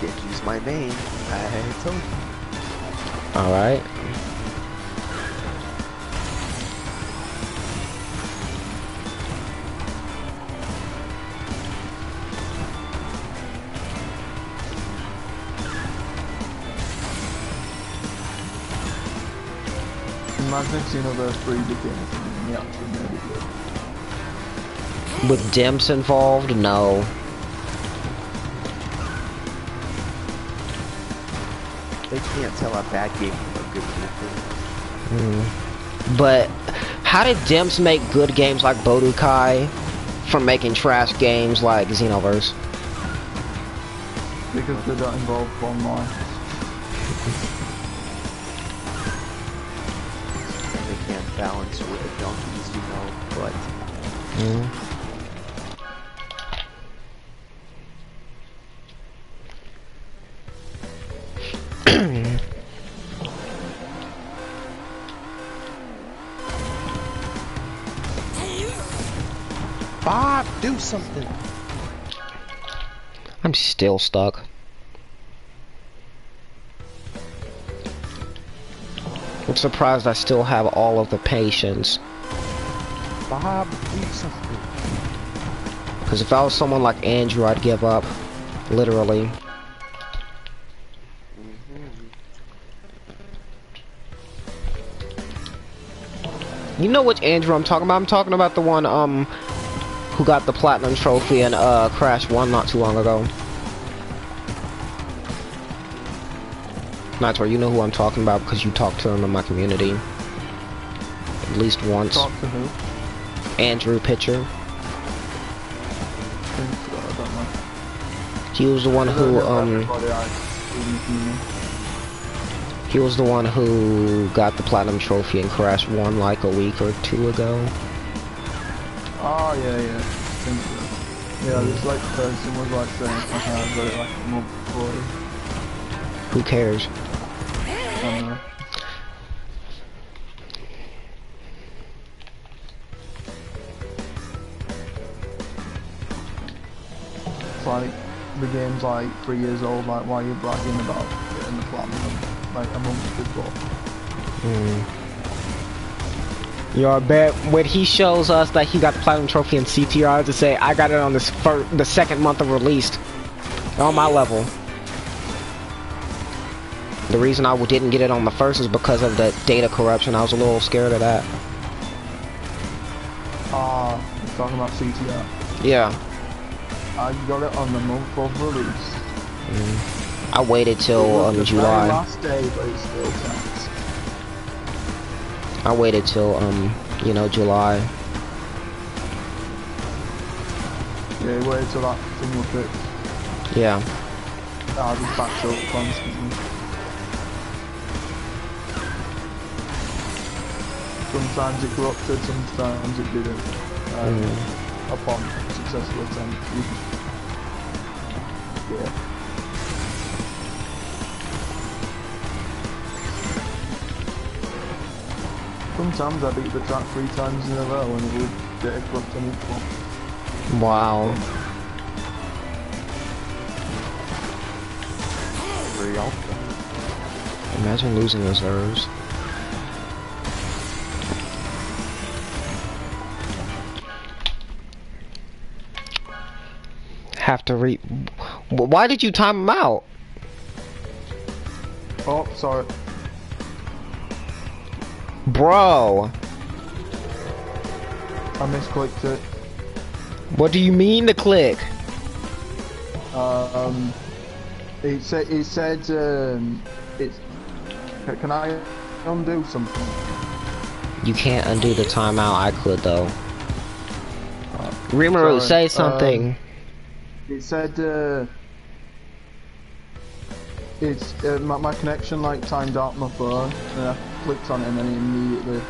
use my name. I told you. Alright. Imagine if Xenoverse 3 became a thing and they actually made it good. With dimps involved? No. They can't tell a bad game from a good game. But how did dimps make good games like Bodukai from making trash games like Xenoverse? Because they don't involve online. They can't balance with the donkeys, you know, but... Bob, do something! I'm still stuck. I'm surprised I still have all of the patience. Bob, do something! Because if I was someone like Andrew, I'd give up. Literally. You know which Andrew I'm talking about? I'm talking about the one, who got the platinum trophy in, Crash 1 not too long ago. Nitro, you know who I'm talking about because you talked to him in my community. At least once. Talk to who? Andrew Pitcher. I don't know. He was the one who, Everybody he was the one who got the platinum trophy in Crash 1 like a week or two ago. Oh yeah, yeah. I think so. Yeah, this like person was like saying I got it like a month before. Who cares? I don't know. It's like the game's like 3 years old, like why are you bragging about getting the platinum like a month before? Yo, I bet when he shows us that he got the platinum trophy in CTR to say I got it on this the second month of release. On my level. The reason I didn't get it on the first is because of the data corruption. I was a little scared of that. Ah, Talking about CTR. Yeah. I got it on the month of release. I waited till It was the July. very last day, but it still counts. I waited till you know, July. Yeah, wait till that thing was fixed. Yeah. I just backed up constantly. Sometimes it corrupted, sometimes it didn't. Upon successful attempt. Yeah. Sometimes I beat the track 3 times in a row and it will get a corrupt on each one. Wow. Real. Imagine losing reserves. Have to Why did you time him out? Oh, sorry. Bro. I misclicked it. What do you mean to click? It said, it's, can I undo something? You can't undo the timeout. I could though. Rimuru, say something. It said, my connection like timed out my phone, and I clicked on it and then it immediately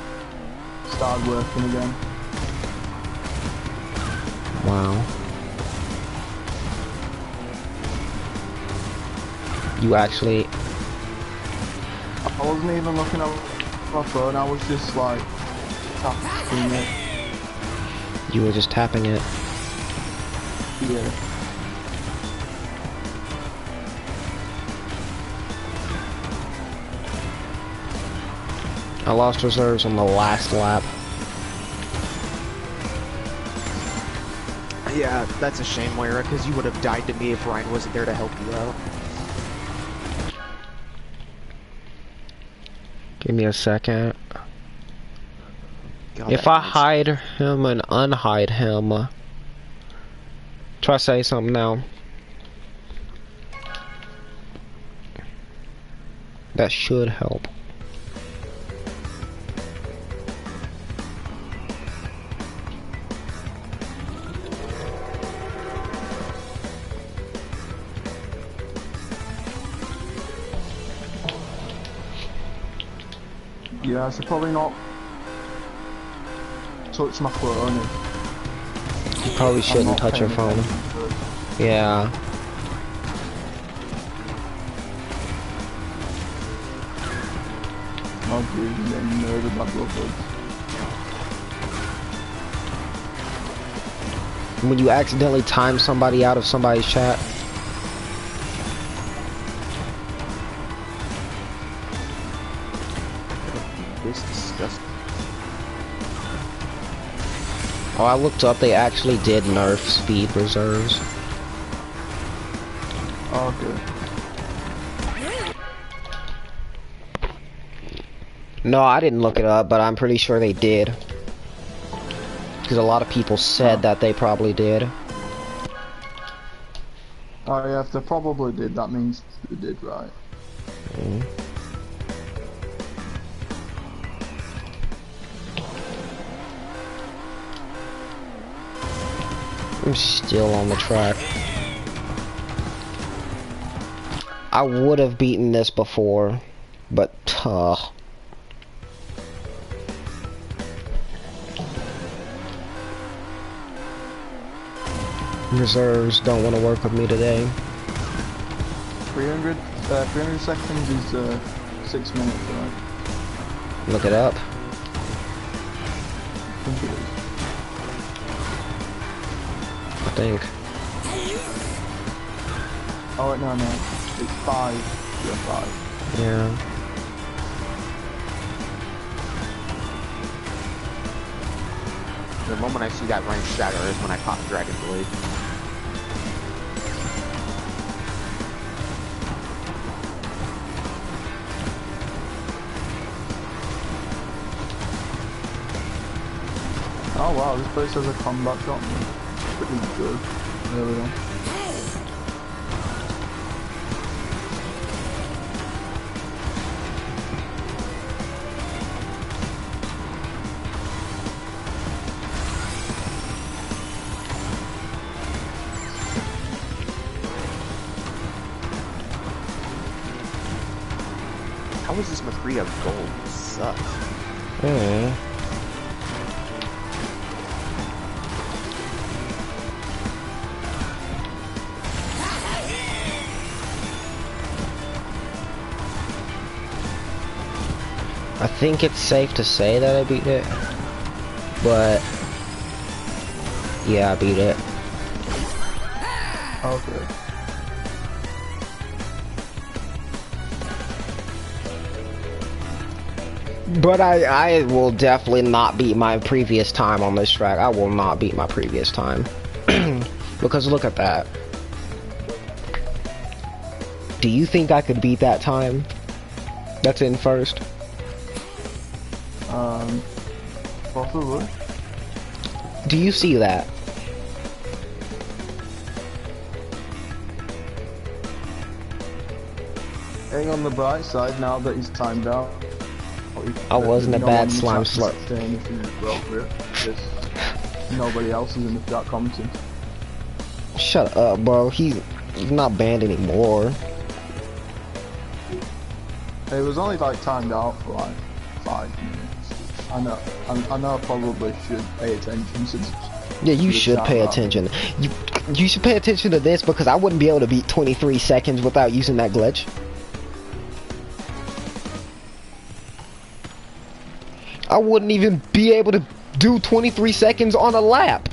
started working again. Wow. You actually... I wasn't even looking at my phone, I was just like tapping it. You were just tapping it. Yeah. I lost reserves on the last lap. Yeah, that's a shame, Moira, because you would have died to me if Ryan wasn't there to help you out. Give me a second. God, If I hide him and unhide him... Try to say something now. That should help. Yeah, I should probably not touch my phone. You probably shouldn't touch your phone. Yeah. Oh dude, I'm getting nervous about bloodlines. When you accidentally time somebody out of somebody's chat. This is disgusting. Oh, I looked up, they actually did nerf speed reserves. Okay. No, I didn't look it up, but I'm pretty sure they did. Because a lot of people said that they probably did. Oh yeah, if they probably did, that means they did right. I'm still on the track. I would have beaten this before, but reserves don't want to work with me today. 300 seconds is 6 minutes, right? Look it up. I think it is. I think. Oh wait, no, it's 5. Yeah, 5. Yeah. The moment I see that range shatter is when I pop Dragon Blade. Oh wow, this place has a combat shotgun. Pretty good. There we go. How is this McCree of gold? This sucks. I think it's safe to say that I beat it, but yeah, I beat it. Okay. But I will definitely not beat my previous time on this track. I will not beat my previous time. Because look at that. Do you think I could beat that time? That's in first. Possibly. Do you see that? Hang on the bright side now that he's timed out. I wasn't a bad slime slurp. slurp. Nobody else is in the chat commenting. Shut up, bro. He's not banned anymore. It was only like timed out for like 5 minutes. I know I probably should pay attention since. Yeah, you should pay attention. You should pay attention to this because I wouldn't be able to beat 23 seconds without using that glitch. I wouldn't even be able to do 23 seconds on a lap.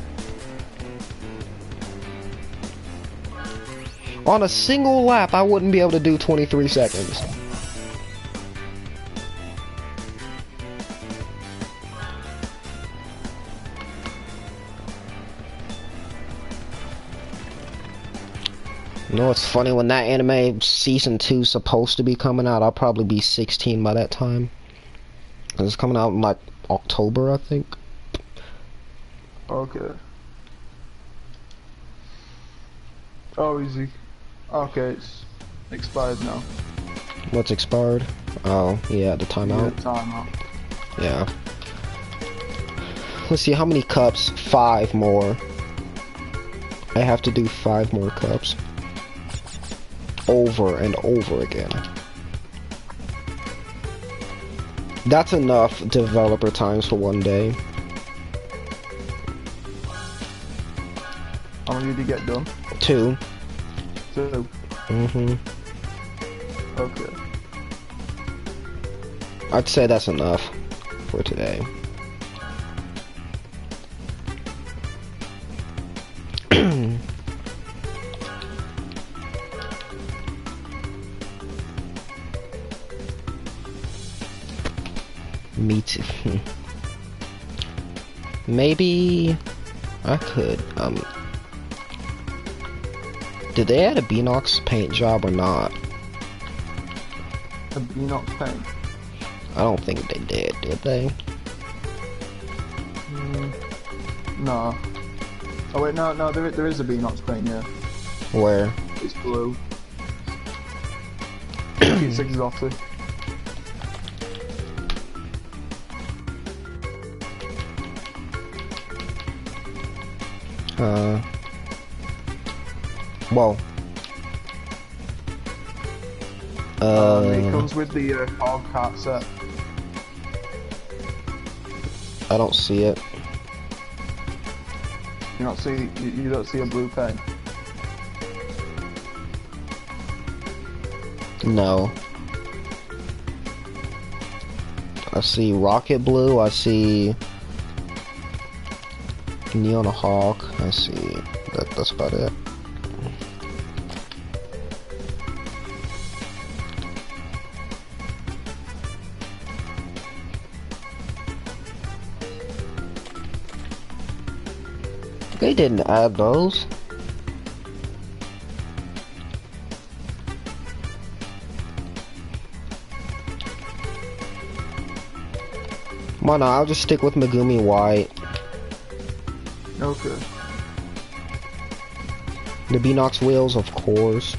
On a single lap, I wouldn't be able to do 23 seconds. You know what's funny? When that anime season 2 is supposed to be coming out, I'll probably be 16 by that time. It's coming out in like October, I think. Okay. Oh, easy. Okay, it's expired now. What's expired? Oh, yeah, the timeout. Yeah, timeout. Yeah. Let's see, how many cups? 5 more. I have to do 5 more cups. Over and over again. That's enough developer times for one day. How many did you get done? 2. 2. Mm-hmm. Okay. I'd say that's enough for today. Me too. Maybe I could, did they add a Beanox paint job or not? A Beanox paint? I don't think they did they? No. Oh wait, no, there is a Beanox paint, yeah. Where? It's blue. It's exotic. Whoa. It comes with the hog hat set. I don't see it. You don't see a blue pen? No. I see rocket blue, I see neon hawk, I see that's about it. They didn't add those. Well, no, I'll just stick with Megumi White. Okay. The Beanox wheels, of course.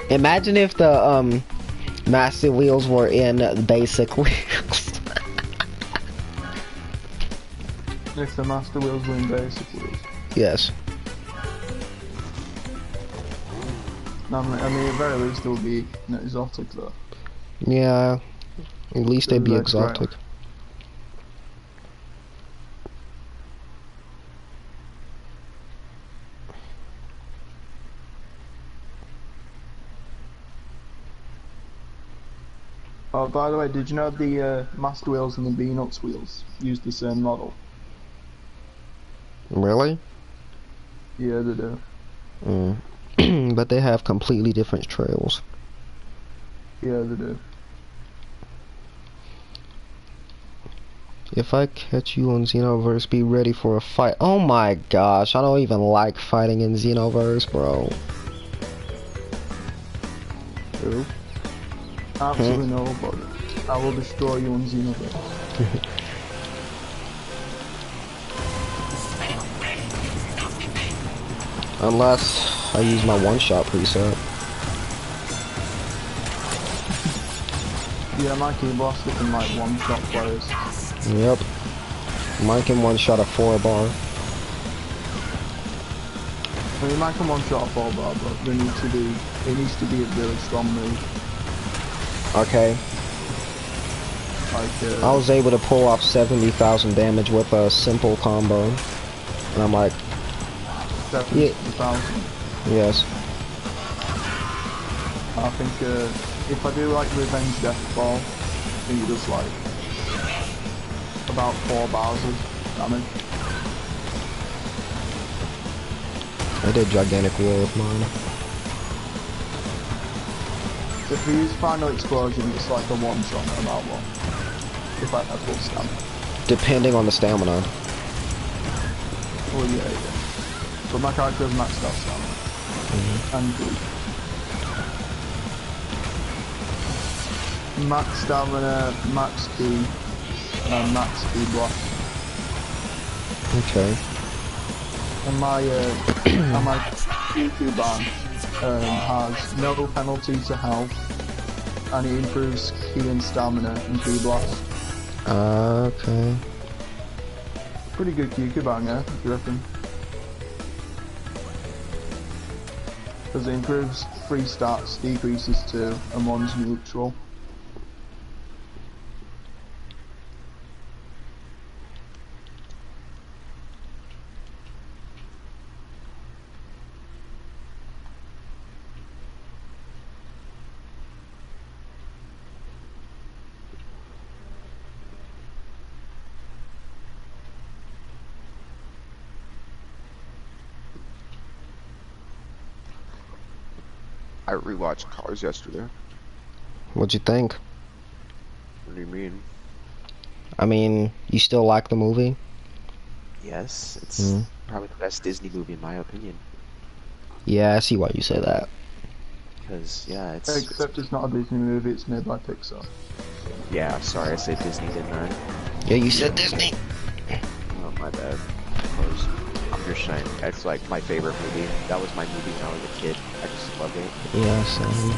Imagine if the master wheels were in basic wheels. If the master wheels were in basic wheels. Yes. I mean, at very least it would be exotic though. Yeah. At least they'd be That's exotic. right. Oh, by the way, did you know the master wheels and the Beanox wheels use the same model? Really? Yeah, they do. But they have completely different trails. Yeah, they do. If I catch you on Xenoverse, be ready for a fight. Oh my gosh, I don't even like fighting in Xenoverse, bro. Who? Absolutely nobody. I will destroy you on Xenoverse. Unless I use my one-shot preset. Yeah, my key blaster can like one-shot players. Yep. Mine can one-shot a 4-bar. I mean, mine can one-shot a 4-bar, but it needs to be a really strong move. Okay. Like, I was able to pull off 70,000 damage with a simple combo. And I'm like, 70,000. yes. I think if I do like Revenge Death Ball, I think it does like about 4 bars of damage. I did Gigantic War with mine. So if we use Final Explosion, it's like a one-shot no matter what. If I have full stamina. Depending on the stamina. Oh yeah. But my character has maxed out stamina. And good. Max stamina, max key, and max speed block. Okay. And my Q2 ban has no penalty to health, and it improves key and stamina and key blast. Okay. Pretty good QQ ban, yeah, if you reckon. Because it improves 3 stats, decreases 2, and 1's neutral. I rewatched Cars yesterday. What'd you think? What do you mean? I mean, you still like the movie? Yes, it's probably the best Disney movie in my opinion. Yeah, I see why you say that. Because, yeah, it's... Except it's not a Disney movie, it's made by Pixar. Yeah, sorry, I said Disney, didn't I? Yeah, you said Disney. Oh, my bad. Cars. I'm just saying, it's like my favorite movie. That was my movie when I was a kid. I just loved it. Yeah, same.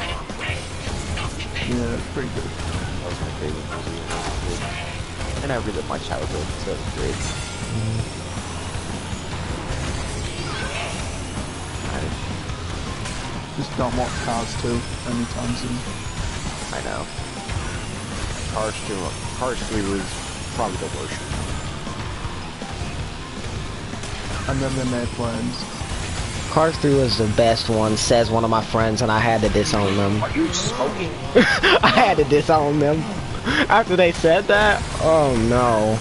Yeah, it's pretty good. That was my favorite movie when I was a kid. And I relived my childhood, so it was great. Just don't watch Cars 2 anytime soon. I know. Cars 3 was probably the worst. And then they made planes. Cars 3 was the best one, says one of my friends, and I had to disown them. Are you smoking? I had to disown them. After they said that? Oh no.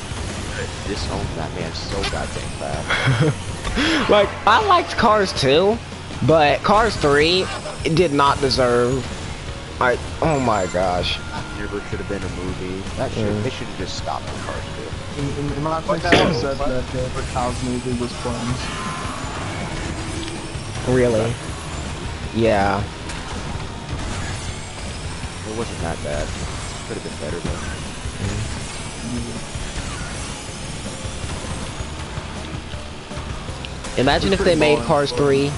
Disown that man so goddamn bad. Like, I liked Cars 2, but Cars 3 did not deserve. Oh my gosh. Never should have been a movie. They should have just stopped the Cars 2. In my place, someone said their favorite Cars movie was Planes. Really? Yeah. It wasn't that bad. Could have been better though. Imagine if It's they pretty made boring, Cars but- 3,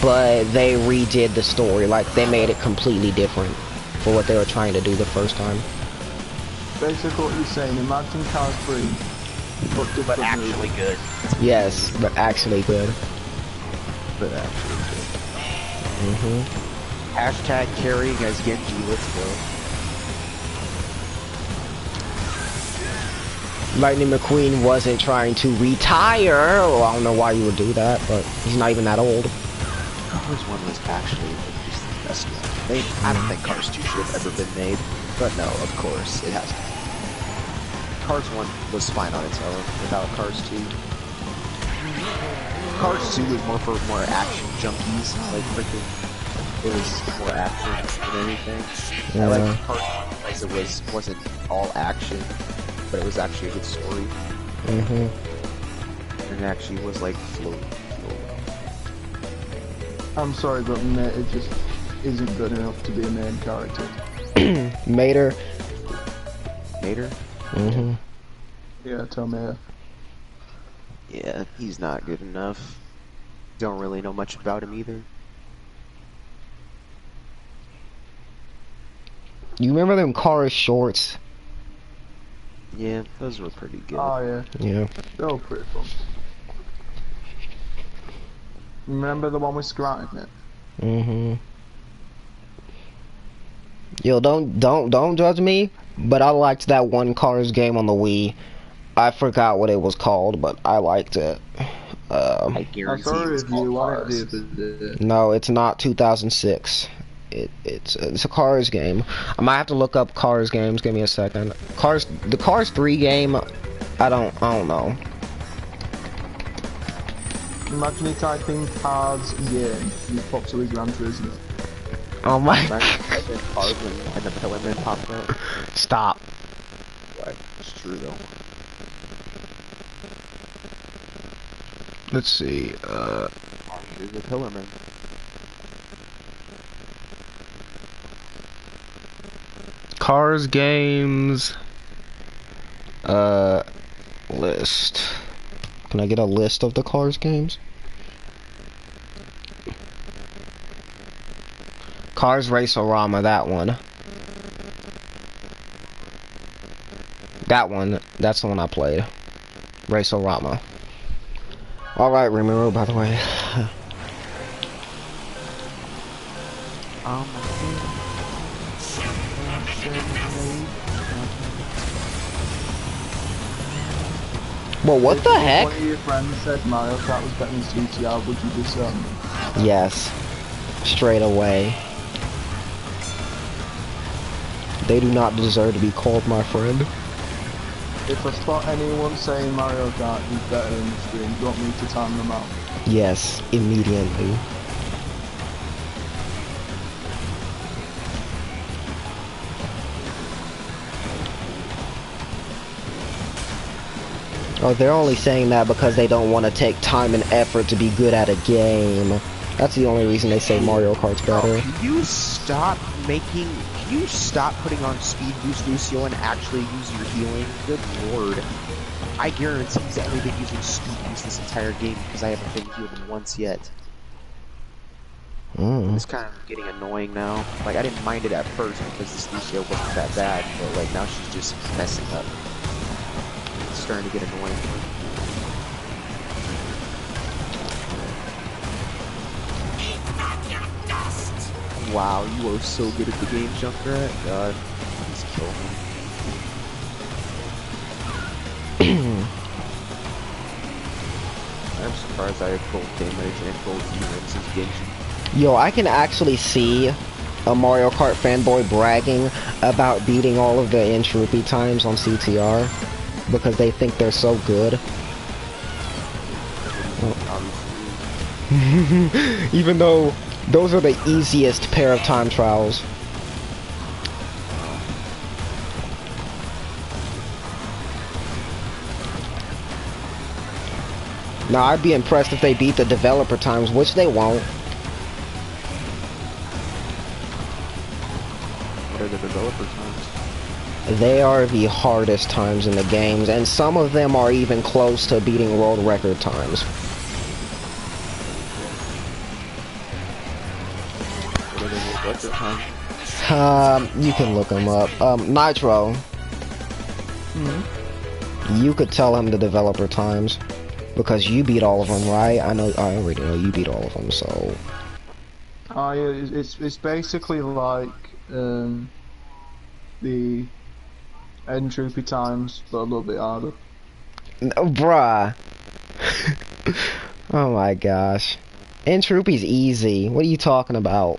but they redid the story. Like, they made it completely different for what they were trying to do the first time. Basically what you're saying, imagine Cars 3, but different But actually movie. good. Yes, but actually good. But actually good. hmm Hashtag carrying as Genji, let's go. Lightning McQueen wasn't trying to retire. Well, I don't know why you would do that, but he's not even that old. Cars 1 was actually just the best one. I don't think Cars 2 should have ever been made, but no, of course, it has to be. Cars 1 was fine on its own without Cars 2. Cars 2 was more for more action junkies, like freaking, it was more action than anything. I like Cars 1 because it wasn't all action, but it was actually a good story. hmm And it actually was like flow. I'm sorry, but mate, it just isn't good enough to be a main character. Mater. Mater? hmm Yeah, tell me. Yeah, he's not good enough. Don't really know much about him either. You remember them Cars shorts? Yeah, those were pretty good. Oh yeah, Yeah. they were pretty fun. Remember the one with Scrat in it? hmm Yo, don't judge me, but I liked that one Cars game on the Wii. I forgot what it was called, but I liked it. I I guarantee saw a it was called review on it Cars. the other day. No, it's not 2006. It's a Cars game. I might have to look up Cars games. Give me a second. The Cars 3 game. I don't know. Imagine you type in Cars game, and it pops up with Gran Turismo. Oh my. Imagine Cars and the Pillarman popped up. Stop. Right, it's true though. Let's see. Here's the Pillarman. Cars games. List. Can I get a list of the Cars games? Cars Race-O-Rama, that one. That one, that's the one I played. Race-O-Rama. Alright, Rimuru, by the way. Well, what the If heck? one of your friends said Mario Kart was better than CTR, would you disown them? Yes. Straight away. They do not deserve to be called my friend. If I spot anyone saying Mario Kart is better in the stream, do you want me to time them out? Yes, immediately. Oh, they're only saying that because they don't want to take time and effort to be good at a game. That's the only reason they say Mario Kart's better. Can you stop putting on speed boost, Lucio, and actually use your healing? Good lord. I guarantee he's only been using speed boost this entire game because I haven't been healed him once yet. It's kind of getting annoying now. Like, I didn't mind it at first because this Lucio wasn't that bad, but like now she's just messing up. It's starting to get annoying. Wow, you are so good at the game, Junkrat. God, please kill me. I'm surprised I have gold damage and gold defense as Genji. Yo, I can actually see a Mario Kart fanboy bragging about beating all of the entropy times on CTR because they think they're so good. Even though those are the easiest pair of time trials. Now, I'd be impressed if they beat the developer times, which they won't. What are the developer times? They are the hardest times in the games, and some of them are even close to beating world record times. You can look him up. Nitro. You could tell him the developer times because you beat all of them, right? I already know you beat all of them, so. It's basically like the entropy times, but a little bit harder. No, bruh. Oh my gosh. Entropy's easy. What are you talking about?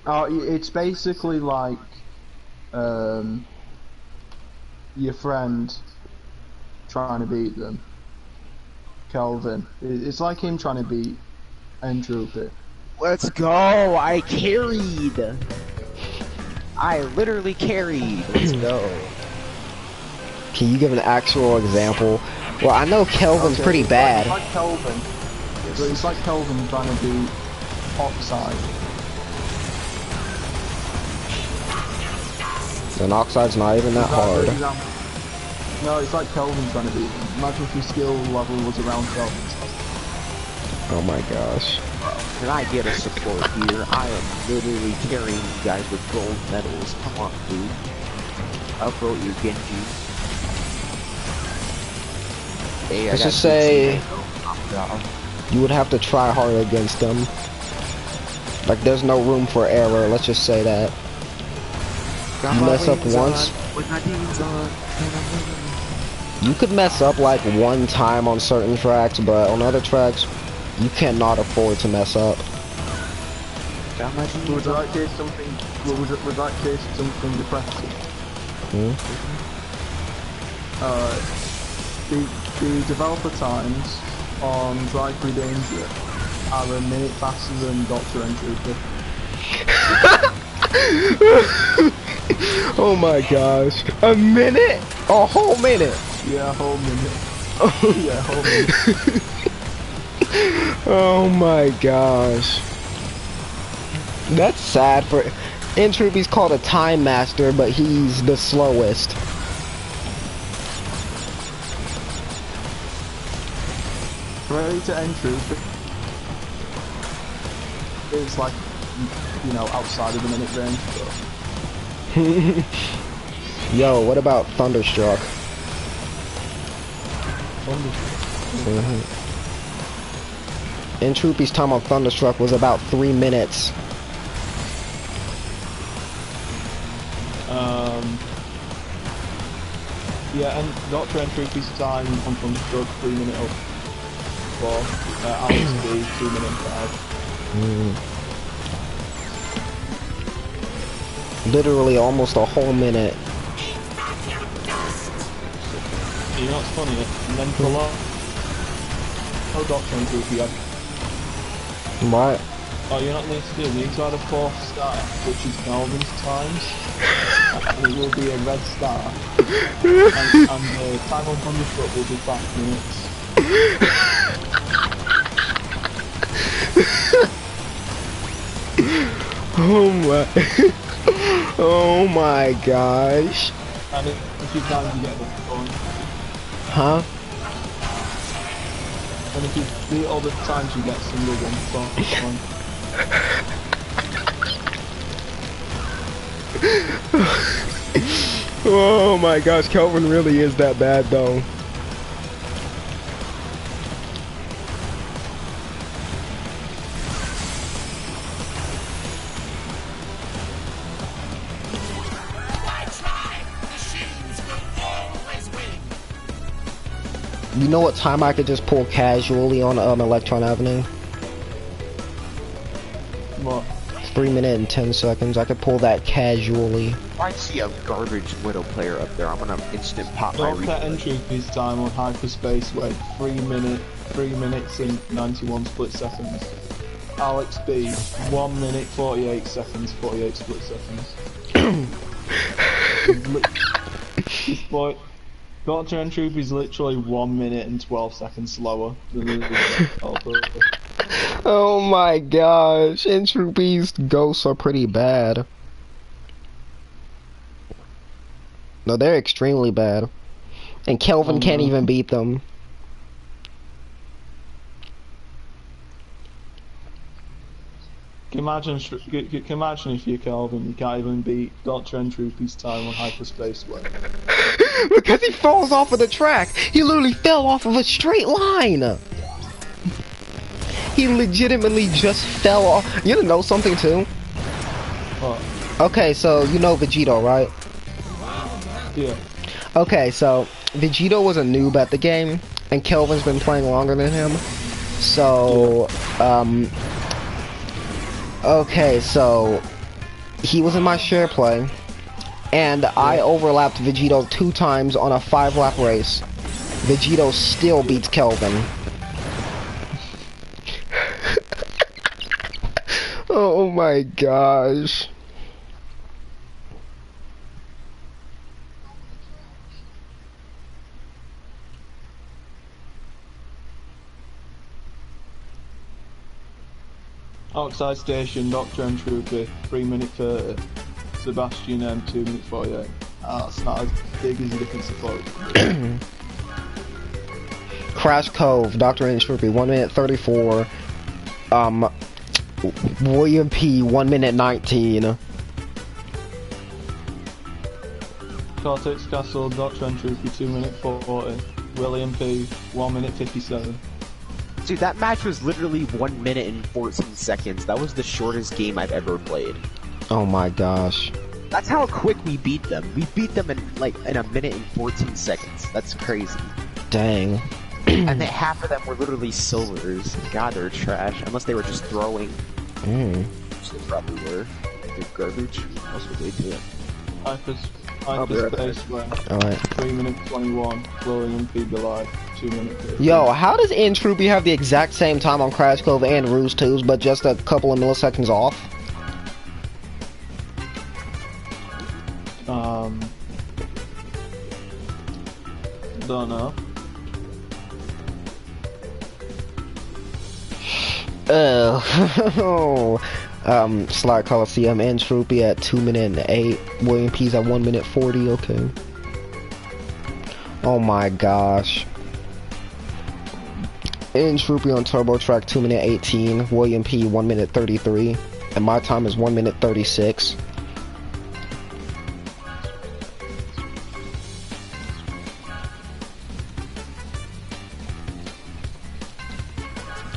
It's basically like your friend trying to beat them. Kelvin. It's like him trying to beat entropy. Let's go! I carried! I literally carried! Let's go. Can you give an actual example? Well, I know Kelvin's pretty it's bad. Like Kelvin. It's like Kelvin trying to beat Oxide. And Oxide's not even that hard. No, it's like Kelvin trying to beat him. Imagine if your skill level was around Kelvin's. Oh my gosh. Can I get a support here? I am literally carrying you guys with gold medals. Come on, dude. Up roll your Genji. Hey, Let's just say you would have to try hard against them. Like there's no room for error, let's just say that. You mess up once. You could mess up like one time on certain tracks, but on other tracks, you cannot afford to mess up. Would that case something depressing? The developer times on Drive Free Danger are a minute faster than Dr. Entropy. Oh my gosh. A minute? A whole minute? Yeah, a whole minute. Yeah, a whole minute. Oh my gosh. That's sad for... Entropy's called a time master, but he's the slowest. Credit to Entropy. It's like, you know, outside of the minute range. Yo, what about Thunderstruck? Entropy's time on Thunderstruck was about 3 minutes. Yeah, and Dr. Entropy's time on Thunderstruck 3 minute up. Alex B 2 minute 5. Literally almost a whole minute. You know what's funny? And then for a lot of Dr. Entropy, What? oh, you're not need to do. You need to add a 4th star, which is Kelvin's times. And it will be a red star. And the time on Thunderstruck will be 5 minutes. Oh my. Oh my gosh. And if you time you get the point. Huh? And if you beat all the times you get single one point. Oh my gosh, Kelvin really is that bad though. You know what time I could just pull casually on Electron Avenue? What? 3 minutes and 10 seconds. I could pull that casually. If I see a garbage Widow player up there, I'm gonna instant pop my Dr. Entropy's time on Hyperspace Wave 3 minutes and 91 split seconds. Alex B 1 minute 48 seconds, 48 split seconds. This boy, Dr. Entropy's literally 1 minute and 12 seconds slower than the developer. Oh my gosh, Entropy's ghosts are pretty bad. No, they're extremely bad. And Kelvin can't even beat them. Imagine if you're Calvin, you can't even beat Dr. Entropy's time on hyperspace way. Because he falls off of the track. He literally fell off of a straight line. He legitimately just fell off. You know something too? What? Okay, so you know Vegito, right? Yeah. Okay, so Vegito was a noob at the game, and Kelvin's been playing longer than him. So, okay, so he was in my share play, and I overlapped Vegito 2 times on a 5-lap race. Vegito still beats Kelvin. Oh my gosh. Outside station, Dr. Entropy, 3 minute 30. Sebastian M, 2 minute 48. That's not as big as a difference I thought it would be. Crash Cove, Dr. Entropy, 1 minute 34. William P, 1 minute 19. Cortex Castle, Dr. Entropy, 2 minute 40. William P, 1 minute 57. Dude, that match was literally 1 minute and 14 seconds. That was the shortest game I've ever played. Oh my gosh. That's how quick we beat them. We beat them in a minute and 14 seconds. That's crazy. Dang. And then half of them were literally silvers. God, they're trash. Unless they were just throwing. Which they probably were. They're garbage. What else would they do? Hyperspace way. Alright. 3 minute 21. William P. Goliath, 2 minute 30. Yo, how does Entropy have the exact same time on Crash Cove and Ruse 2s, but just a couple of milliseconds off? Don't know. Slide Coliseum, Entropy at 2 minute and 8. William P's at 1 minute 40, okay. Oh my gosh. Entropy on Turbo Track 2 minute 18. William P 1 minute 33. And my time is 1 minute 36.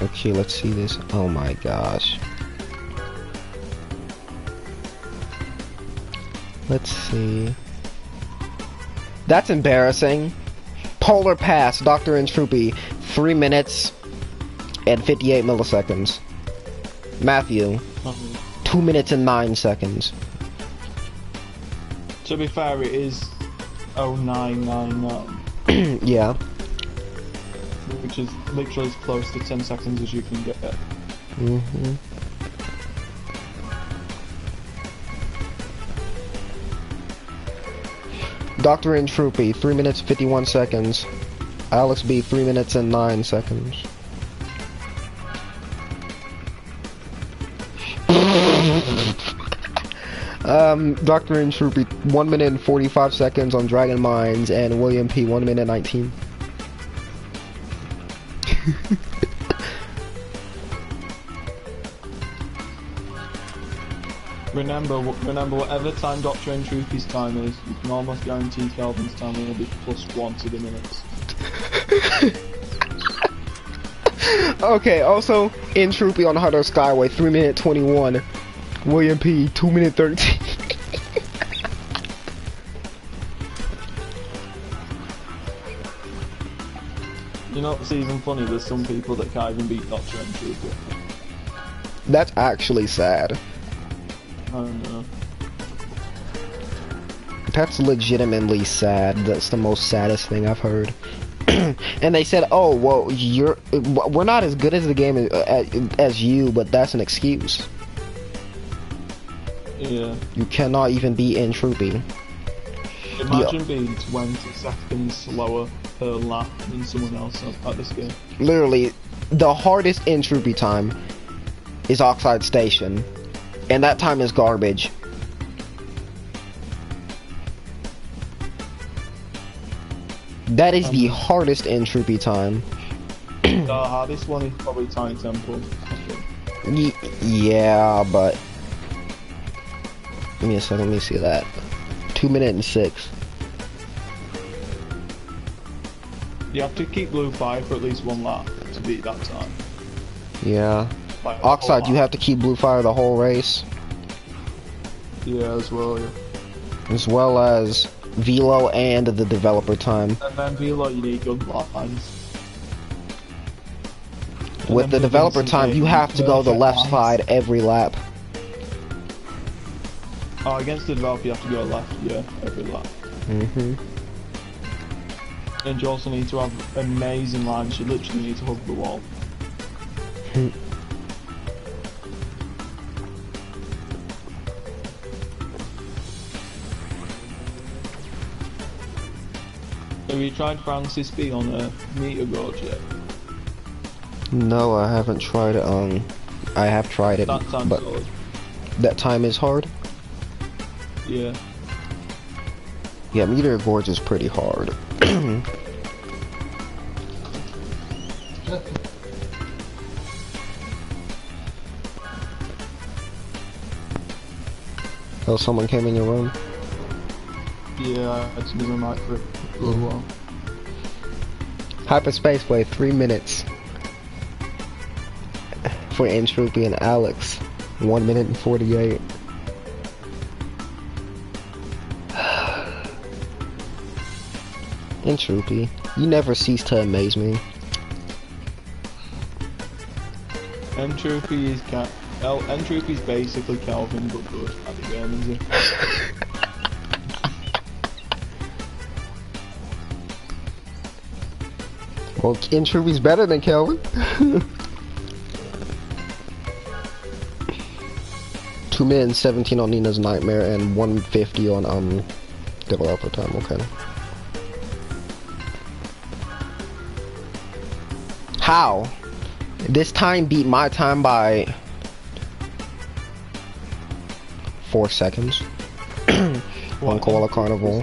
Okay, let's see this. Oh my gosh. Let's see. That's embarrassing. Polar Pass, Dr. Entropy, 3 minutes and 58 milliseconds. Matthew, 2 minutes and 9 seconds. To be fair, it is 0999. Yeah. Which is literally as close to 10 seconds as you can get. Dr. Entropy, 3 minutes 51 seconds. Alex B, 3 minutes and 9 seconds. Dr. Entropy, 1 minute and 45 seconds on Dragon Mines, and William P, 1 minute 19. Remember, whatever time Dr. Entropy's time is, you can almost guarantee Calvin's time will be +1 to the minutes. Okay, also, Entropy on Harder Skyway, 3 minute 21. William P, 2 minute 13. You know what's even funny? There's some people that can't even beat Dr. Entropy. That's actually sad. I don't know. That's legitimately sad. That's the most saddest thing I've heard. And they said, "Oh, well, we're not as good as the game as you, but that's an excuse." Yeah. You cannot even beat Entropy. Imagine being 20 seconds slower per lap than someone else at this game. Literally, the hardest Entropy time is Oxide Station, and that time is garbage. That is the hardest Entropy time. The hardest one is probably Tiny Temple, I think. Yeah, but give me a second. Let me see that. 2 minutes and 6. You have to keep blue fire for at least one lap to beat that time. Yeah. Like, Oxide, you have to keep blue fire the whole race, Yeah, as well, yeah. as well as velo and the developer time. And then velo, you need good lines. With the developer time, you have to go the left side every lap. Oh, against the developer, you have to go left, yeah, every lap. And you also need to have amazing lines. You literally need to hug the wall. Have you tried Francis B on a meter gauge yet? No, I haven't tried it. I have tried it, That time's but solid. that time is hard. Yeah. Yeah, meteor gorge is pretty hard. Oh, someone came in your room? Yeah, I had to use my mic for a little while. Hyperspace Wave, 3 minutes. For Entropy and Alex, 1 minute and 48. Entropy, you never cease to amaze me. Entropy is Entropy's basically Kelvin, but good at the game, isn't it? Well, Entropy's better than Kelvin. 2 minutes 17 on Nina's Nightmare and 150 on developer time. Okay. How? This time beat my time by 4 seconds. On Koala Carnival.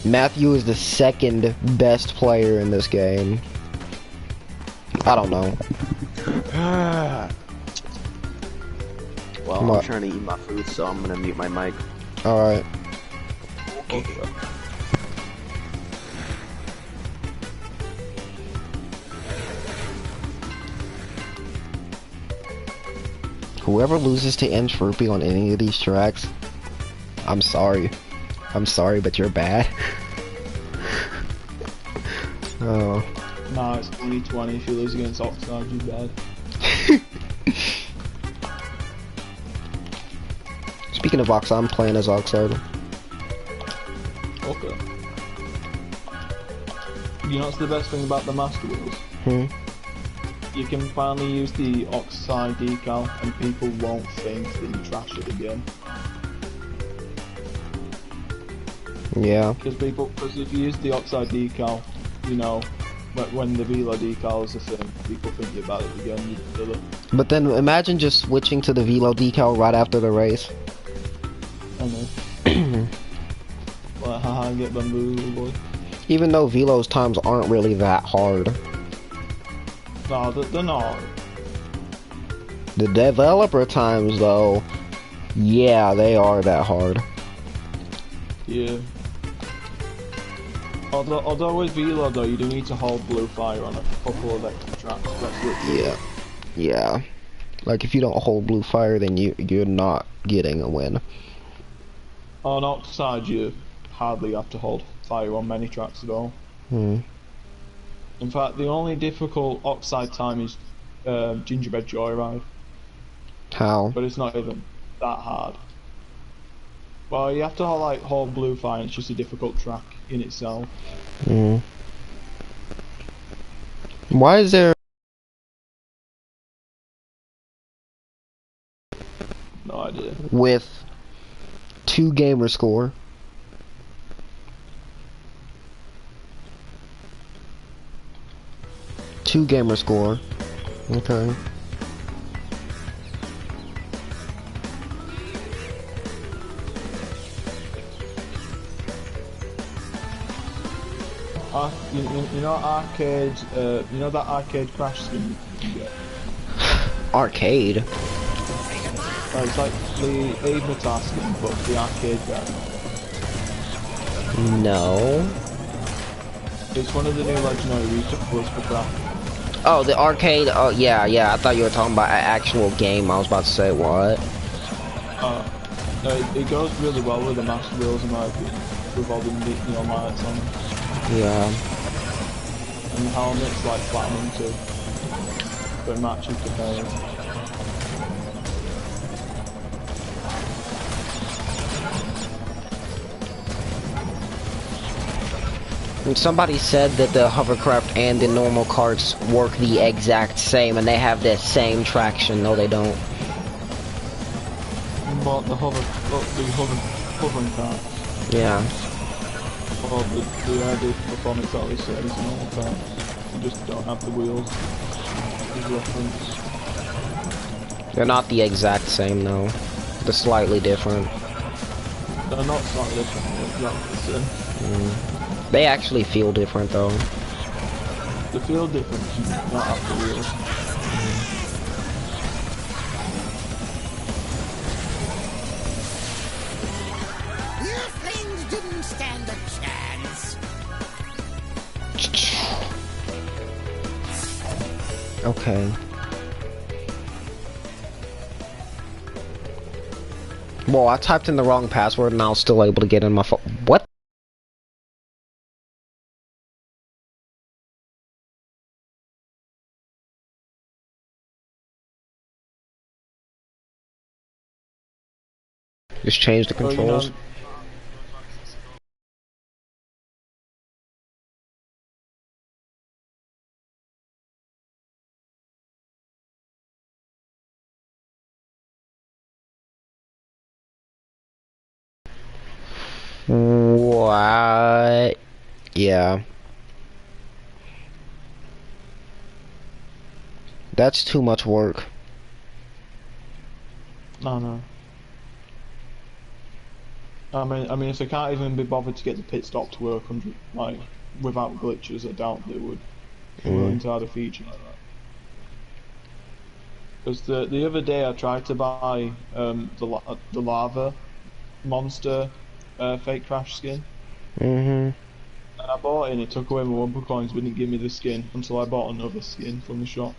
Matthew is the second best player in this game. I don't know. Well, I'm trying to eat my food, so I'm gonna mute my mic. Alright. Okay. Whoever loses to Entropy on any of these tracks, I'm sorry. I'm sorry, but you're bad. Oh. Nah, it's 2020. If you lose against Oxide, you're bad. Speaking of Oxide, I'm playing as Oxide. Okay. You know what's the best thing about the Master Wheels? You can finally use the Oxide decal and people won't think that you trash it again. Yeah. Because if you use the Oxide decal, you know, when the Velo decal is a thing, people think you're bad at the game, you kill it. But then imagine just switching to the Velo decal right after the race. I know. Like, haha, get bamboozled, boy. Even though Velo's times aren't really that hard. No, they're not. The developer times, though, yeah, they are that hard. Yeah. Although with Velo though, you do need to hold blue fire on a couple of extra tracks. That's literally Yeah. Yeah. Like, if you don't hold blue fire, then you're not getting a win. on Oxide, you hardly have to hold fire on many tracks at all. Hmm. In fact, the only difficult Oxide time is Gingerbread Joyride, How? but it's not even that hard. Well, you have to like hold blue fire, and it's just a difficult track in itself. Hmm. Why is there... No idea. with 2 gamer score? Two gamer score. Okay. You know arcade, you know that arcade crash skin you can get? Arcade. It's like the Avatar skin, but the arcade version. No. It's one of the new legendary retailers for craft. Oh, the arcade. Oh, yeah, yeah. I thought you were talking about an actual game. I was about to say what. It goes really well with the master wheels in my opinion, with all the neon lights on. Yeah. And the helmet's like platinum too, but it matches the color. And somebody said that the hovercraft and the normal carts work the exact same, and they have the same traction. No, they don't. But the hovering cart. Yeah. Well, the perform exactly the same as a normal car. You just don't have the wheels as reference. They're not the exact same, though. They're slightly different. They're not slightly different, they're exactly the same. They actually feel different, though. They feel different, you don't have the wheels. You things didn't stand a chance. Okay. Whoa, I typed in the wrong password and I was still able to get in my phone. What? Just change the controls. What? Yeah. That's too much work. No. I mean, if they can't even be bothered to get the pit stop to work like without glitches, I doubt they would be willing to add a feature like that. Because the other day I tried to buy the lava monster fake crash skin. And I bought it and it took away my WUMPA coins, but didn't give me the skin until I bought another skin from the shop.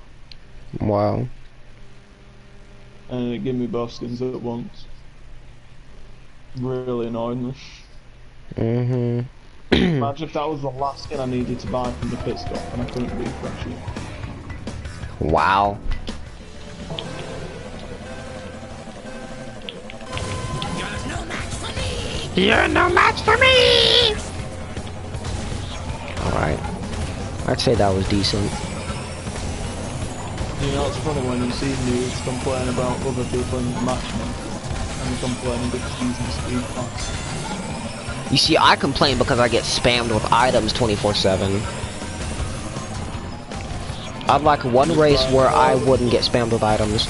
Wow. And it gave me both skins at once. Really annoying me. Imagine if that was the last skin I needed to buy from the pit stop and I couldn't refresh it. Wow. You're no match for me. You're no match for me! Alright. I'd say that was decent. You know, it's funny when you see nudes complain about other people in the matchmaking and complaining because he's in the speed class. You see, I complain because I get spammed with items 24/7. I'd like one race where I wouldn't get spammed with items.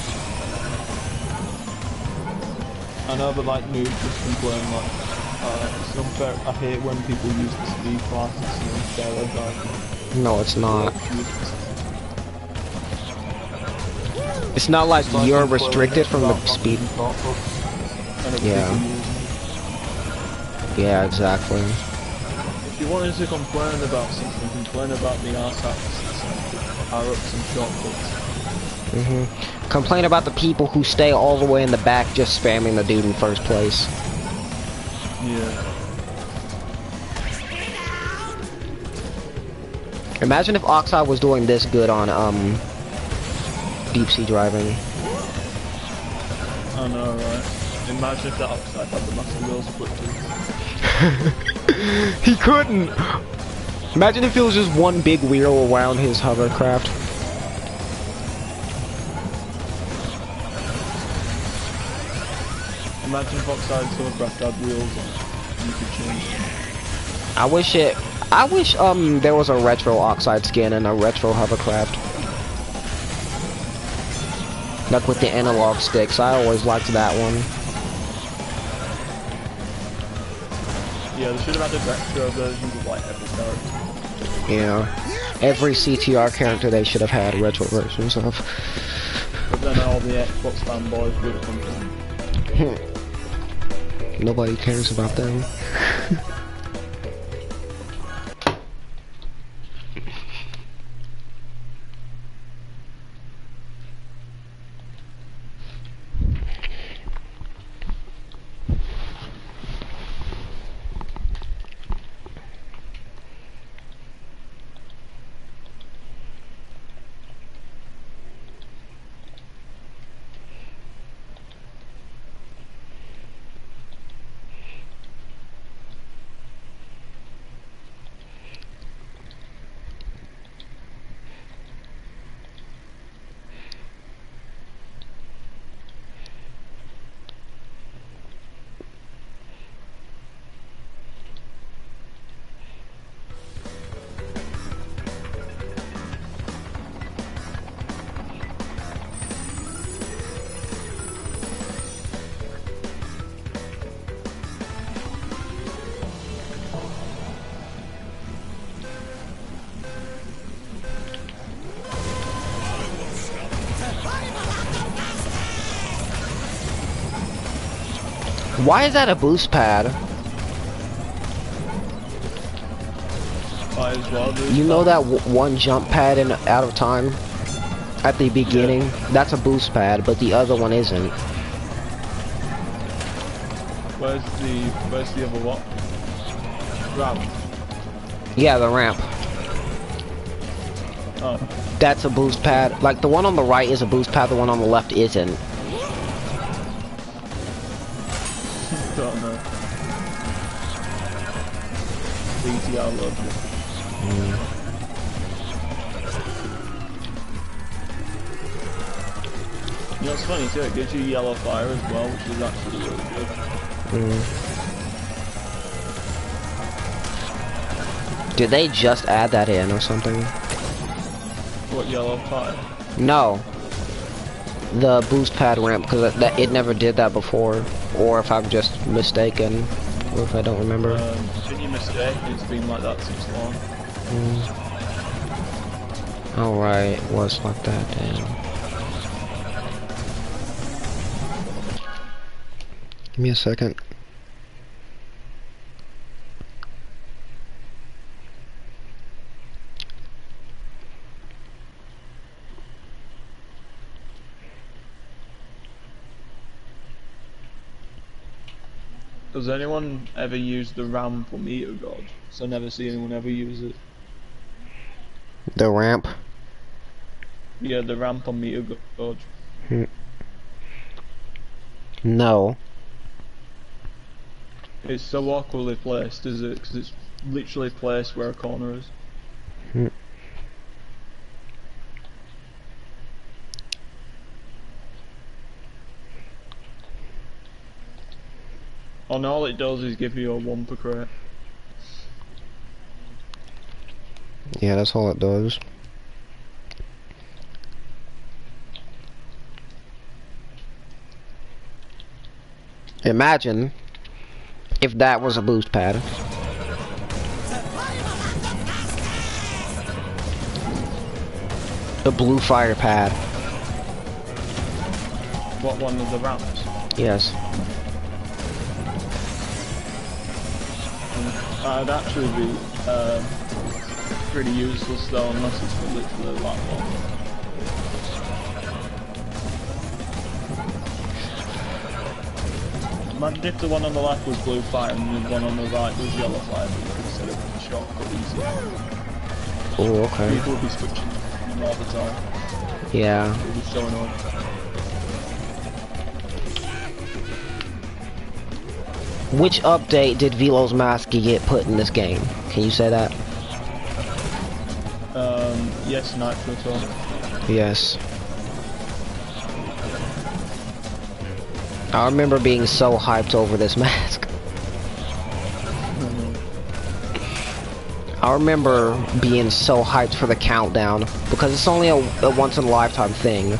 I know, but like nudes just complain like, it's unfair. I hate when people use the speed class, it's unfair, like, No, it's not. It's not like you're restricted from the speed. Yeah. Yeah, exactly. If you wanted to complain about something, complain about the artifacts, power-ups and shortcuts. Complain about the people who stay all the way in the back just spamming the dude in first place. Yeah. Imagine if Oxide was doing this good on deep sea driving. I know, right? Imagine if that Oxide had the master wheels split too. He couldn't! Imagine if it was just one big wheel around his hovercraft. Imagine if Oxide's hovercraft had wheels on. You could change them. I wish there was a retro Oxide skin and a retro hovercraft. Like with the analog sticks, I always liked that one. Yeah, they should have had a retro version of like every character. Yeah. Every CTR character they should have had retro versions of. But then all the Xbox fanboys would complain. Nobody cares about them. Why is that a boost pad? Might as well do You know that one jump pad in Out of Time? At the beginning? Yeah. That's a boost pad, but the other one isn't. Where's the other one? Ramp. Yeah, the ramp. Oh. That's a boost pad. Like, the one on the right is a boost pad, the one on the left isn't. Don't know. BTR love it. You know, it's funny too, it gives you yellow fire as well, which is actually really good. Did they just add that in or something? What, yellow fire? No. The boost pad ramp, because it never did that before. Or if I'm just mistaken, or if I don't remember. Been your mistake, it's been like that since long. Alright, it was like that, damn. Give me a second. Does anyone ever use the ramp or meter god? So I never see anyone ever use it. The ramp? Yeah, the ramp on meter god. No. It's so awkwardly placed, is it? Because it's literally placed where a corner is. And all it does is give you a WUMPA crate. Yeah, that's all it does. Imagine if that was a boost pad. The blue fire pad. What, one of the ramps? Yes. That'd actually be pretty useless though, unless it's for literally that one. Imagine if the one on the left was blue fire and the one on the right was yellow fire, but you could set it with a shortcut easy. Oh, okay. People would be switching all the time. Yeah. It would be so annoying. Which update did Velo's mask get put in this game? Can you say that? Yes, Nitro-Fueled. Yes. I remember being so hyped over this mask. I remember being so hyped for the countdown because it's only a once in a lifetime thing.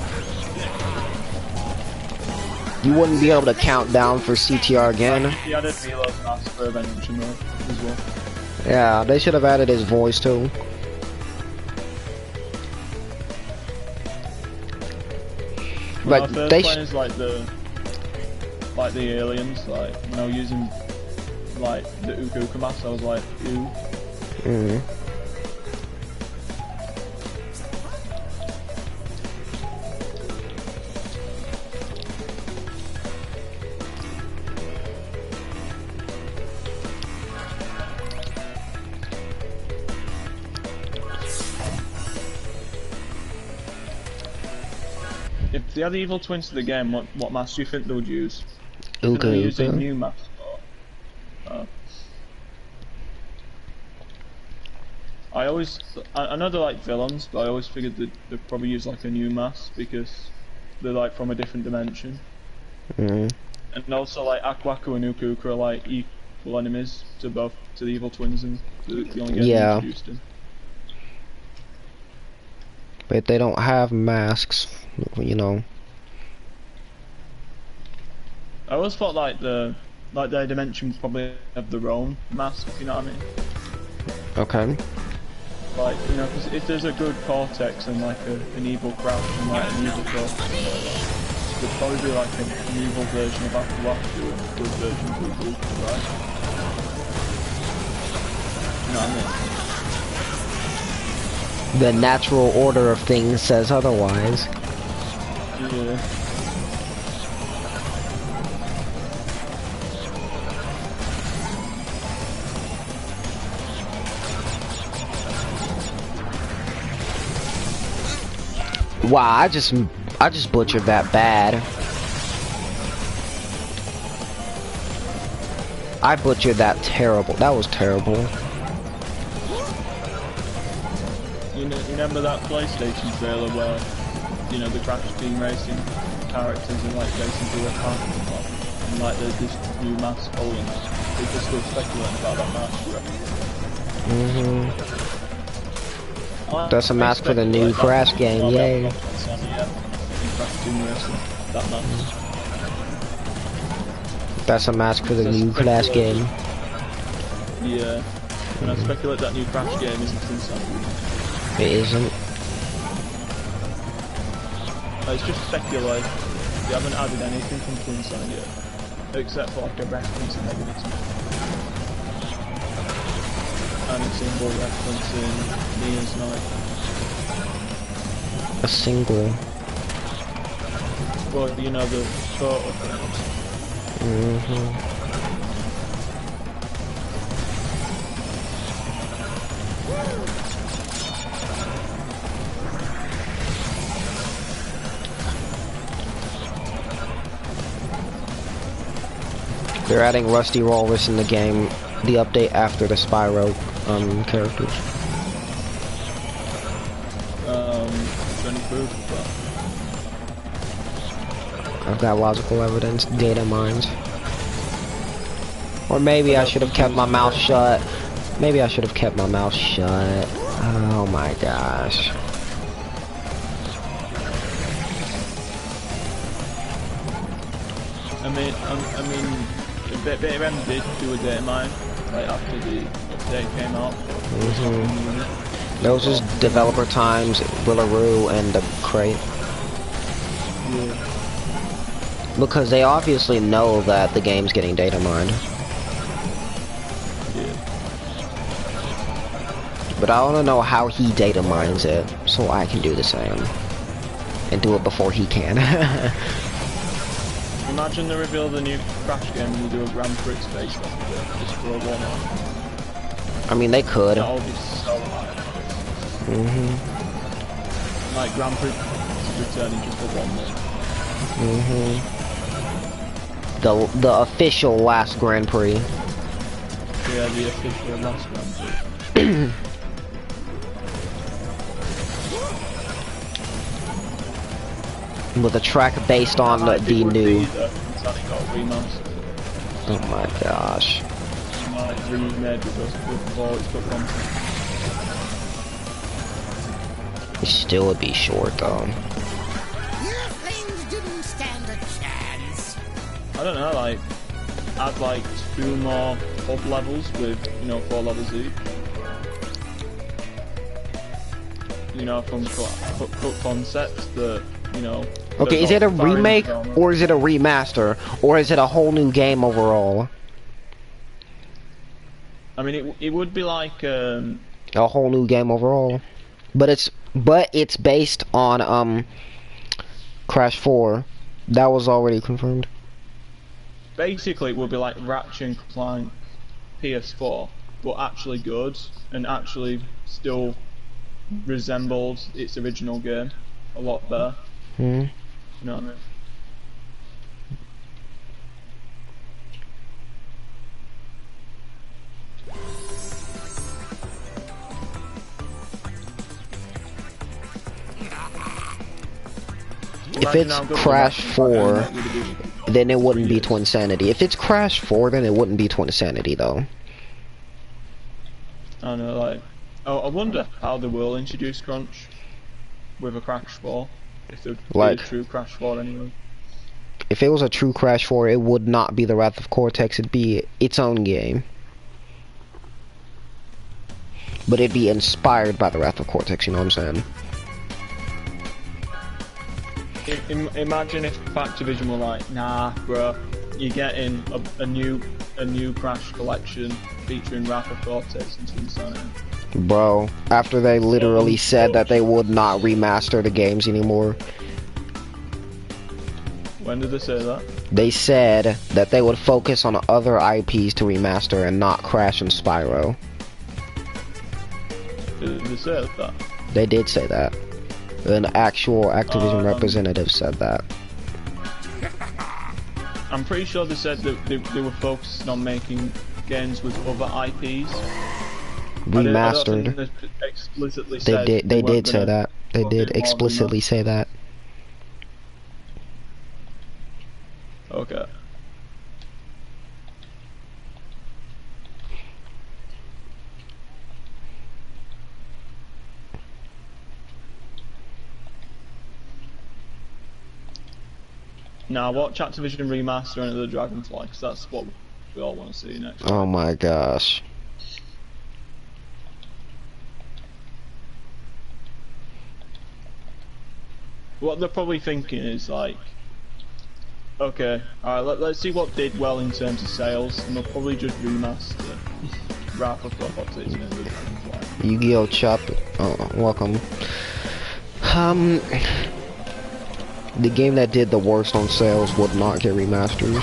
You wouldn't be able to count down for CTR again. He added Velo's mask for Adventure Mode as well. Yeah, they should have added his voice too. When I But first they played as like the aliens, like when I was using like the Ukuka mask, I was like, ooh. Mm. If they had evil twins to the game, what mask do you think they would use? Do you think they'll use a Uka. new mask? I know they're like villains, but I always figured they'd probably use like a new mask because they're like from a different dimension. Mm. And also like Akwaku and Ukuka are like equal enemies to the evil twins and the only game Yeah. introduced in. But they don't have masks, you know. I always thought like their dimensions probably have their own mask, if you know what I mean. Okay. Like, you know, because if there's a good Cortex and like an evil Crouch and like an evil Cortex, there'd probably be like an evil version of Akwaku and a good version of Ukuka, right? You know what I mean? The natural order of things says otherwise. Yeah. Wow, I just butchered that bad. I butchered that terrible. That was terrible. You remember that PlayStation trailer where, you know, the Crash Team Racing characters are like racing through a car and like there's this new mask following us. People still speculating about that mask, right? That's a mask for the new Crash game, yay. Yeah, Crash Team Racing, that mask. That's a mask for the new Crash game. Yeah. And I speculate that new Crash game isn't inside. It isn't. It's just speculation. They haven't added anything from Twinsign yet, except for like a reference in Negativity. And a single reference in Nia's Night. A single. Well, you know, the photo frames. They're adding Rusty Walrus in the game, the update after the Spyro characters. Any proof of that? I've got logical evidence, data mines. Or maybe I should have kept my mouth shut. Maybe I should have kept my mouth shut. Oh my gosh. I mean, BetterM did do a data mine right after the update came out. Those is developer times, Willaroo, and the crate. Yeah. Because they obviously know that the game's getting data mined. Yeah. But I want to know how he data mines it, so I can do the same. And do it before he can. Imagine they reveal the new Crash game and they do a Grand Prix based off of it, just for a one-off. I mean, they could. That'll be so high. Like Grand Prix returning just for 1 month. The official last Grand Prix. Yeah, the official last Grand Prix. With a track based on the new. Oh my gosh. It still would be short though. Your things didn't stand a chance. I don't know, like, add like 2 more hub levels with, 4 levels each. From concepts that, Okay, is it a remake or is it a remaster or is it a whole new game overall? I mean, it would be like A whole new game overall, but it's based on Crash 4. That was already confirmed. Basically, it would be like Ratchet and Clank PS4, but actually good and actually still resembled its original game a lot better. Hmm. You know what I mean? If it's Crash 4, then it wouldn't be Twinsanity. If it's Crash 4, then it wouldn't be Twinsanity, though. I know, like, I wonder how they will introduce crunch with a Crash 4. If it would be a true Crash 4 anyway. If it was a true Crash 4, it would not be the Wrath of Cortex, it'd be its own game. But it'd be inspired by the Wrath of Cortex, you know what I'm saying? Imagine if Activision were like, nah, bro, you're getting a new Crash collection featuring Wrath of Cortex and Twinsanity. Bro, after they literally said that they would not remaster the games anymore. When did they say that? They said that they would focus on other IPs to remaster and not Crash and Spyro. Did they say that? They did say that. An actual Activision representative said that. I'm pretty sure they said that they were focusing on making games with other IPs. Remastered. I don't think they explicitly said they did say that. They did explicitly say that. Okay. Now watch Activision remaster Enter the Dragonfly, because that's what we all want to see next. Oh my gosh. What they're probably thinking is like, okay, alright, let's see what did well in terms of sales, and they'll probably just remaster Wrath of Cortex and Enter the Dragonfly. Yu-Gi-Oh! Chapter. Oh, welcome. The game that did the worst on sales would not get remastered.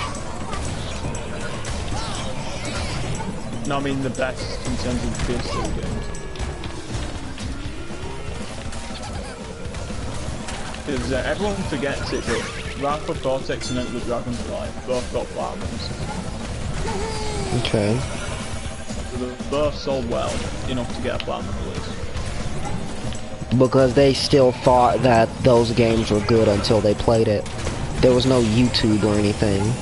No, I mean the best in terms of PS2 games. Because everyone forgets it, but Wrath of Cortex and Enter the Dragonfly both got platinums. Okay. So they both sold well, enough to get a platinum release. Because they still thought that those games were good until they played it. There was no YouTube or anything.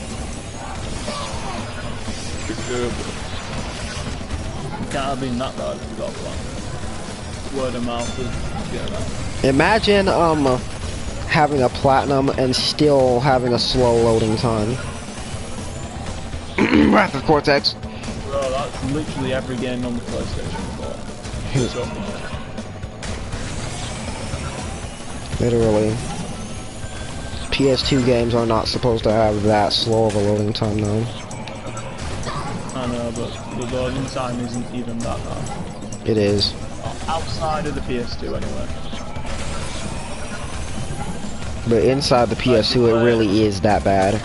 It can't have been that bad if you got platinum. Word of mouth is get around. Imagine having a platinum and still having a slow loading time. Wrath of Cortex. Bro, that's literally every game on the PlayStation 4. Literally. PS2 games are not supposed to have that slow of a loading time though. I know, but the loading time isn't even that bad. It is. Outside of the PS2 anyway. But inside the PS2 it really is that bad.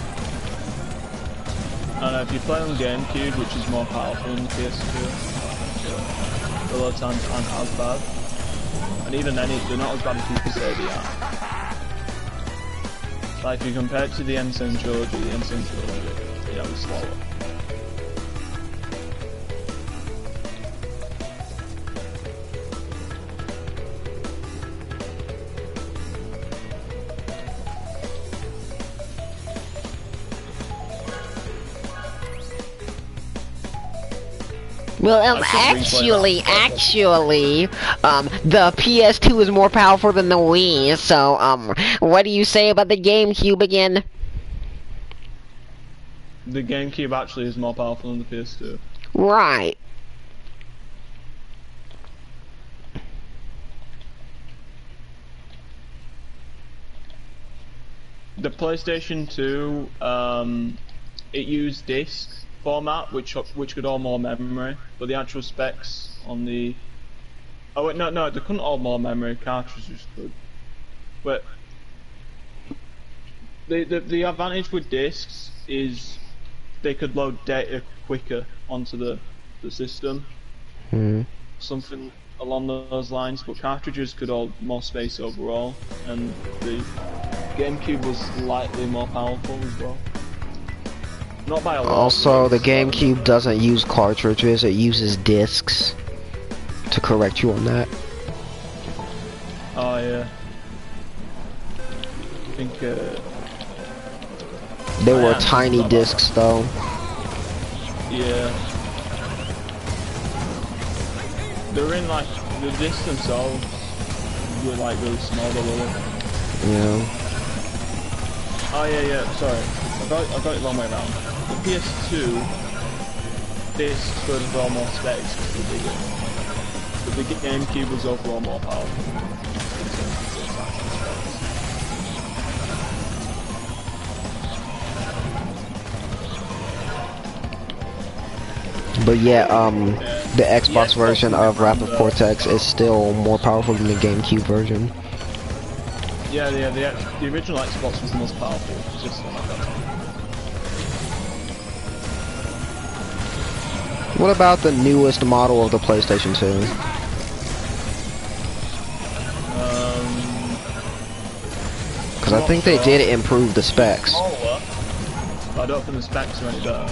I know, if you play on GameCube, which is more powerful than the PS2, the load times aren't as bad. And even then, they're not as bad as people say they are. Like, if you compare it to the Insane Trilogy, is slower. Well, actually, the PS2 is more powerful than the Wii, so, what do you say about the GameCube again? The GameCube actually is more powerful than the PS2. Right. The PlayStation 2, it used disc format, which could hold more memory, but the actual specs on the... Oh wait, no, they couldn't hold more memory, cartridges could. But the advantage with discs is they could load data quicker onto the system. Something along those lines, but cartridges could hold more space overall, and the GameCube was slightly more powerful as well. Not by a lot. Also, the GameCube doesn't use cartridges, it uses discs. To correct you on that. Oh yeah. I think they were tiny discs though. Yeah. They were in like the discs themselves were like really small, they were. Yeah. Oh yeah, sorry. I got it the wrong way around. The PS2 discs were overall more specs because they're bigger. But the GameCube was overall more powerful. But yeah, the Xbox version of Wrath of Cortex is still more powerful than the GameCube version. Yeah, the original Xbox was the most powerful. It's just like that. What about the newest model of the PlayStation 2? Because I think they did improve the specs. I don't think the specs are any better.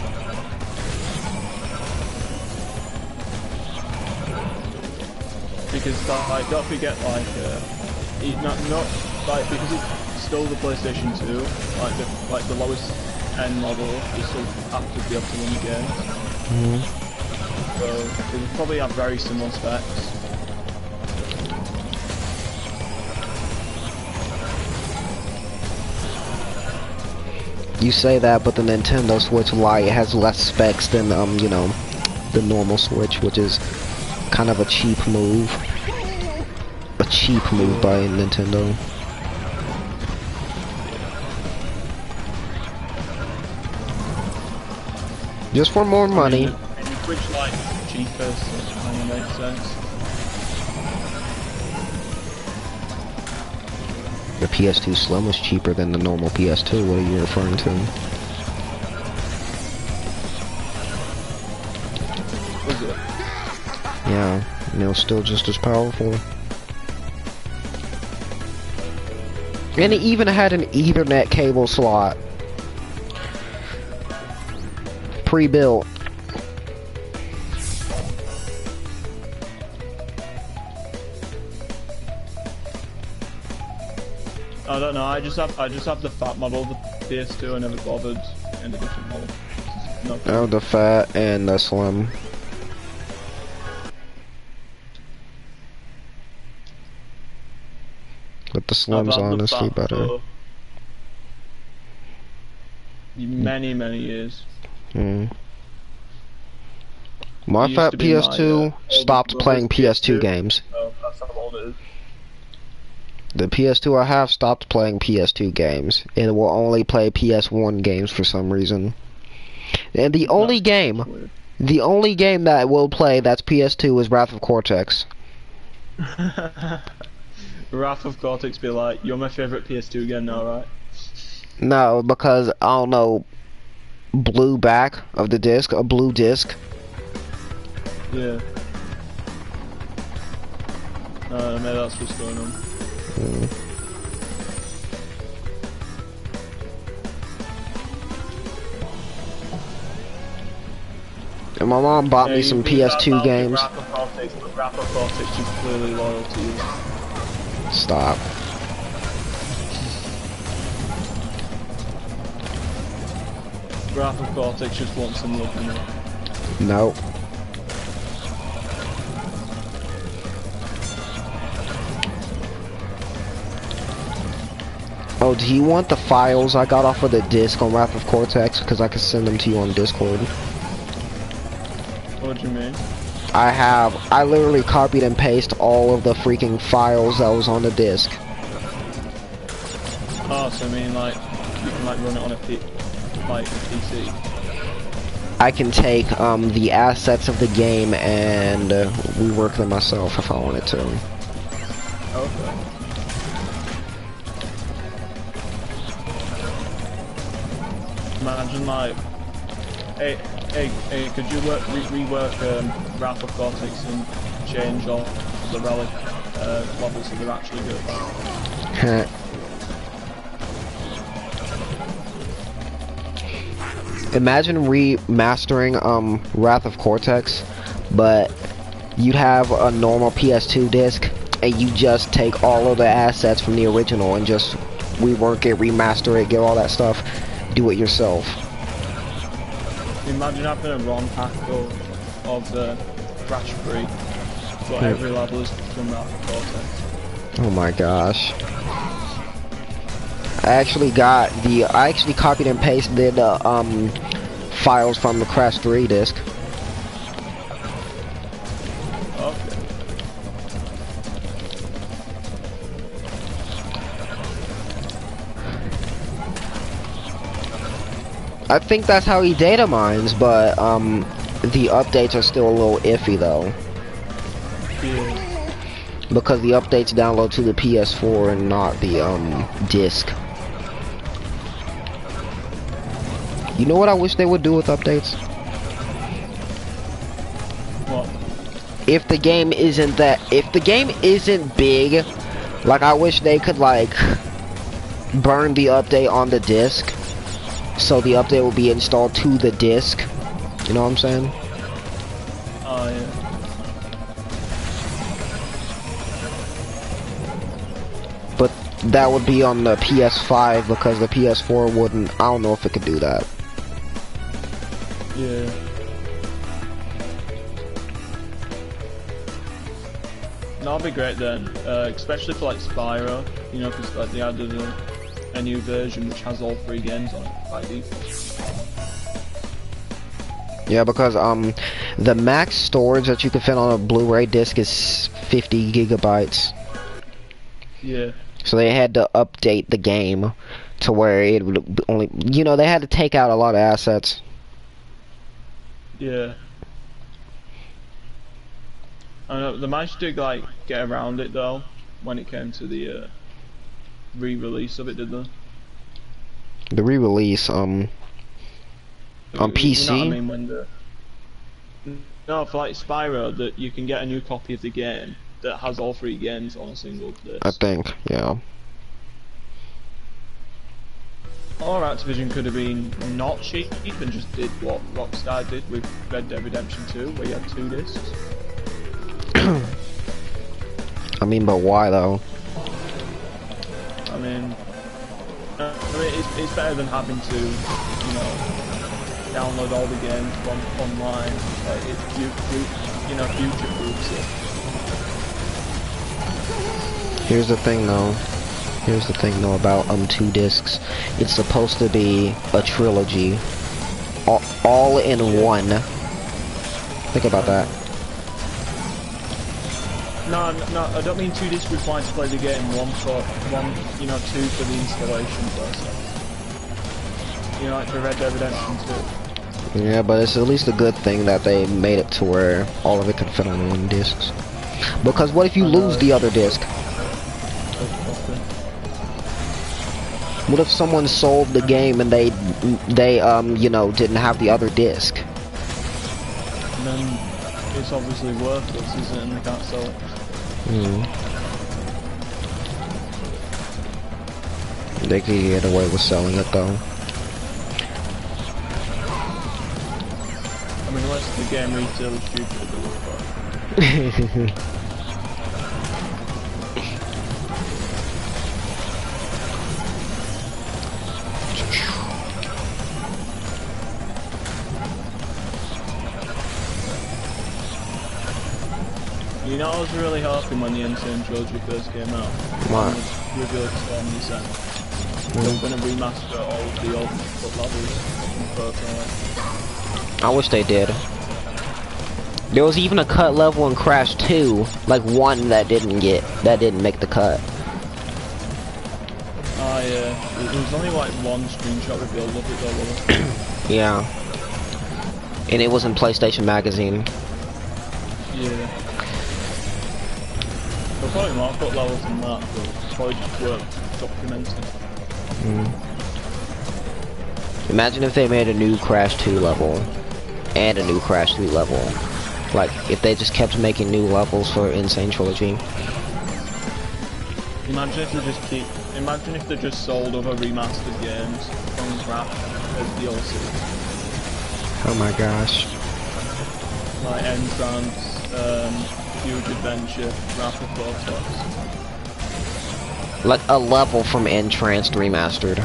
Because like, don't forget like, not like because it's still the PlayStation 2. Like the lowest end model, you still have to be able to win the game. So they probably have very similar specs. You say that, but the Nintendo Switch Lite has less specs than you know, the normal Switch, which is kind of a cheap move. A cheap move by Nintendo. Just for more money. I mean, the Switch Lite is cheaper, so it kind of makes sense. The PS2 Slim was cheaper than the normal PS2. What are you referring to? Was it? Yeah, and it was still just as powerful. And it even had an Ethernet cable slot. Pre-built. I don't know. I just have the fat model of the PS2. I never bothered in a different model. No. Oh, the fat and the slim. But the slim's honestly better. Many years. My fat PS2 stopped playing PS2 games. Oh, that's how old it is. The PS2 I have stopped playing PS2 games. It will only play PS1 games for some reason. And the only game that it will play that's PS2 is Wrath of Cortex. Wrath of Cortex be like, you're my favorite PS2 game now, right? No, because I don't know, blue back of the disc, a blue disc. Yeah. Maybe that's what's going on. And my mom bought me some PS2 games. Wrath of Cortex is clearly loyal to you. Stop. Wrath of Cortex just wants some love, you know. No. Oh, do you want the files I got off of the disc on Wrath of Cortex? Because I can send them to you on Discord. What do you mean? I literally copied and pasted all of the freaking files that was on the disc. Oh, so I mean like you can like run it on a PC. I can take the assets of the game and rework them myself if I wanted to. Okay. Imagine like, hey, could you rework Wrath of Cortex and change all the relic levels so they're actually good? Imagine remastering Wrath of Cortex, but you'd have a normal PS2 disc, and you just take all of the assets from the original and just rework it, remaster it, get all that stuff, do it yourself. Imagine having a ROM pack of the Crash Free, but every level is from Wrath of Cortex. Oh my gosh. I actually copied and pasted files from the Crash 3 disc. Okay. I think that's how he data mines, but the updates are still a little iffy though. Yeah. Because the updates download to the PS4 and not the disc. You know what I wish they would do with updates? What? If the game isn't big, like I wish they could like burn the update on the disc, so the update will be installed to the disc. You know what I'm saying? Oh yeah. But that would be on the PS5 because the PS4 wouldn't. I don't know if it could do that. Yeah. That'll be great then, especially for like Spyro, you know, because like they added a new version which has all 3 games on it by default. Yeah, because the max storage that you can fit on a Blu-ray disc is 50 gigabytes. Yeah. So they had to update the game to where it would only, you know, they had to take out a lot of assets. Yeah. I know they managed to like get around it though when it came to the re-release of it, did they? The re-release on PC. You know what I mean? When no, for like Spyro, that you can get a new copy of the game that has all 3 games on a single disc. I think, yeah. Or Activision could have been not cheap and just did what Rockstar did with Red Dead Redemption 2, where you had 2 discs. I mean, but why though? I mean, it's better than having to, you know, download all the games from online. Like it future-proofs it. Here's the thing though about 2 discs. It's supposed to be a trilogy, all in one. Think about that. No, I don't mean 2 discs required to play the game. One, you know, 2 for the installation process. You know, like for Red Dead Redemption 2. Yeah, but it's at least a good thing that they made it to where all of it can fit on 1 disc. Because what if you lose the other disc? What if someone sold the game and they you know, didn't have the other disc? And then it's obviously worthless, isn't it? And they can't sell it. They could get away with selling it though. I mean, unless the game retail is stupid, but you know, I was really hoping when the Insane Trilogy first came out, What? revealed Stormy Sen. They were going to remaster all of the old levels in Photon. I wish they did. There was even a cut level in Crash 2, like one that didn't make the cut. Ah, yeah. There was only like one screenshot revealed of it though, wasn't it? Yeah. And it was in PlayStation Magazine. Yeah. There'll probably more cut levels than that, but it's probably just worth documenting. Imagine if they made a new Crash 2 level and a new Crash 3 level. Like, if they just kept making new levels for Insane Trilogy. Imagine if they just sold other remastered games from Crash as DLC. Oh my gosh. Like Entrance, Huge Adventure, Wrath of Cortex. Like a level from Entranced remastered.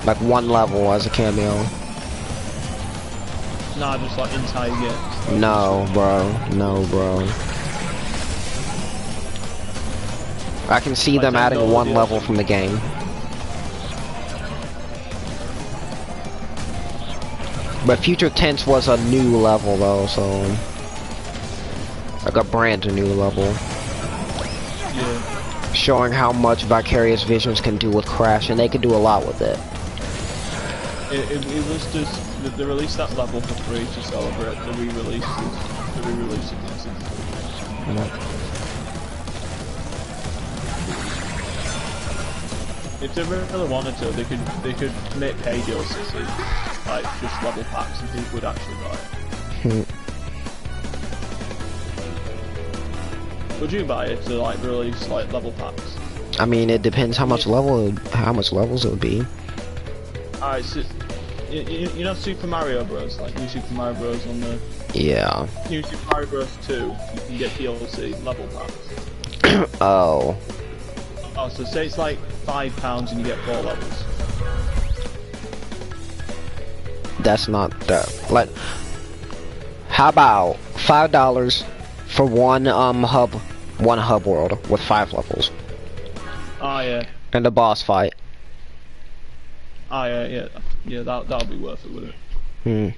Like one level as a cameo. Nah, just like entire games. No, bro. No, bro. I can see Like them adding one DLC. level from the game. But Future Tense was a new level though, so like a brand new level. Yeah. Showing how much Vicarious Visions can do with Crash, and they can do a lot with it. It was just they released that level for free to celebrate the re-release of Insane. If they really wanted to, they could make pay DLC, like just level packs, and people would actually buy it. Would you buy it to like release like level packs? I mean, it depends how much levels it would be. Alright, so you know Super Mario Bros, like New Super Mario Bros on the Yeah. New Super Mario Bros 2, you can get DLC level packs. Oh. Oh, so say it's like £5 and you get 4 levels. That's not that. Like, how about $5 for one hub world with 5 levels Ah, yeah. and a boss fight? Ah, yeah. That'll be worth it, would it?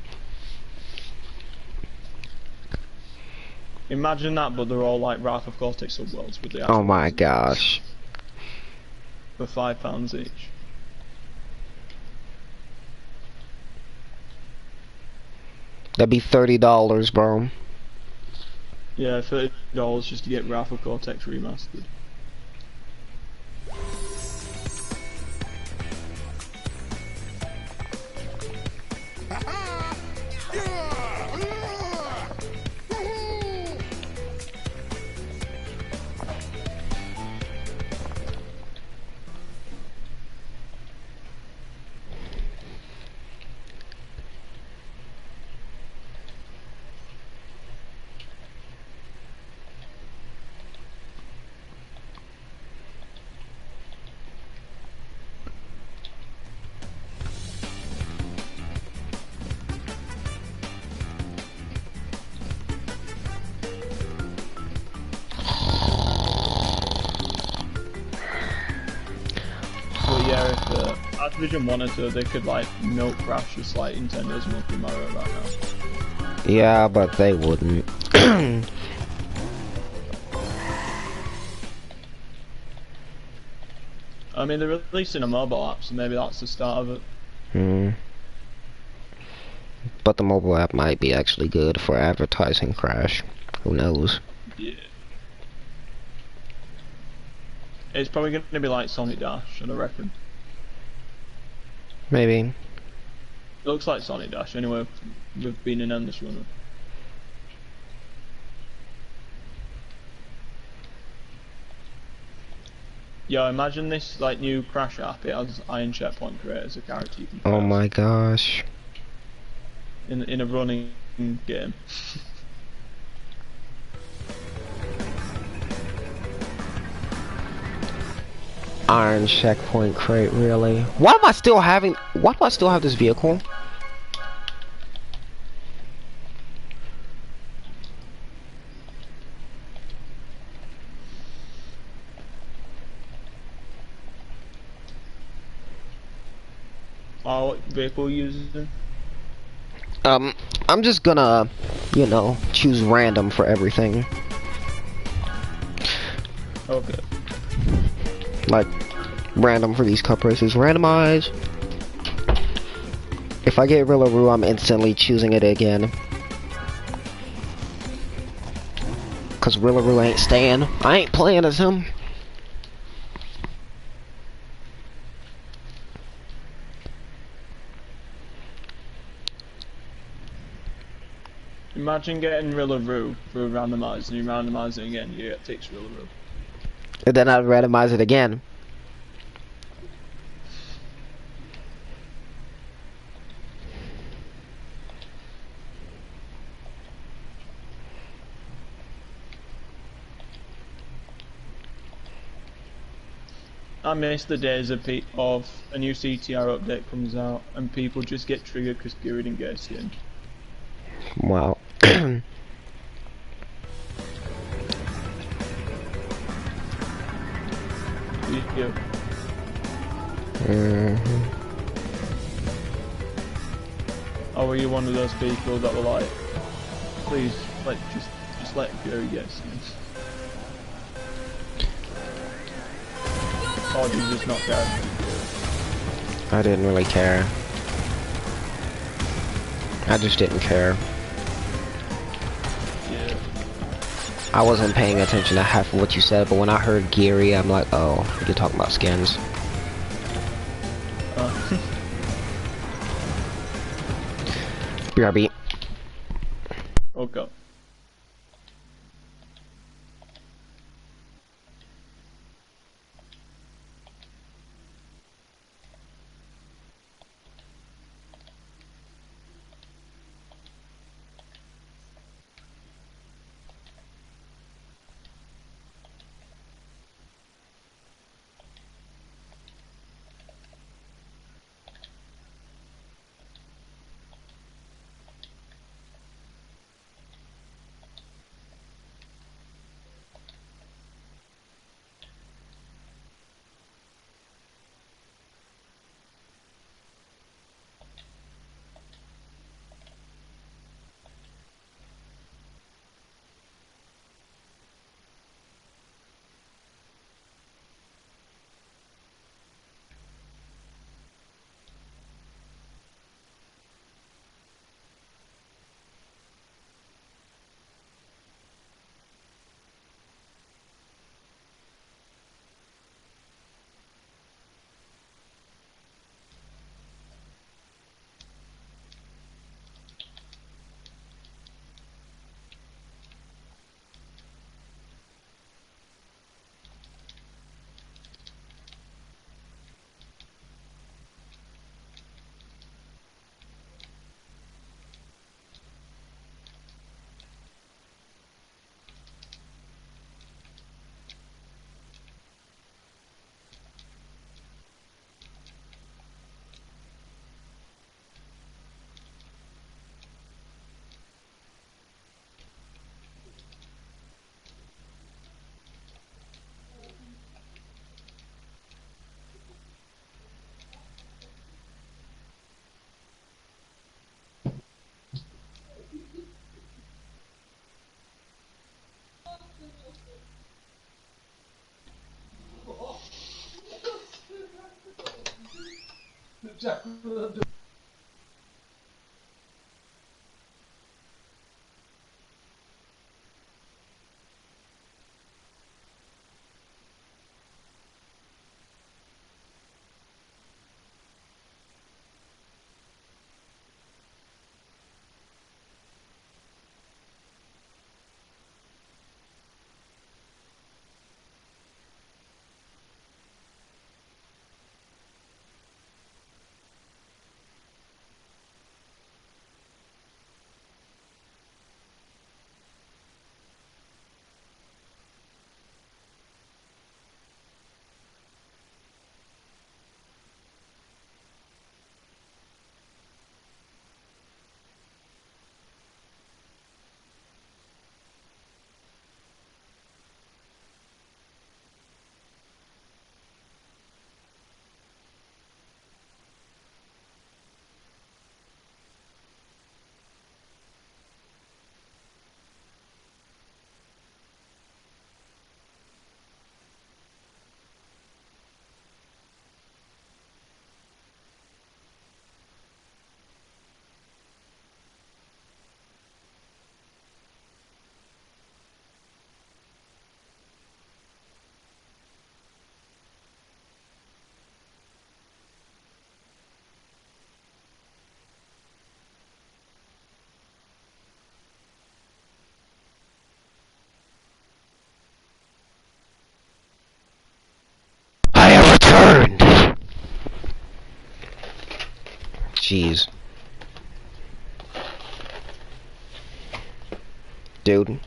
Imagine that, but they're all like Wrath of Cortex subworlds with the actual Oh my gosh. for £5 each. That'd be $30, bro. Yeah, $30 just to get Wrath of Cortex remastered. But yeah, if Activision wanted to, they could like milk Crash just like Nintendo's milking Mario right now. Yeah, but they wouldn't. I mean, they're releasing a mobile app, so maybe that's the start of it. But the mobile app might be actually good for advertising Crash. Who knows? Yeah. It's probably going to be like Sonic Dash, I reckon. Maybe. It looks like Sonic Dash, anyway, we've been in Endless Runner. Yo, imagine this like new Crash app, it has Iron Checkpoint Creator as a character you can Oh press my gosh. in a running game. Iron checkpoint crate, really? Why do I still have this vehicle? Oh, what vehicle are you using? I'm just gonna, you know, choose random for everything. Okay. Like, random for these cup races. Randomize. If I get Rillaroo, I'm instantly choosing it again. Cause Rillaroo ain't staying. I ain't playing as him. Imagine getting Rillaroo for a randomize and you randomize it again, you get takes Rillaroo. And then I'd randomize it again. I miss the days of a new CTR update comes out and people just get triggered because Geary didn't get a skin. Wow. Yeah. Or were you one of those people that were like, please, like, just let Geary get skins? Or did you just not care? I didn't really care. I just didn't care. Yeah. I wasn't paying attention to half of what you said, but when I heard Geary, I'm like, oh, you're talking about skins. BRB. Okay. Jeez. Dude.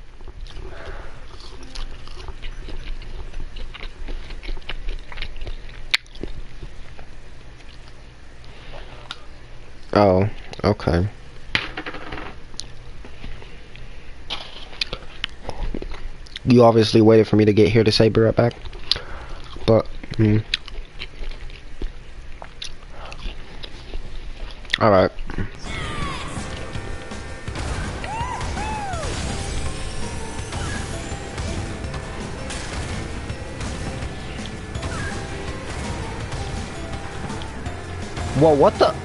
Oh, okay. You obviously waited for me to get here to say be right back. But, Alright. Whoa, what the?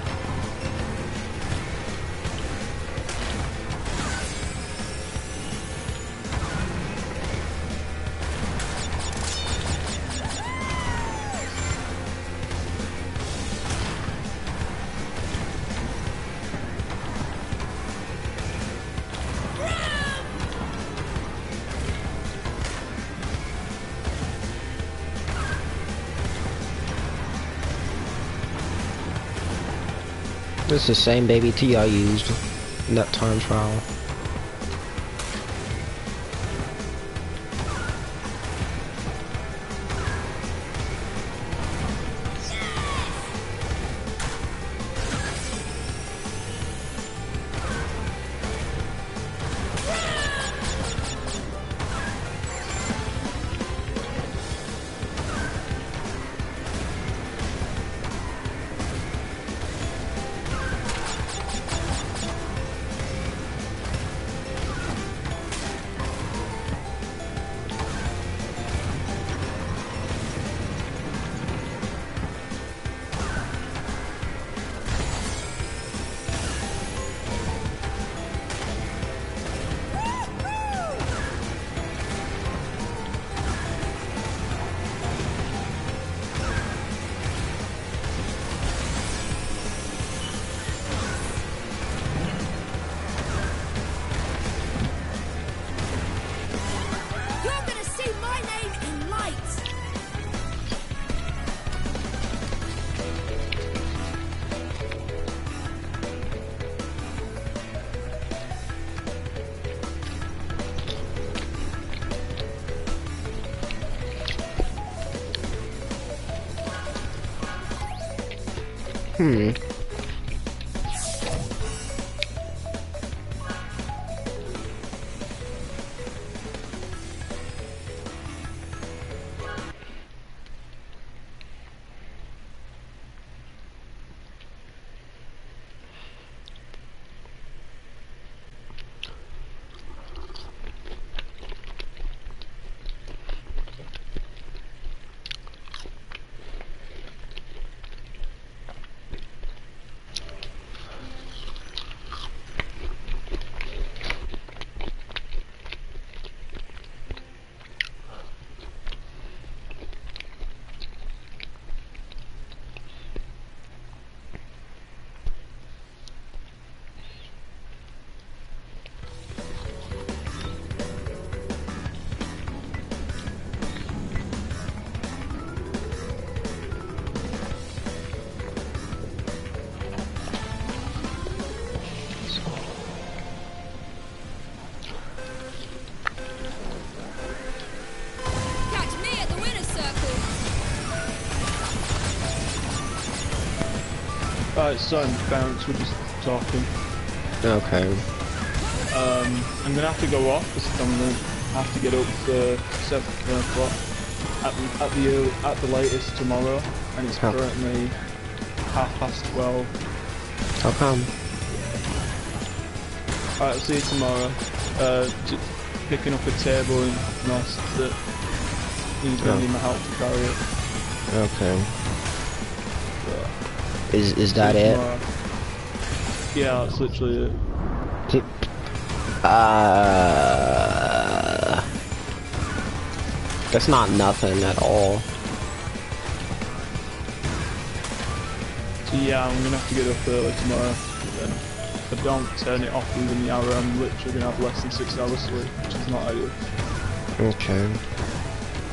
This is the same baby T I used in that time trial. It's starting to bounce, we're just talking. Okay. I'm gonna have to go off because I'm gonna have to get up for 7 o'clock at the latest tomorrow, and it's currently 12:30. How come? Alright, I'll see you tomorrow. Picking up a table in Nest that he's gonna need my help to carry it. Okay. So, Is that it? tomorrow. Yeah, that's literally it. That's not nothing at all. So yeah, I'm gonna have to get up early tomorrow. Then if I don't turn it off within the hour, I'm literally gonna have less than 6 hours sleep, which is not ideal. Okay.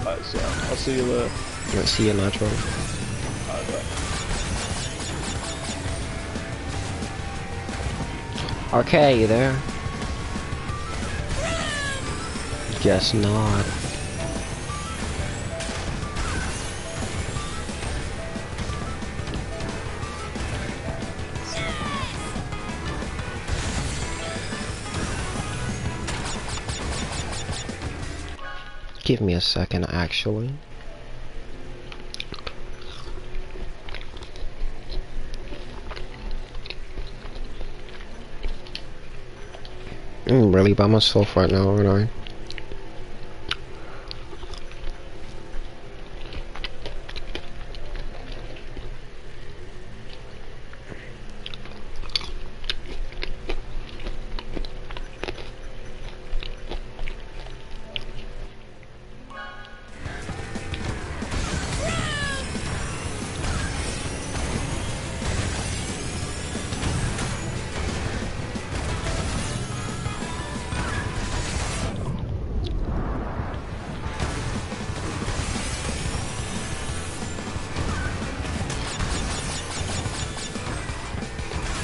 Right, so I'll see you later. Let's see you, Nitro. Alright, bye. Okay, you there? Guess not. Give me a second, actually. I'm really by myself right now, aren't I?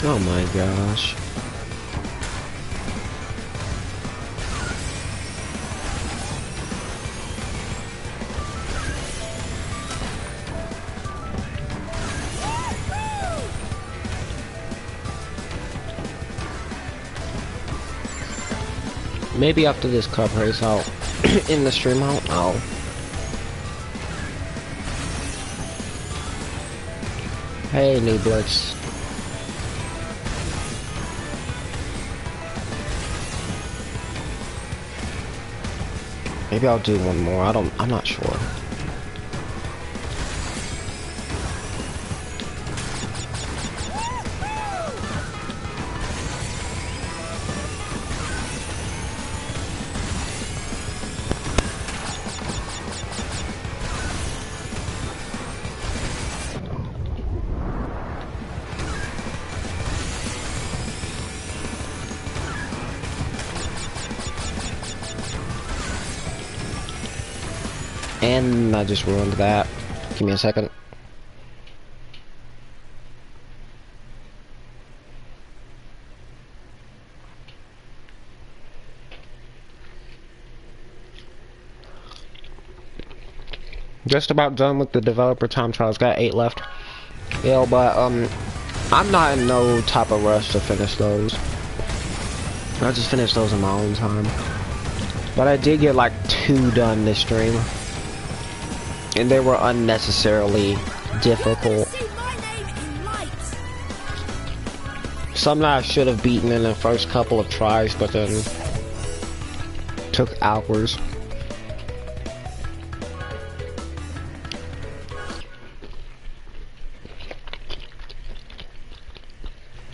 Oh my gosh. Maybe after this cup race I'll in the stream I'll Hey New Blitz. Maybe I'll do one more. I'm not sure. And I just ruined that. Give me a second. Just about done with the developer time trials. Got 8 left. Yeah, but I'm not in no type of rush to finish those. I just finished those in my own time. But I did get like 2 done this stream. And they were unnecessarily difficult. Some that I should have beaten in the first couple of tries, but then took hours.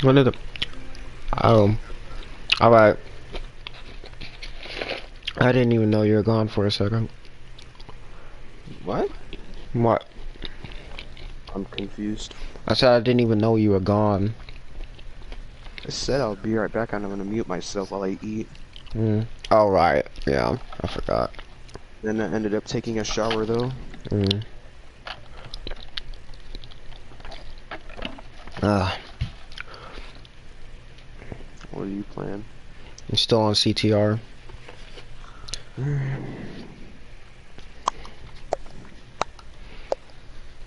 What is it? Alright. I didn't even know you were gone for a second. What? What? I'm confused. I said I didn't even know you were gone. I said I'll be right back and I'm gonna mute myself while I eat. Oh, right. Yeah, I forgot. Then I ended up taking a shower though. What are you playing? I'm still on CTR.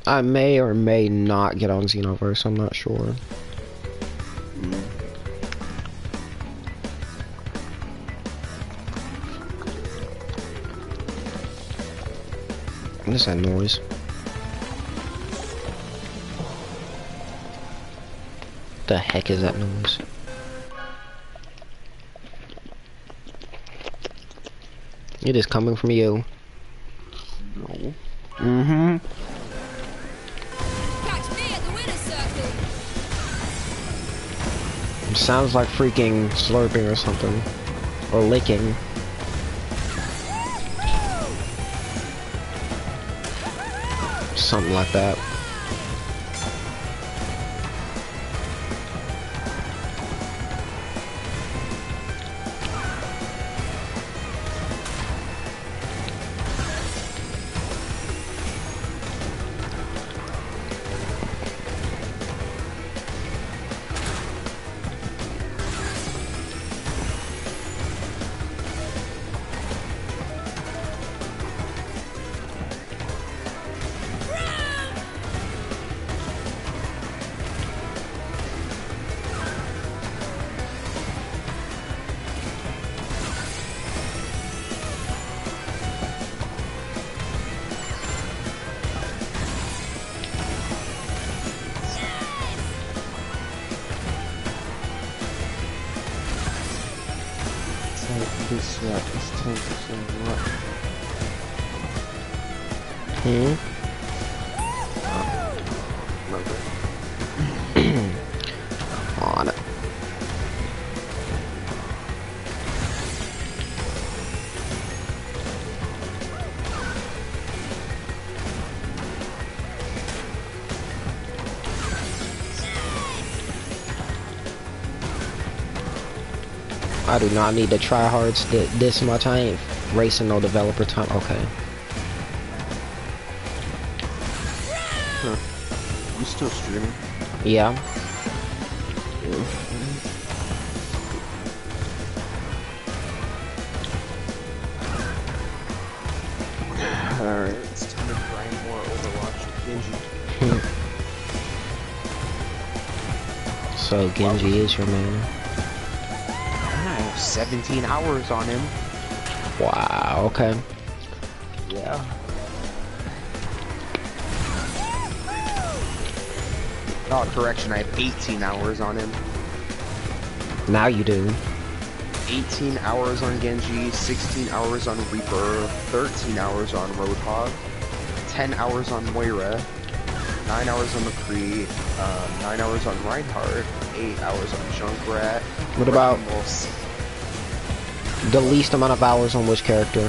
I may or may not get on Xenoverse, I'm not sure. What is that noise? The heck is that noise? It is coming from you. No. Catch me at the winner's circle. It sounds like freaking slurping or something. Or licking. Something like that. This is 10% what? On it. I do not need to try hard this much. I ain't racing no developer time. Okay. Huh. You still streaming? Yeah. Alright, it's time to grind more Overwatch with Genji. So Genji is your man. I have 17 hours on him. Wow. Okay. Yeah. Oh, correction, I have 18 hours on him. Now you do. 18 hours on Genji, 16 hours on Reaper, 13 hours on Roadhog, 10 hours on Moira, 9 hours on McCree, 9 hours on Reinhardt, 8 hours on Junkrat. What about the least amount of hours on which character?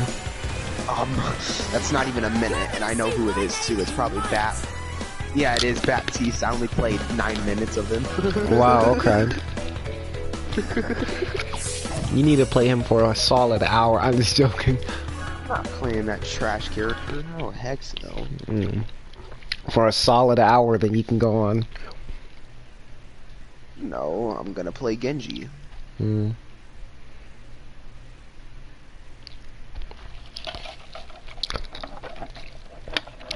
That's not even a minute, and I know who it is too. It's probably Bat. Yeah, it is Baptiste. I only played 9 minutes of him. Wow, okay. You need to play him for a solid hour. I'm just joking. I'm not playing that trash character. No, heck no. For a solid hour, then you can go on. No, I'm gonna play Genji.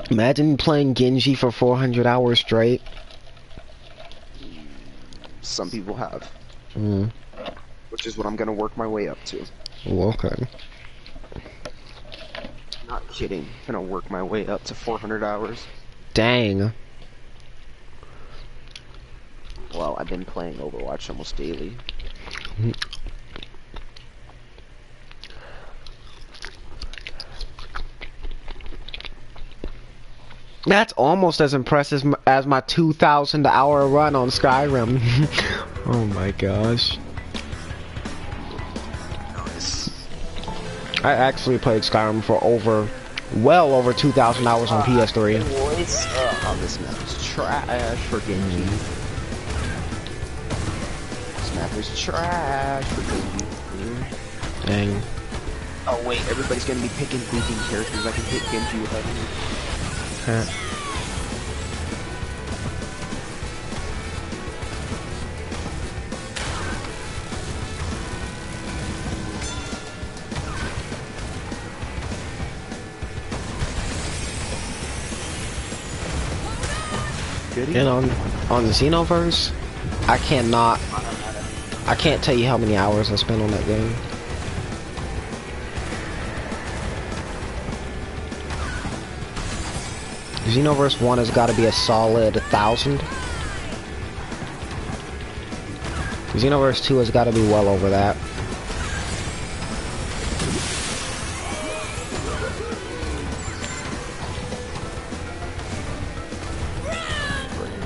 Imagine playing Genji for 400 hours straight. Some people have. Mm. Which is what I'm gonna work my way up to. Okay. Not kidding. Gonna work my way up to 400 hours. Dang. Well, I've been playing Overwatch almost daily. That's almost as impressive as my 2,000 hour run on Skyrim. Oh my gosh. Nice. I actually played Skyrim for well over 2,000 hours on PS3. Oh, this map is trash for Genji. This map is trash for Genji. Dang. Oh wait, everybody's gonna be picking goofy characters. I can hit Genji without any. And on the Xenoverse, I can't tell you how many hours I spent on that game. Xenoverse 1 has got to be a solid 1,000. Xenoverse 2 has got to be well over that.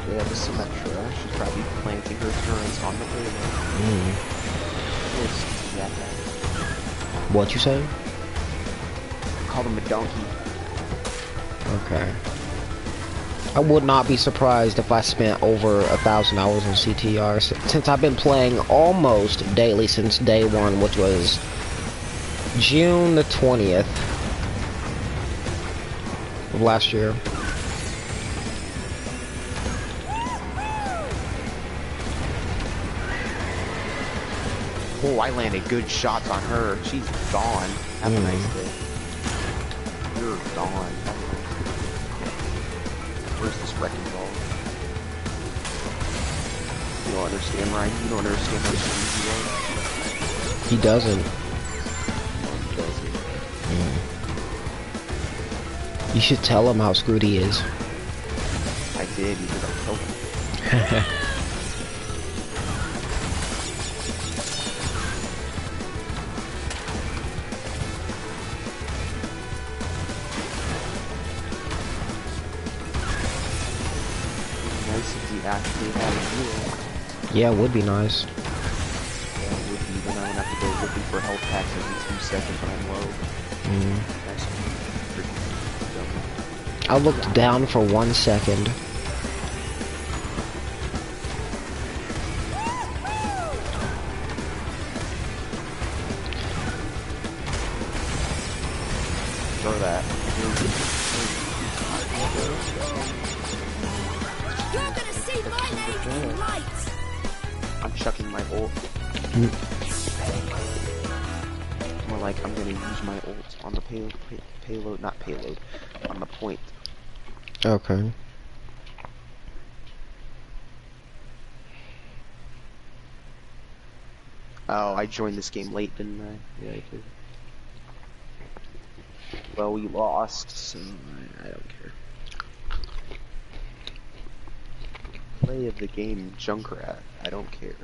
Yeah, this Symmetra. She's probably planting her turrets on the payload. What you say? Call them a donkey. Okay. I would not be surprised if I spent over 1,000 hours on CTR since I've been playing almost daily since day one, which was June the 20th of last year. Oh, I landed good shots on her. She's gone. Have a nice day. You're gone. Where's this wrecking ball? You don't understand, Ryan. You don't understand how screwed you are. He doesn't. No, he doesn't. You should tell him how screwed he is. I did. You did. I told him. nice if we actually had a hero. Yeah, it would be nice. Yeah, it would be. Then I would have to go looking for health packs every 2 seconds when I'm low. That's pretty dumb. I looked down for 1 second. Throw that. You're gonna see my name in lights. I'm chucking my ult. More like I'm gonna use my ult on the payload, not payload, on the point. Okay. Oh, I joined this game late, didn't I? Yeah, I did. Well, we lost, so I don't care. Play of the game, Junkrat. I don't care.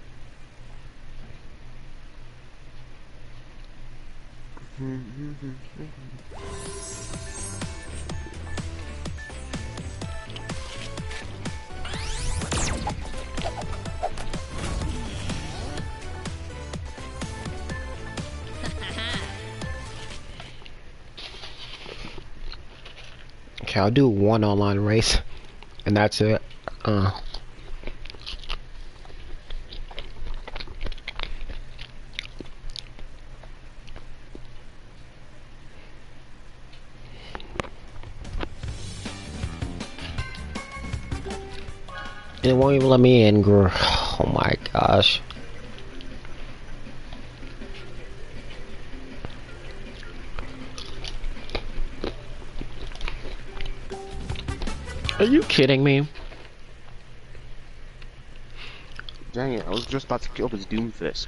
Okay, I'll do one online race, and that's it. It won't even let me in, girl. Oh my gosh. Are you kidding me? Dang it, I was just about to kill this Doomfist.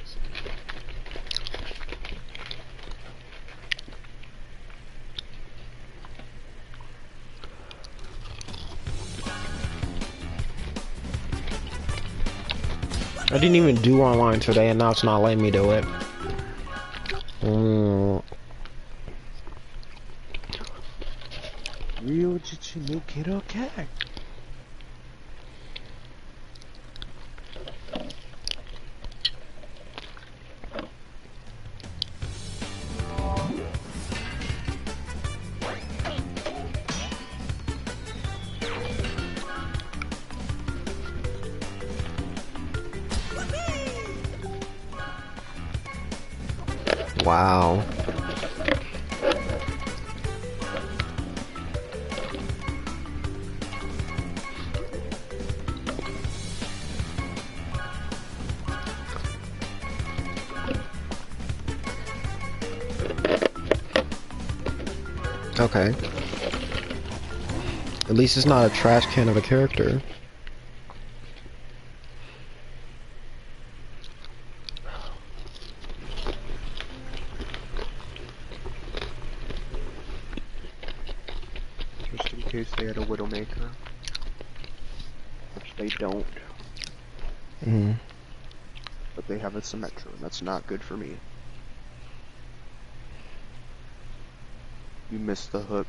I didn't even do online today, and now it's not letting me do it. Real, did you make it okay? Wow. Okay. At least it's not a trash can of a character. Just in case they had a Widowmaker. Which they don't. But they have a Symmetra, and that's not good for me. You missed the hook.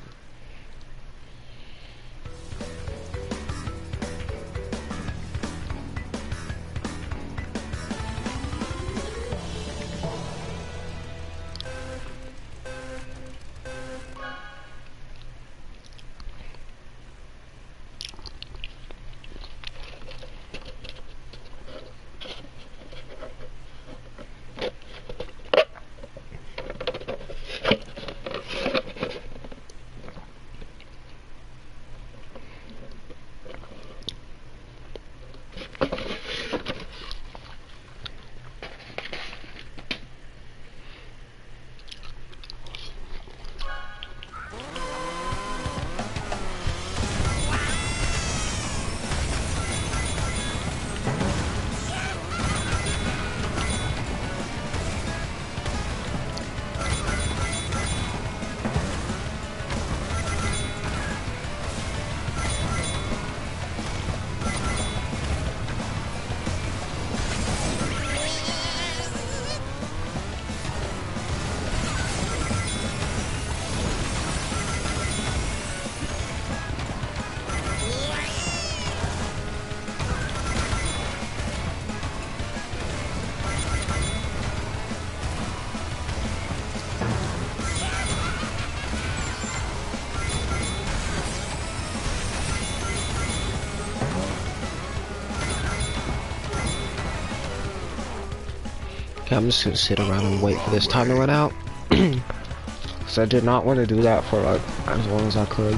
Okay, I'm just gonna sit around and wait for this time to run out. Cause I did not want to do that for like as long as I could.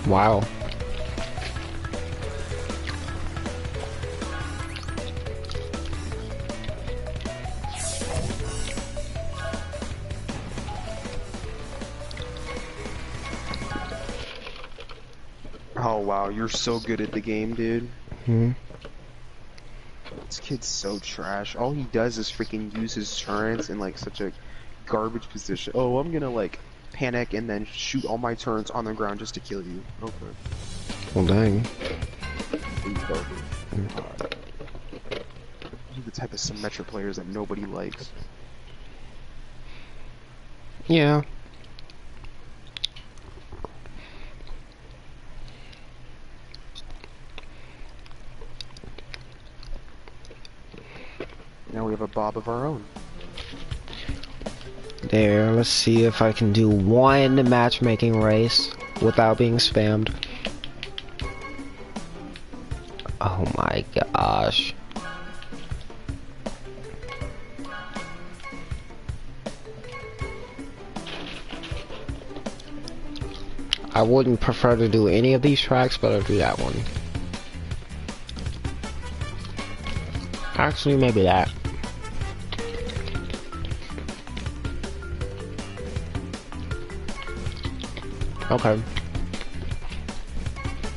Wow. Oh wow, you're so good at the game, dude. Hmm. This kid's so trash. All he does is freaking use his turrets in like such a garbage position. Oh, I'm gonna like panic and then shoot all my turrets on the ground just to kill you. Okay. Well, dang. You're the type of symmetric players that nobody likes. Yeah. Now we have a Bob of our own. There, let's see if I can do one matchmaking race without being spammed. Oh my gosh. I wouldn't prefer to do any of these tracks, but I'll do that one. Actually, maybe that. Okay.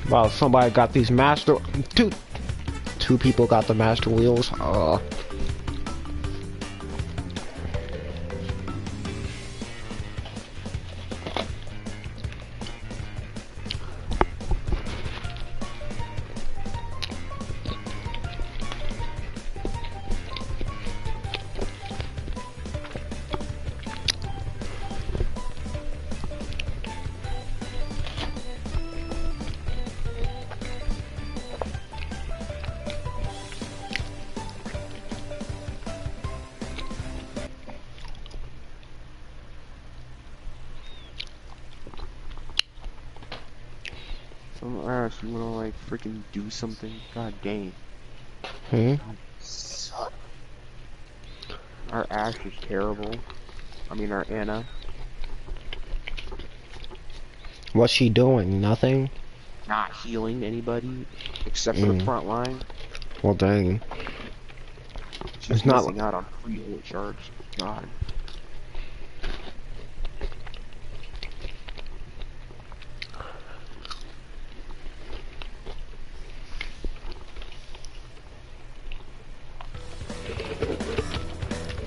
Wow, somebody got these master... Two people got the master wheels. Some ass, you wanna like freaking do something? God dang. Hmm? Suck. Our Ash is terrible. I mean, our Anna. What's she doing? Nothing? Not healing anybody except for the front line. Well, dang. She's It's not missing out on free ult charge. God.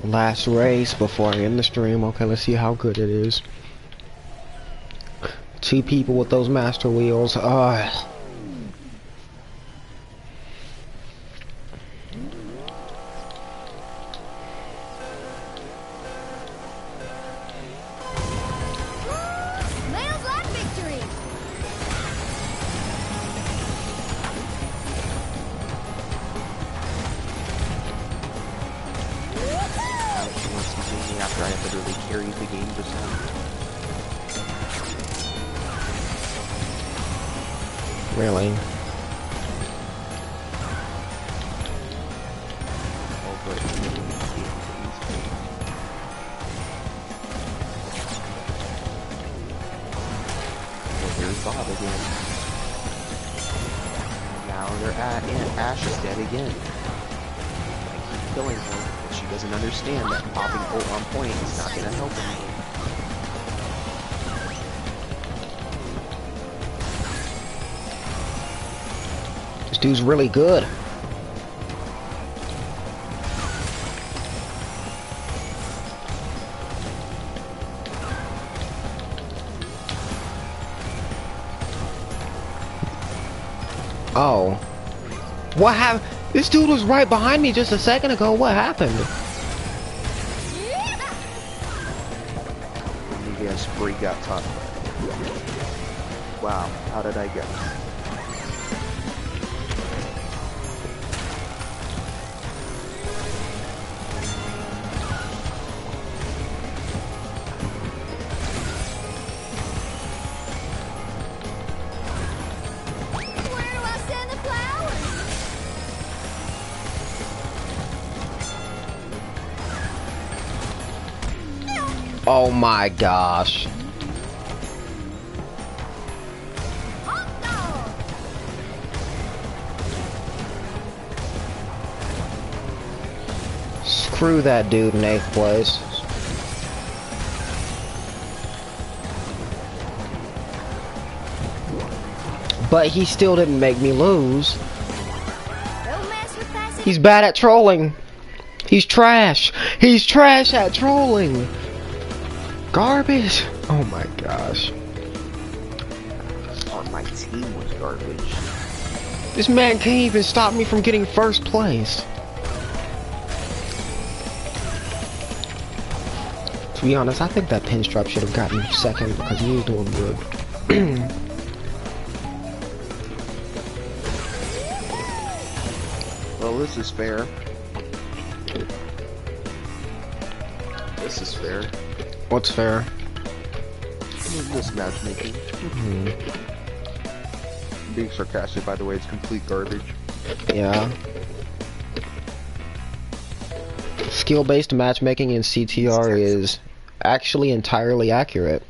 Last race before I end the stream. Okay, let's see how good it is. Two people with those master wheels. Landslide victory! She wants to see me after I literally carried the game just now. Really? Oh, but well, here's Bob again. Now they're at and Ash is dead again. I keep killing her, but she doesn't understand that popping ult on point is not gonna help her. This dude's really good. Oh. What happened? This dude was right behind me just a second ago. What happened? When you get this before he got top. Wow, how did I get? Where do I send the flowers? Oh my gosh. Hot dog! Screw that dude in 8th place. But he still didn't make me lose. Don't mess with that. He's bad at trolling. He's trash. He's trash at trolling. Garbage. Oh my gosh. Oh, my team was garbage. This man can't even stop me from getting 1st place. To be honest, I think that Pinstripe should have gotten 2nd because he was doing good. Well, this is fair. This is fair. What's fair? This matchmaking. Being sarcastic, by the way, it's complete garbage. Yeah. Skill-based matchmaking in CTR is actually entirely accurate.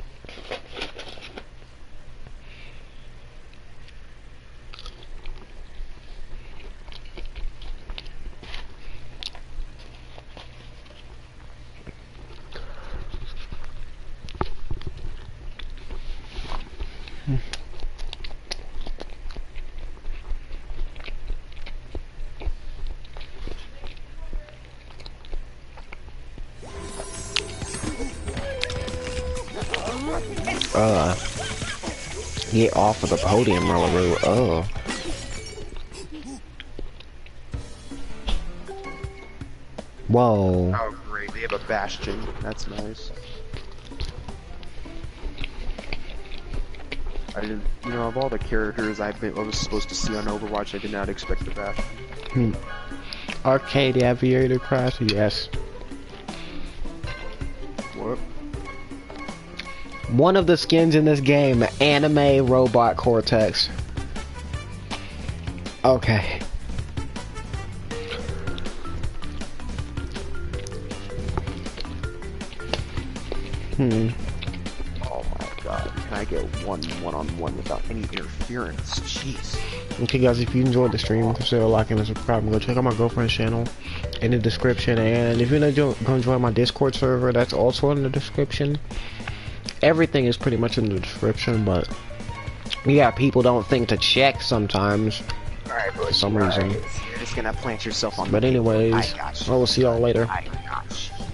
Get off of the podium, Rollaroo. Whoa. Oh, great. They have a Bastion. That's nice. I didn't, you know, of all the characters I was supposed to see on Overwatch, I did not expect the Bastion. Arcade Aviator Crash, yes. What? One of the skins in this game, Anime Robot Cortex. Okay. Oh my god. Can I get one-on-one without any interference? Jeez. Okay guys, if you enjoyed the stream, consider liking and subscribing. Go check out my girlfriend's channel in the description, and if you're gonna join my Discord server, that's also in the description. Everything is pretty much in the description, but yeah, people don't think to check sometimes. Alright, for some reason. You're just gonna plant yourself on But the table. anyways, I got you. I will see y'all later. I got you.